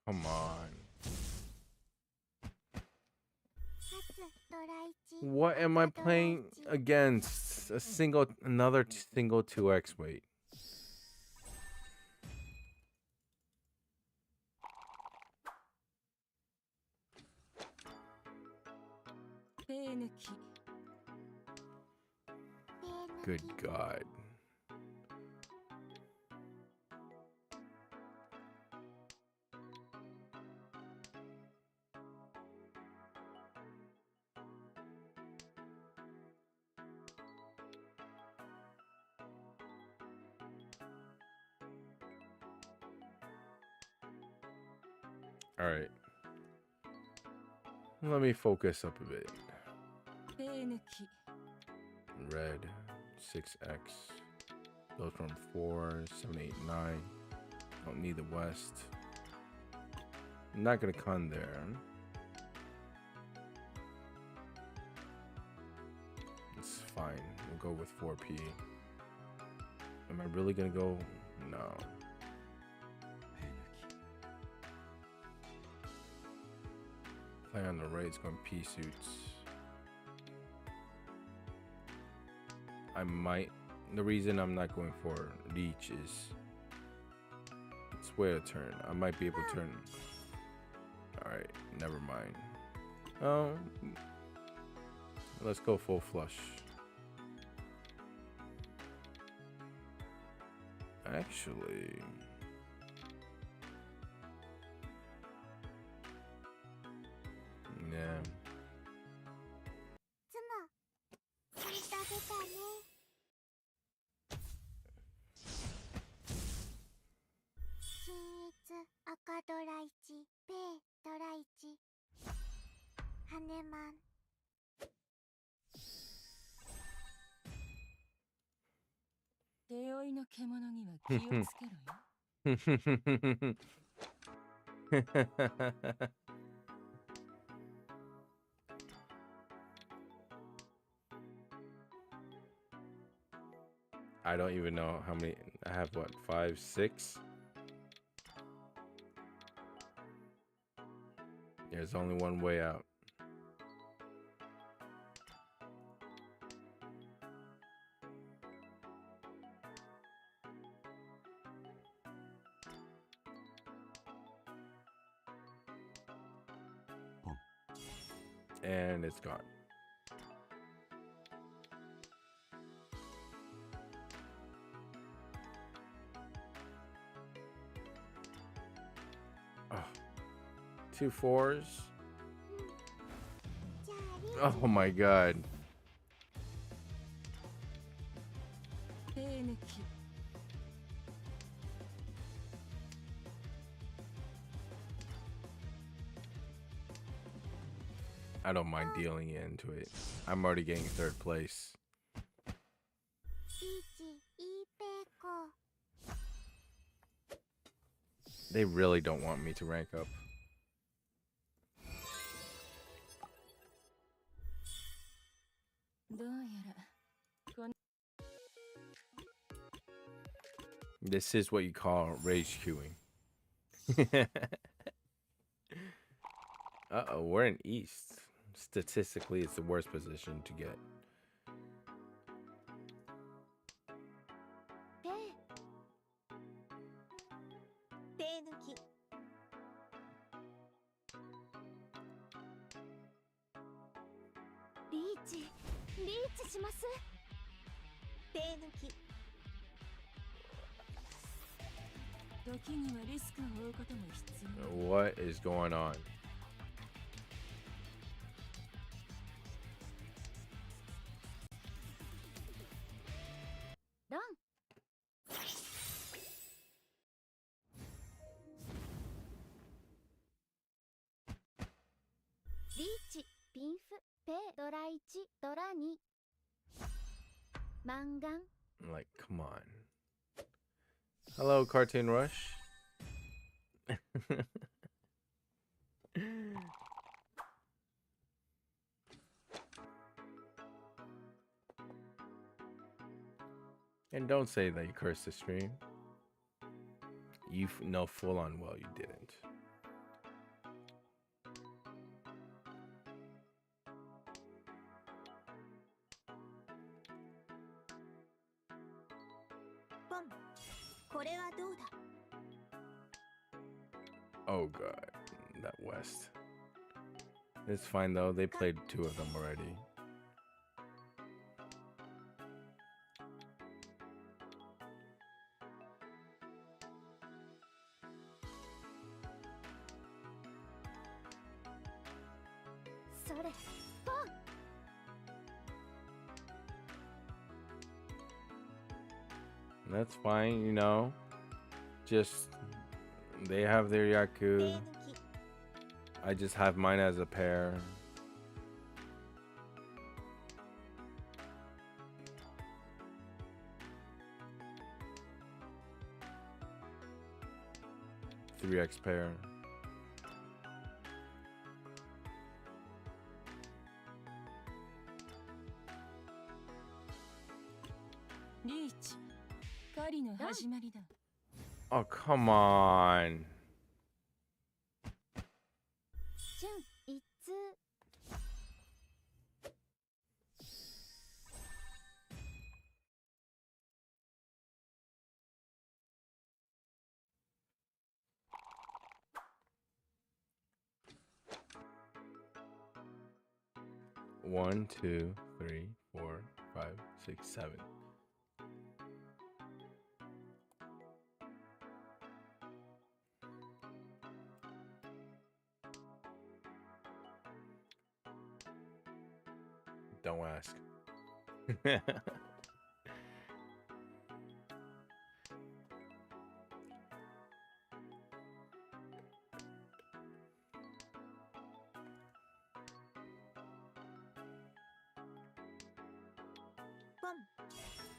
Come on. 初ドラ1 What am I playing against? Another single 2x weight. 手抜き Good God. All right. Let me focus up a bit. 手抜き Red, 6x. Goes from 4, 7, 8, 9. Don't need the west. I'm not gonna con there. It's fine. We'll go with 4p. Am I really gonna go? No. Play on the right, it's going P suits. I might. The reason I'm not going for Riichi is it's way to turn. I might be able to turn. Alright, never mind. Let's go full flush. Actually. Yeah. 妻ちゃんと出たね均一赤ドラ1ペイドラ1羽マン 手負いの獣には気をつけろよ I don't even know how many. I have what, 5, 6? There's only one way out. And it's gone. Oh, 2 4s. じゃあリ Oh my God. 手抜き I don't mind dealing into it. I'm already getting 3rd place. リーチいいペイコ They really don't want me to rank up. どうやら This is what you call rage queuing. Uh-oh, we're in East. Statistically, it's the worst position to get. ペイペイ抜きリーチしますペイ抜き 時にはリスクを負うことも必要 What is going on? ロン リーチピンフペイドラ1ドラ2 mangan. I'm like, come on. Hello, Cartoon Rush. And don't say that you cursed the stream. You know full on well you didn't. Pon, これはどうだ? Oh god, that West. It's fine though, they played 2 of them already. Sore, pon. That's fine, you know. Just they have their Yaku. 手抜き I just have mine as a pair. Three X pair. Riichi, 狩りの始まりだ。 Oh come on. 純一通 1, 2, 3, 4, 5, 6, 7. Don't ask. Pon,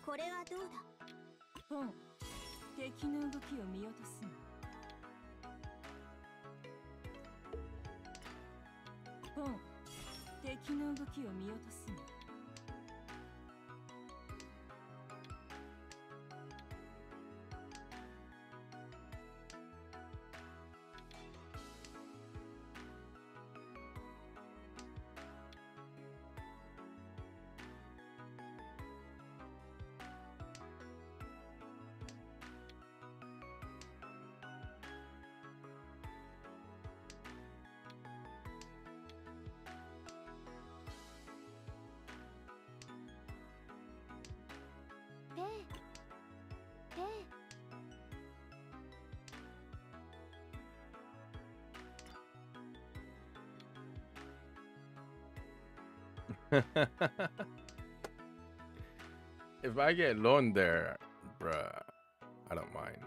これはどうだ? ポン、敵の動きを見落とすな。ポン、敵の動きを見落とすな。 ペーペー If I get loan there, bruh, I don't mind.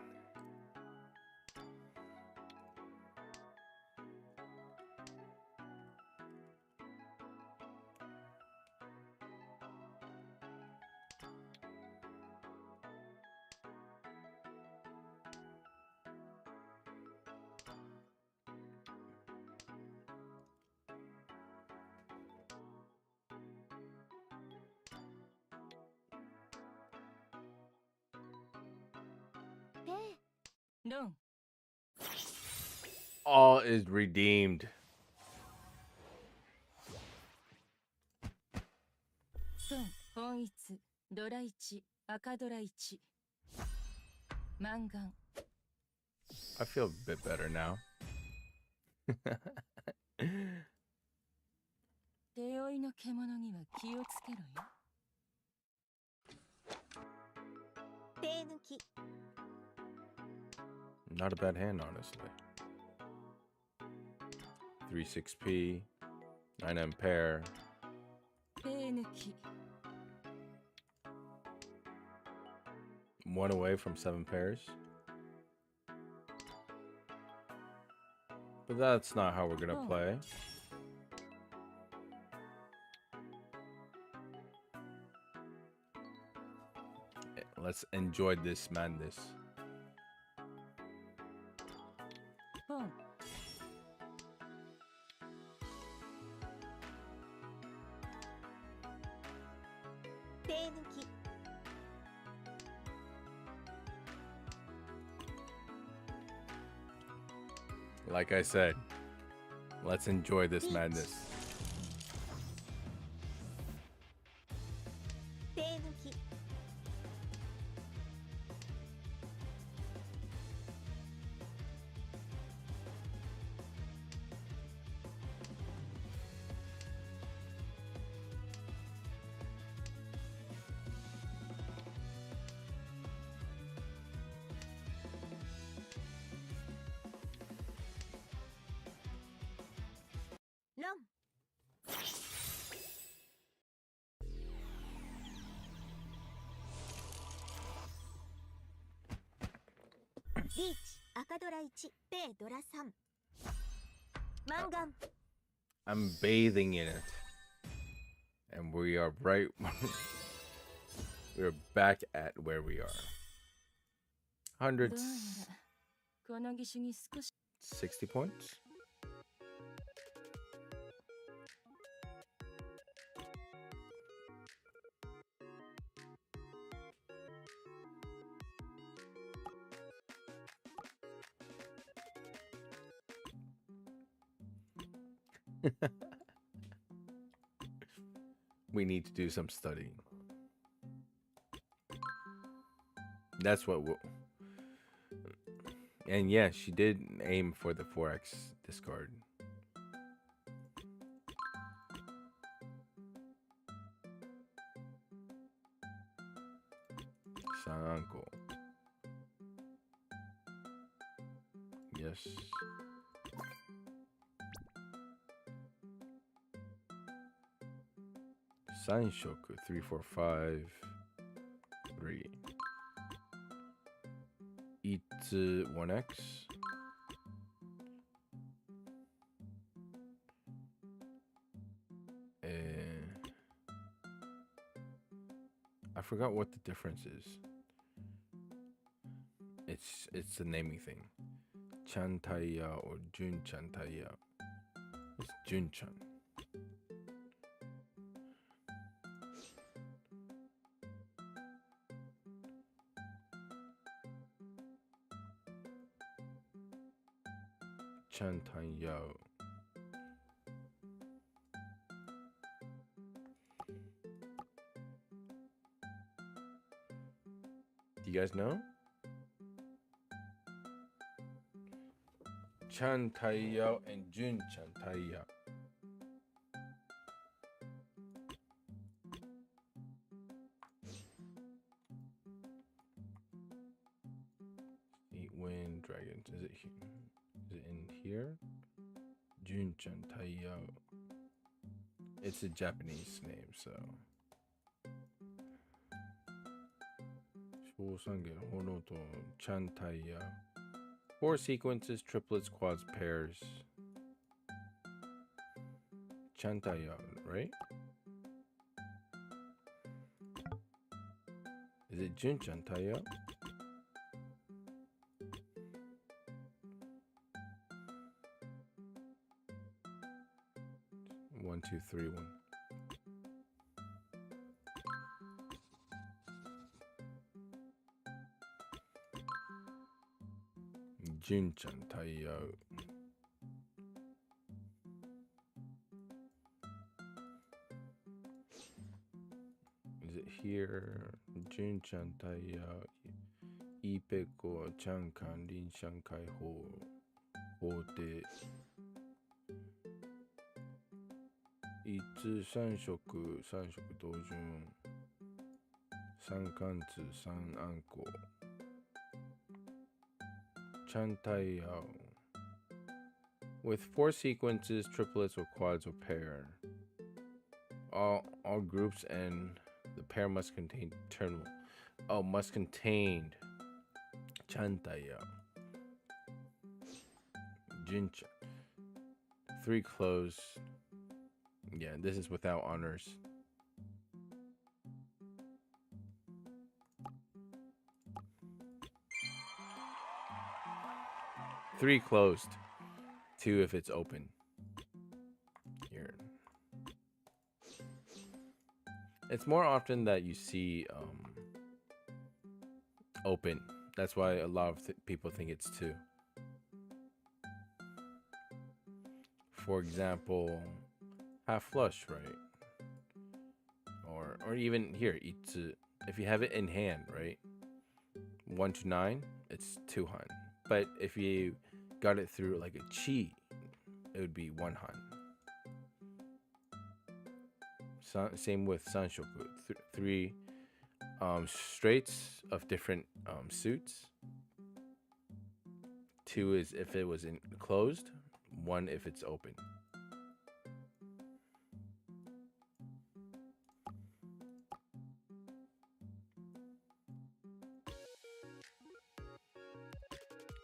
ロン、 All is redeemed. トン、本一、ドラ1、赤ドラ1。マンガン、 I feel a bit better now. 手負いの獣には気をつけろよ。 手抜き Not a bad hand, honestly. 3 6p, 9M pair. 手抜き、 1 away from 7 pairs. But that's not how we're gonna play. Let's enjoy this madness. ポン 手抜き Like I said, let's enjoy this madness. 手抜き ロン リーチ赤ドラ1ペイドラ3マンガン I'm bathing in it. And we are right. We're back at where we are. どうやら 160この義手に少し points? We need to do some studying. That's what we'll... And yeah, she did aim for the 4x discard. Sanko. Yes. Sanshoku 3 4 5 3. Itsu 1x. I forgot what the difference is. It's the naming thing. Chantaya or Jun Chantaya. It's Jun-chan. Chantaya. Do you guys know? Chantaya and Jun Chantaya. Eight wind dragons. Is it in here? Jun Chantaya. It's a Japanese name, so. Shosangen Honoto Chantaya. 4 sequences, triplets, quads, pairs. Chantaya, right? Is it Jun Chantaya? One, two, three, one. Jun-chan Taiyo. Is it here? Jun-chan Taiyo. Ipeko Chankan Rin Shankai Ho. Hote. Itsu Sanshoku Dojun. Sankantsu San Anko. Chantayao. With 4 sequences, triplets, or quads, or pair. All groups and the pair must contain terminal. Oh, must contain Chantayao. Jincha. 3 closed. Yeah, this is without honors. 3 closed, 2 if it's open. Here. It's more often that you see open. That's why a lot of people think it's 2. For example, half flush, right? Or even here, itsu. If you have it in hand, right? 1 to 9, it's 2 han. But if you got it through like a chi, it would be 1 han. Same with sanshoku. 3 straights of different suits. 2 is if it was closed. 1 if it's open.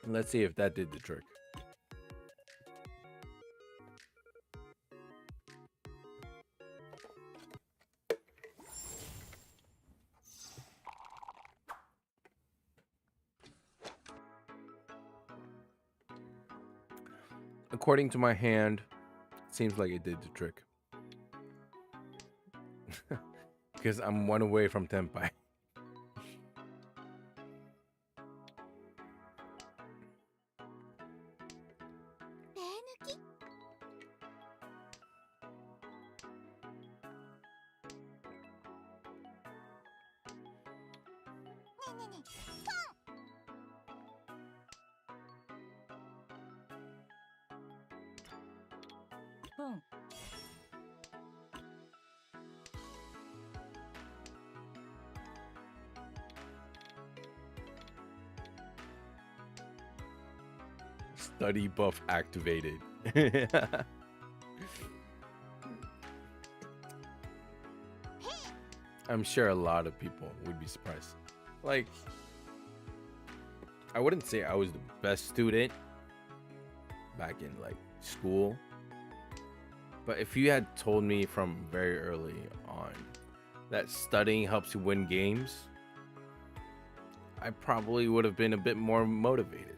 Let's see if that did the trick. According to my hand, it seems like it did the trick. Because I'm 1 away from Tenpai. Pon. Study buff activated. I'm sure a lot of people would be surprised. Like, I wouldn't say I was the best student back in like school, but if you had told me from very early on that studying helps you win games, I probably would have been a bit more motivated.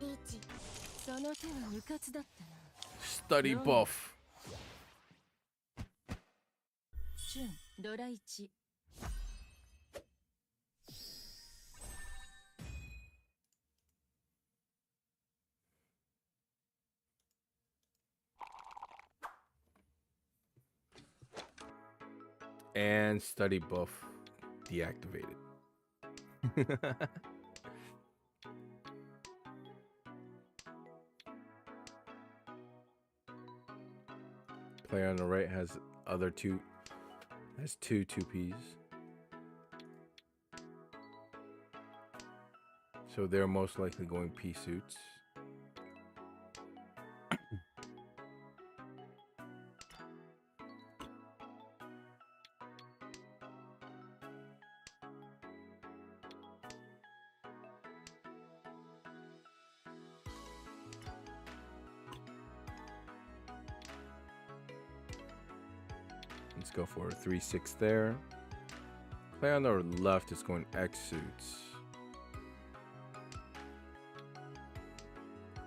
Riichi, その手はうかつだったな。 Study buff. チュン、ドラ1。And study buff deactivated. Player on the right has two 2Ps. So they're most likely going P suits. Let's go for 3-6 there. Player on the left is going X suits.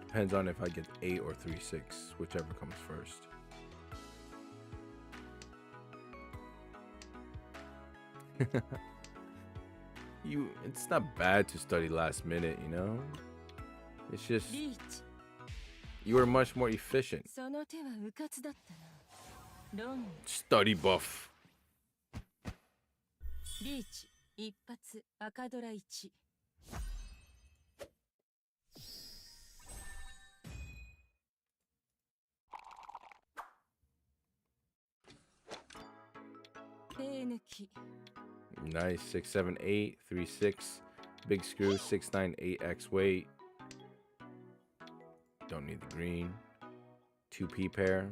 Depends on if I get 8 or 3-6, whichever comes first. It's not bad to study last minute, you know? It's just リーチ。 you were much more efficient. その手はうかつだったな。ロン、 Study buff. リーチ、一発、赤ドラ1。手抜き。 Nice. 6-7-8, 3-6. Big screw, 6-9-8x weight. Don't need the green. 2P pair.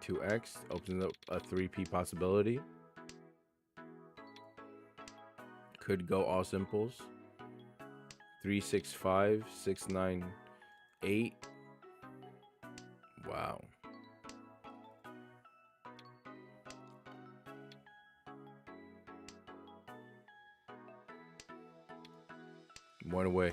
2X opens up a 3P possibility. Could go all simples. 3-6-5, 6-9-8. Wow. One away.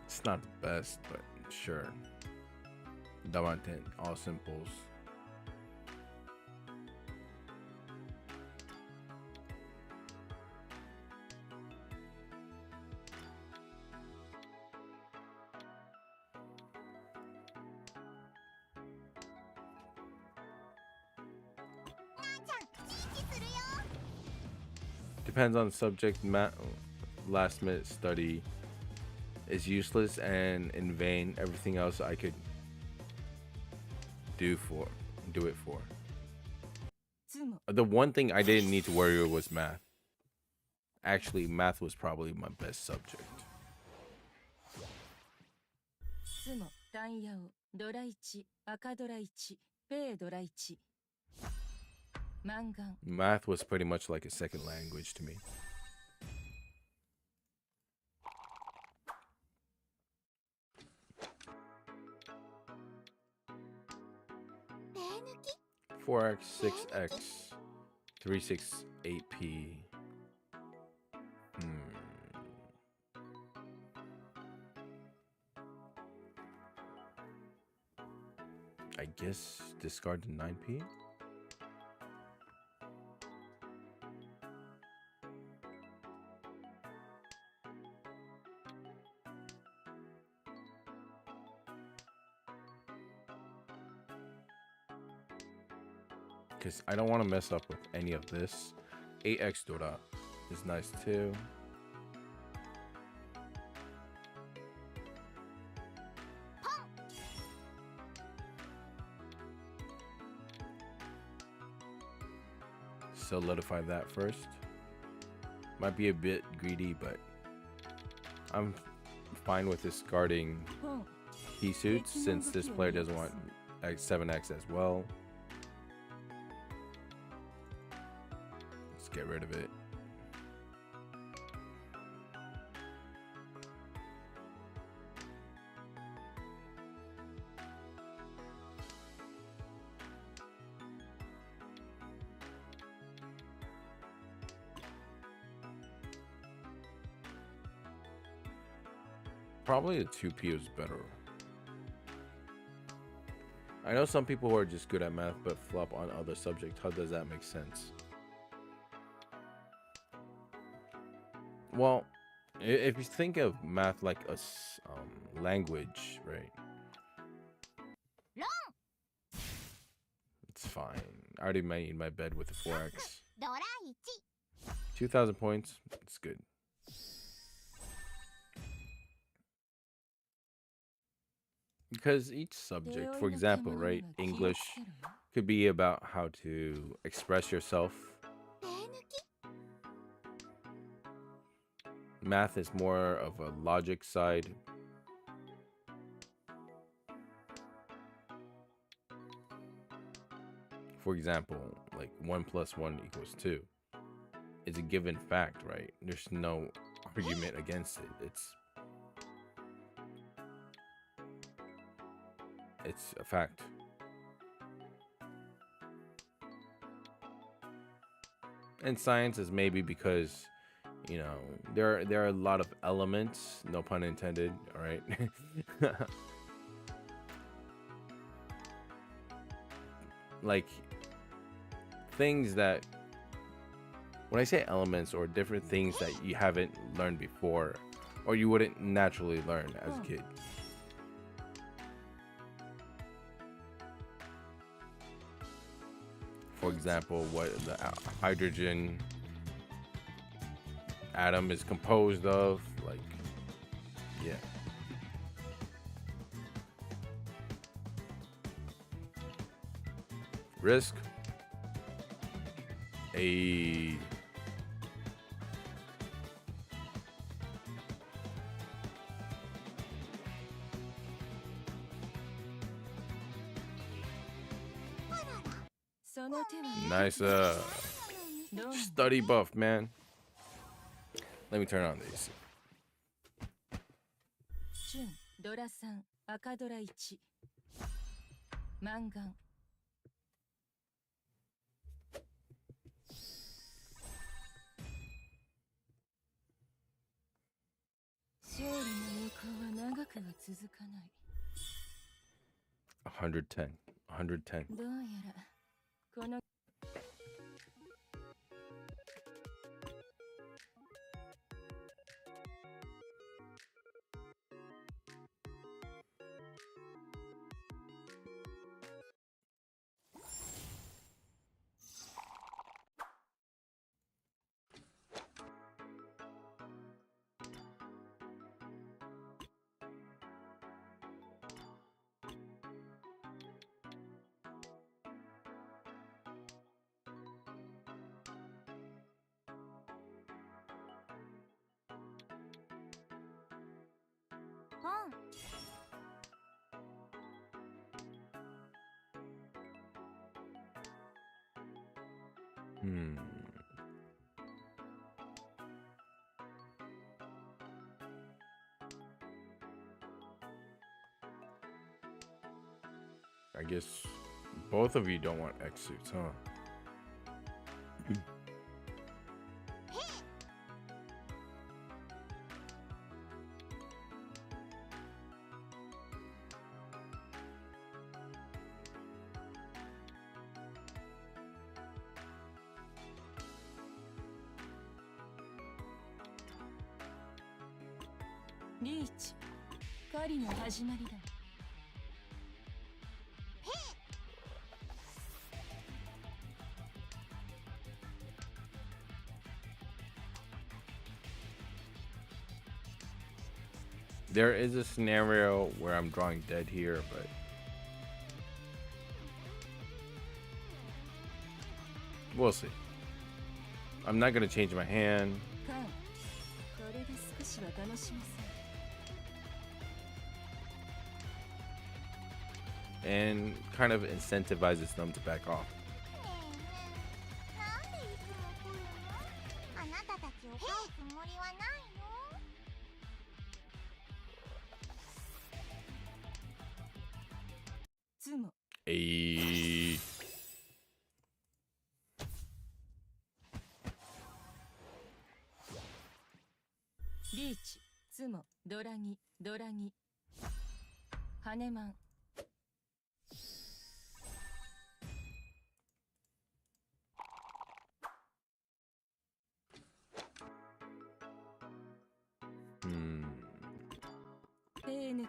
It's not the best, but sure. Davanten, all simples. Depends on the subject. Last minute study is useless and in vain. Everything else I could do it for. The one thing I didn't need to worry about was math. Actually, math was probably my best subject. Math was pretty much like a second language to me. Four X, 6X, 368P. I guess discard the 9P. Because I don't want to mess up with any of this. 8X Dora is nice too. Solidify that first. Might be a bit greedy, but I'm fine with discarding P suits since this player doesn't want 7X as well. Let's get rid of it. Probably the 2P is better. I know some people who are just good at math but flop on other subjects. How does that make sense? Well, if you think of math like a language, right? It's fine. I already made my bed with the 4X. 2,000 points. It's good. Because each subject, for example, right, English could be about how to express yourself. Math is more of a logic side. For example, like 1 + 1 = 2. It's a given fact, right? There's no argument against it. It's a fact. And science is maybe because, you know, there are a lot of elements, no pun intended, all right? Like things that, when I say elements or different things that you haven't learned before or you wouldn't naturally learn as a kid. For example, what the hydrogen atom is composed of, like, yeah. Risk. A. Nice study buff, man. Let me turn on these. 純ドラ3赤ドラ1マンガン勝利の栄光は長くは続かない。 110. 110. どうやらこの I guess both of you don't want X suits, huh? Riichi 狩りの始まりだ。 There is a scenario where I'm drawing dead here, but we'll see. I'm not gonna change my hand. And kind of incentivizes them to back off. なんでいつも来るの？あなたたちを飼うつもりはないの？ A. Riichi ツモドラギドラギハネマン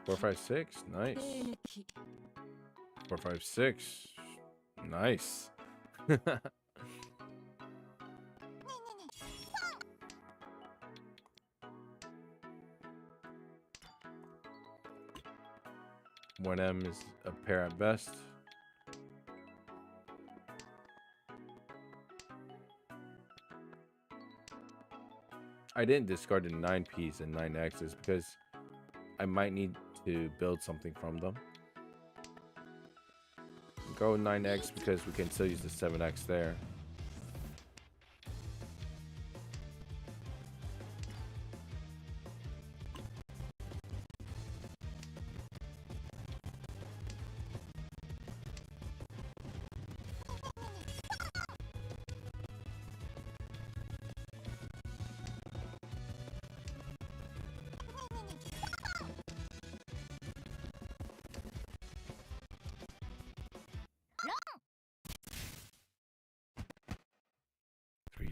4, 5, 6. Nice. 4, 5, 6. Nice. One M is a pair at best. I didn't discard the 9Ps and 9Xs because I might need to build something from them. Go 9X because we can still use the 7X there.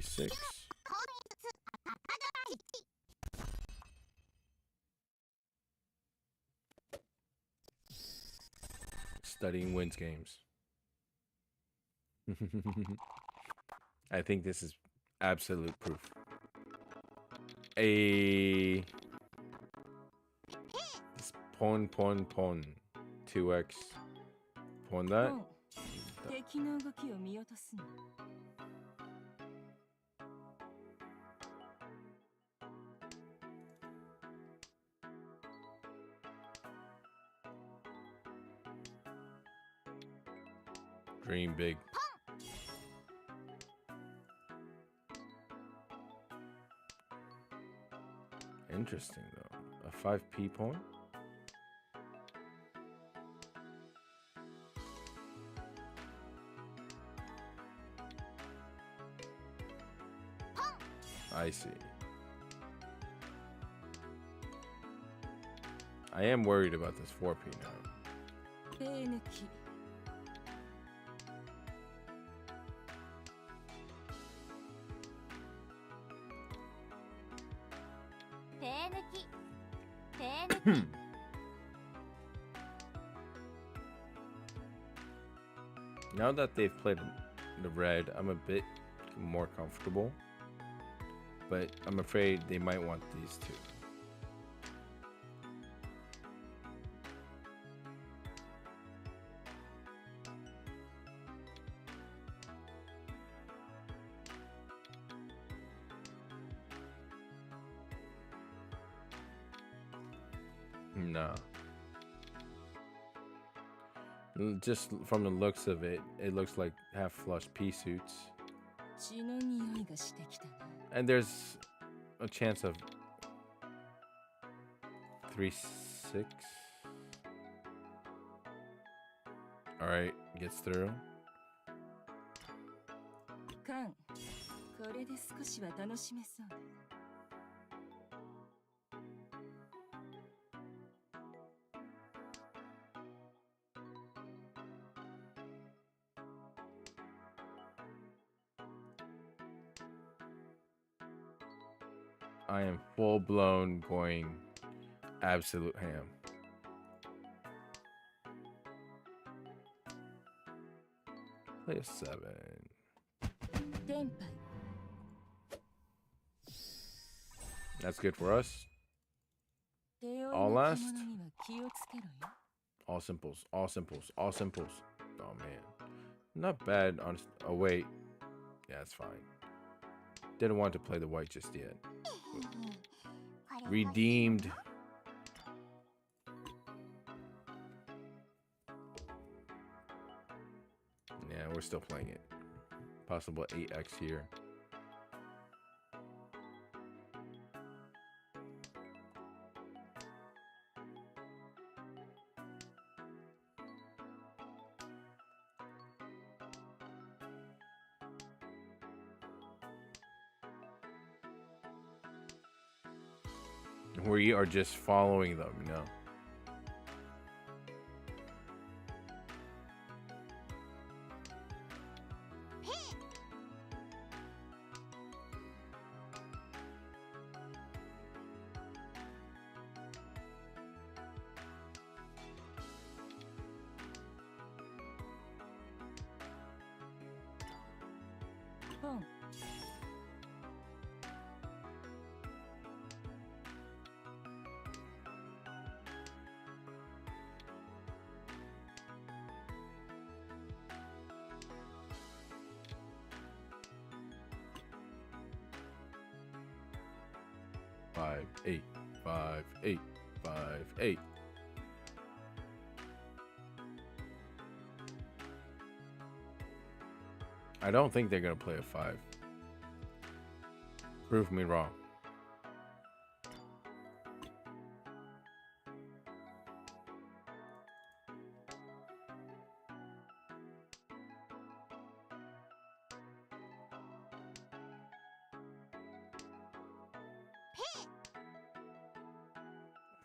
Six. Studying wins games. I think this is absolute proof. This pawn. 2x. Pawn that. though. 敵の動きを見落とすな。Dream big. Interesting though. A 5p pawn? I see. I am worried about this 4p now. 手抜き。手抜き手抜き Now that they've played the red, I'm a bit more comfortable. But I'm afraid they might want these two. No. Just from the looks of it, it looks like half flush pea suits. 血の匂いがしてきたな。 And there's a chance of 3-6. Alright, gets through. カン、これで少しは楽しめそうだ。 I am full blown going absolute ham. Play a 7. 天杯。 That's good for us. 手負い All の last? 着物には気をつけろよ。 All simples, all simples, all simples. Oh man. Not bad, honest. Oh wait. Yeah, it's fine. Didn't want to play the white just yet. これ欲しい Redeemed. Yeah, we're still playing it. Possible 8x here. We are just following them, you know. Boom. Five, 8, 5, 8, 5, 8. I don't think they're gonna play a 5. Prove me wrong.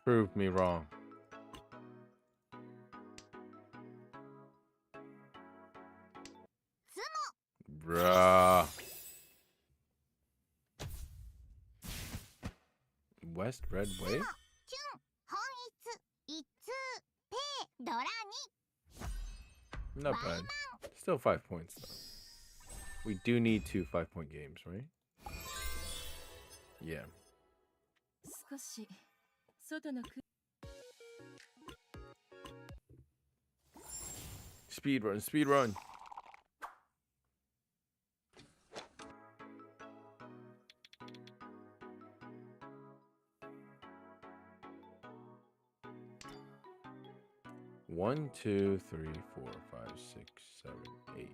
Prove me wrong. Bruh. West Red Wave? キュン本一一通ペドラ Not bad. Still 5 points though. We do need 2 5-point games, right? Yeah. 少し外の空 Speed run, speed run. 1, 2, 3, 4, 5, 6, 7, 8.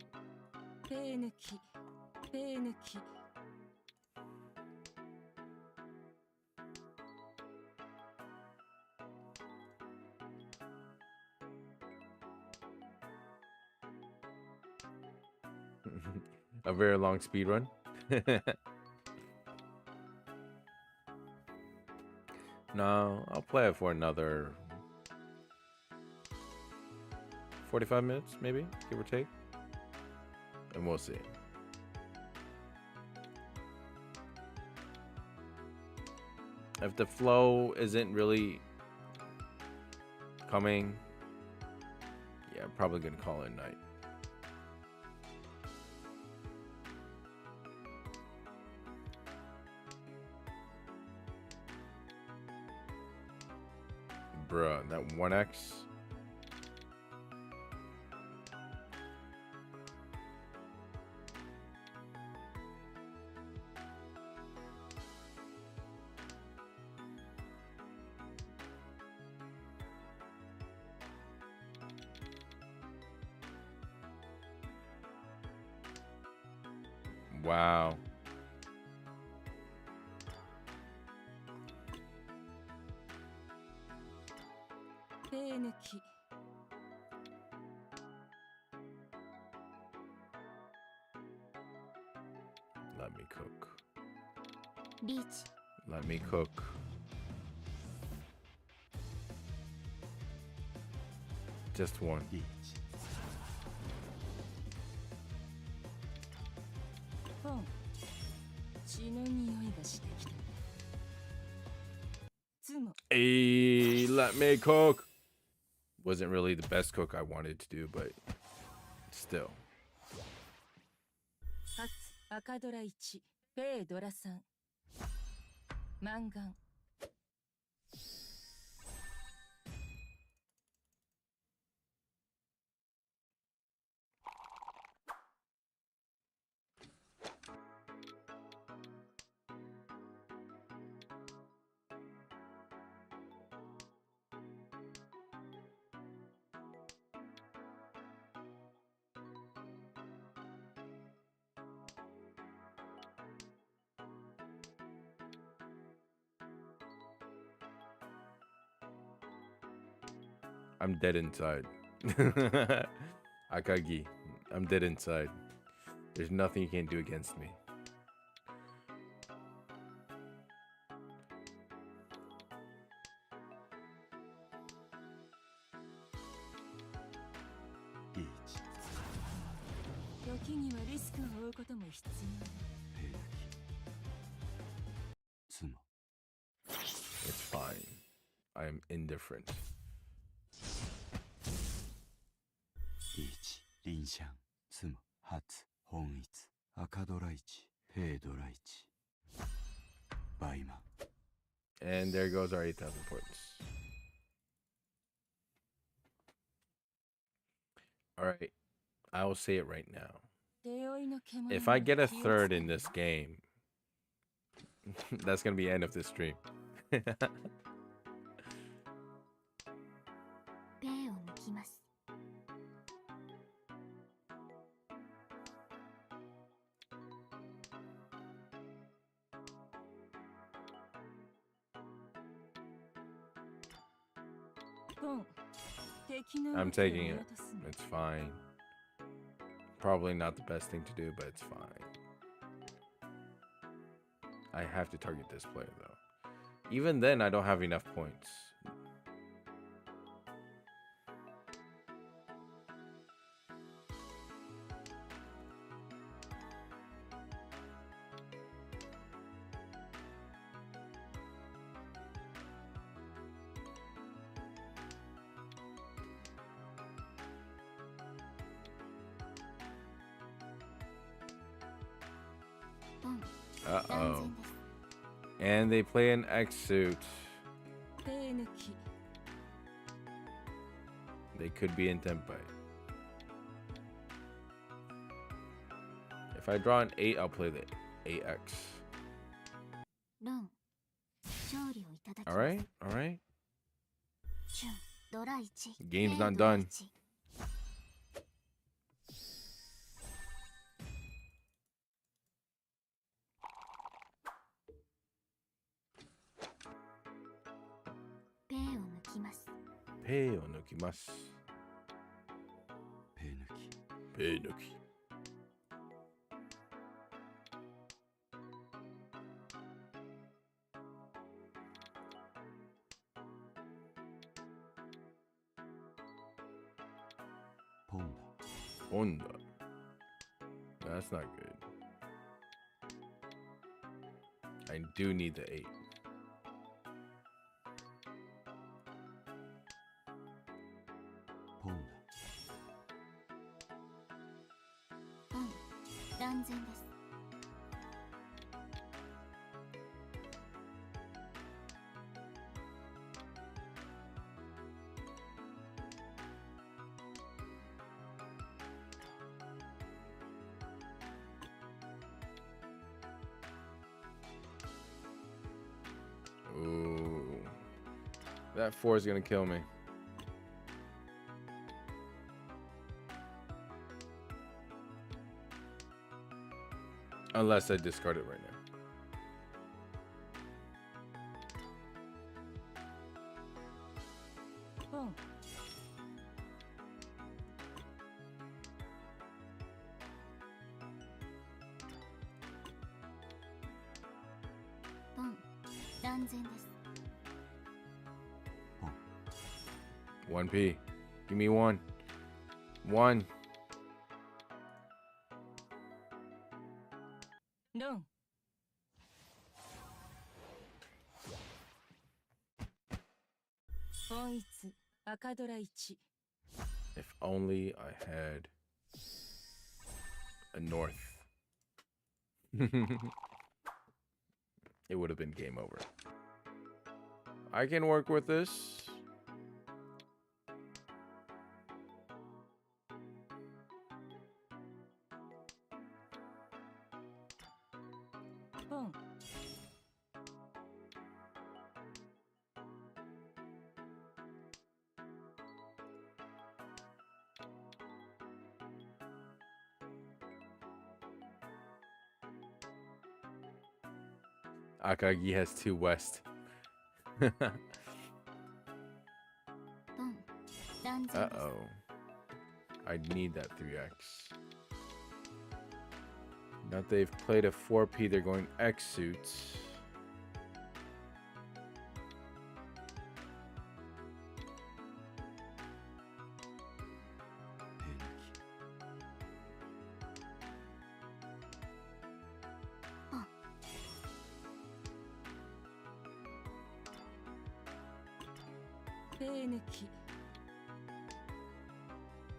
ペー抜きペー抜き A very long speed run. No, I'll play it for another 45 minutes, maybe, give or take. And we'll see. If the flow isn't really coming, yeah, I'm probably gonna call it a night. Bruh, that 1x. Wow. Let me cook. Riichi. Let me cook. Just one. リーチポン血の匂いがしてきたツモ Hey, let me cook. Wasn't really the best cook I wanted to do, but still. ハツ赤ドラ1ペードラ3マンガン I'm dead inside. Akagi, I'm dead inside. There's nothing you can do against me. Riichi 時にはリスクを負うことも必要だペー抜き妻 It's fine. I am indifferent. リーチリンシャン妻初本一赤ドラ1ペードラ1バイマン And there goes our 8,000 points. Alright. I will say it right now. 出会いの獣 If I get a に気をつけ third て in this game, that's going to be the end of this stream. ペーを抜きます。ポン敵の I'm 動きを taking 見 it. 落とすな It's fine. Probably not the best thing to do, but it's fine. I have to target this player, though. Even then, I don't have enough points. Uh-oh. And they play an X suit. ペー抜き They could be in Tenpai. If I draw an 8, I'll play the 8X. ロン勝利をいただきます。 Alright? Alright? チュンドラ1 Game's ペ not ドラ done. 1ペイを抜きます。 Payを抜きます。ペ抜き。Pay抜き。ポンだ。ポンだ。That's not good. I do need the 8. ポンだ。ポン断然です。 Ooh. That 4 is gonna kill me. Unless I discard it right now. ポン。ポン断然です。 1p. Give me 1. 1. ロン。本一赤ドラ1。 If only I had a north. It would have been game over. I can work with this. ポン。Akagi has 2 west. ポン断然です。 Uh-oh. I need that 3x. Now that they've played a 4p, they're going X suits. ペ抜き。ペイ抜き。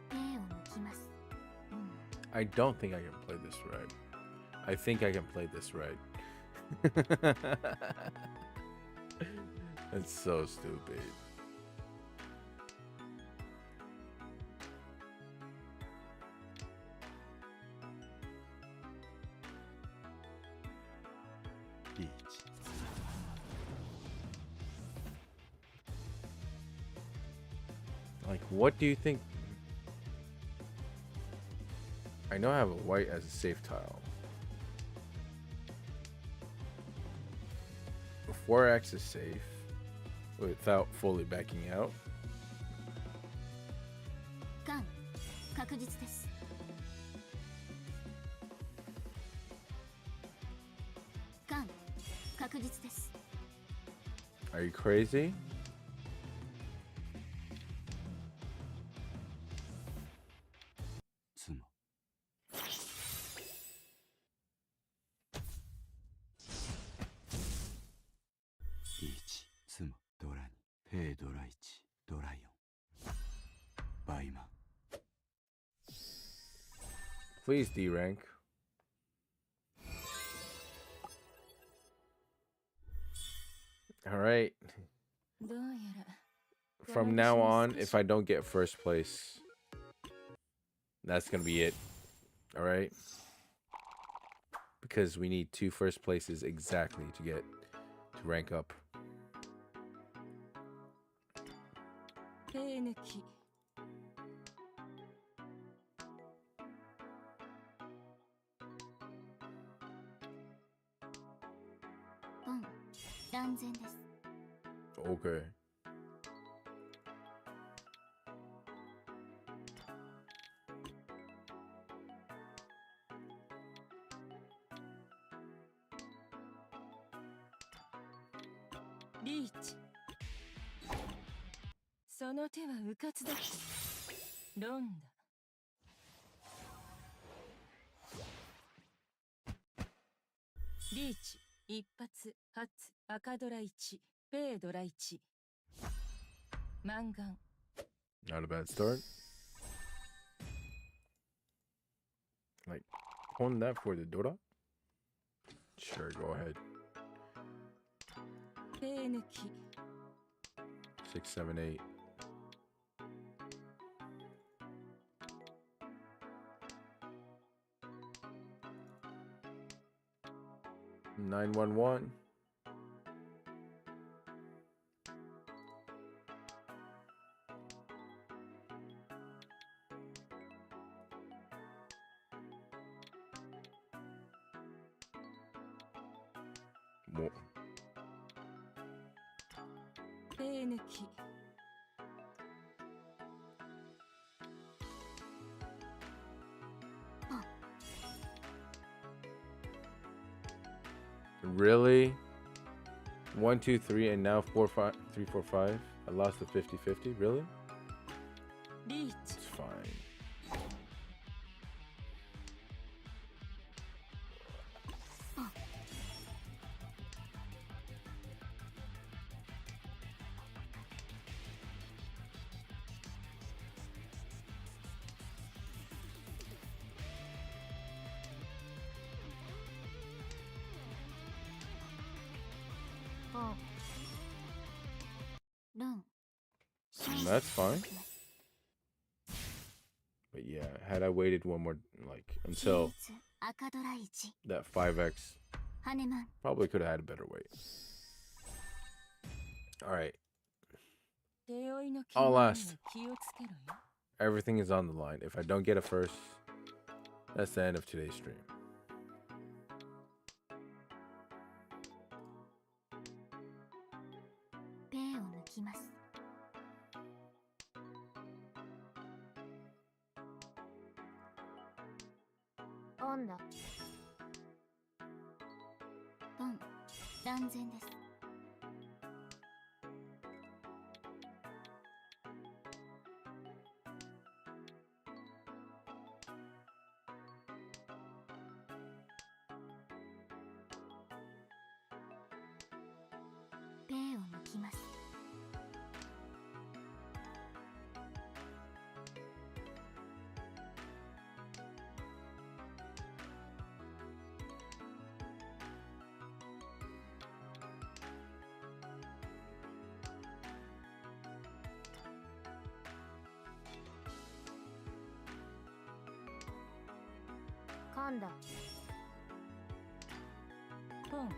ペイを抜きます。 I don't think I can play this right. I think I can play this right. That's so stupid. Riichi. Like, what do you think? I know I have a white as a safe tile. 4x is safe without fully backing out. ガン確実です。 ガン確実です。 Are you crazy? 妻。リーチ、妻、ドラ2、ペイドラ1、ドラ4。バイマン。 Please D rank. All right. どうやら From now on, if I don't get first place, that's gonna be it. All right. Because we need 2 first places exactly to get to rank up. ペイ抜き。ポン、断然です。 Okay. リーチ。その手はうかつだった。ロンダ。リーチ、一発、発、赤ドラ1、ペイドラ1。マンガン。 Not a bad start. Like, pulling that for the Dora? Sure, go ahead. ペイ抜き。 6, 7, 8. Nine, 1, 1. More. ペイ抜き。 Really? 1, 2, 3, and now 4, 5, 3, 4, 5. I lost the 50-50. Really? リーチ。 It's fine. That's fine. But yeah, had I waited one more, like, until that 5x, probably could have had a better weight. Alright, 手負いの気 I'll に last. 気をつけろよ。 Everything is on the line. If I don't get a first, that's the end of today's stream. ペイを抜きます。オンだ。ポン、断然です。ペイを抜きます。噛んだ。ポン。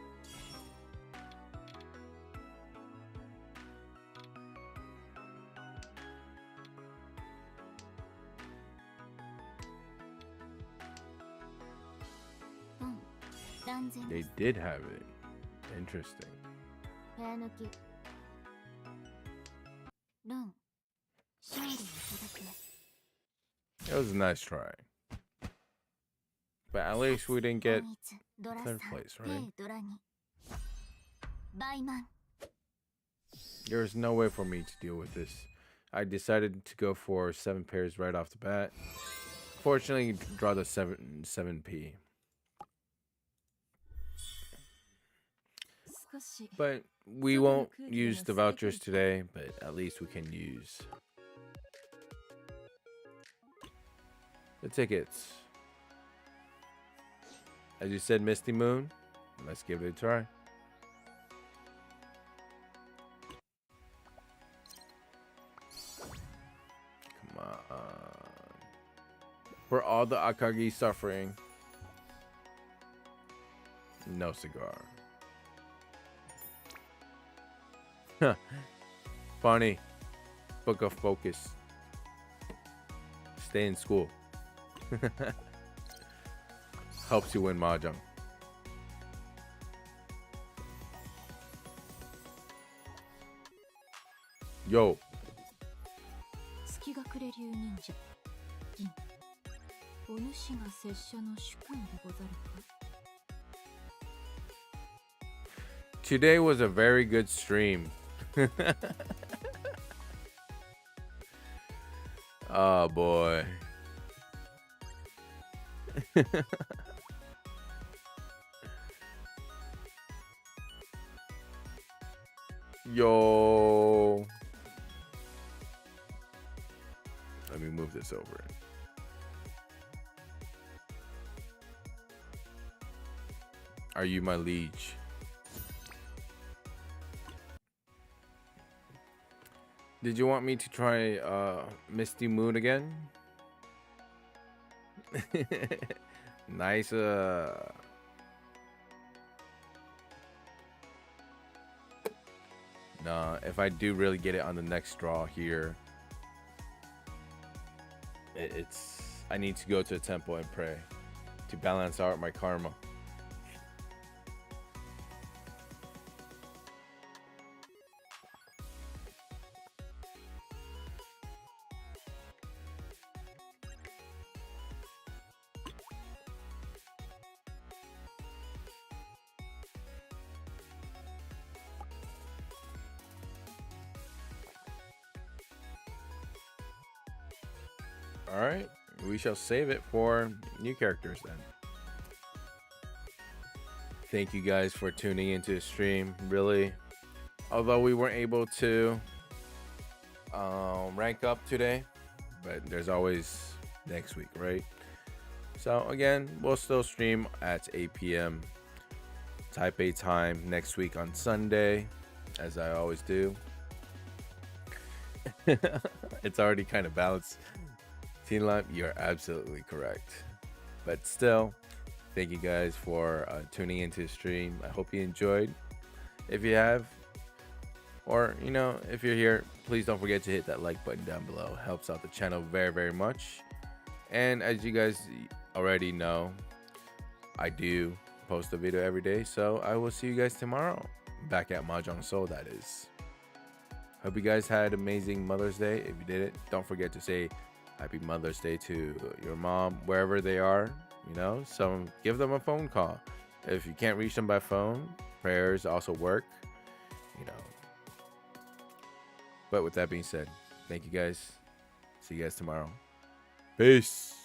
ポン、断然 They です。 did have it. Interesting. ペイ抜き。ロン、勝利を届けます。 It was a nice try. But at least we didn't get ドラ third 3 place, ペ right? イドラ2。バイマン。 There's no way for me to deal with this. I decided to go for 7 pairs right off the bat. Fortunately, draw the 7p. 少し But we won't use the vouchers today, but at least we can use the tickets. As you said, Misty Moon, let's give it a try. Come on. For all the Akagi suffering, no cigar. Funny. book of focus. Stay in school. Helps you win mahjong. Yo. 月隠れ流忍者銀お主が拙者の主君でござるか Today was a very good stream. Oh boy. Yo. Let me move this over. Are you my liege? Did you want me to try Misty Moon again? Nice. Nah, if I do really get it on the next draw here, it's I need to go to a temple and pray to balance out my karma. All right, we shall save it for new characters then. Thank you guys for tuning into the stream. Really, although we weren't able to rank up today, but there's always next week, right? So again, we'll still stream at 8 p.m. Taipei time next week on Sunday, as I always do. It's already kind of balanced. Teen Lamp, you're absolutely correct. But still, thank you guys for tuning into the stream. I hope you enjoyed. If you have, or you know, if you're here, please don't forget to hit that like button down below. It helps out the channel very, very much. And as you guys already know, I do post a video every day. So I will see you guys tomorrow. Back at Mahjong Soul, that is. Hope you guys had amazing Mother's Day. If you did it, don't forget to say Happy Mother's Day to your mom, wherever they are, you know, so give them a phone call. If you can't reach them by phone, prayers also work, you know. But with that being said, thank you guys. See you guys tomorrow. Peace.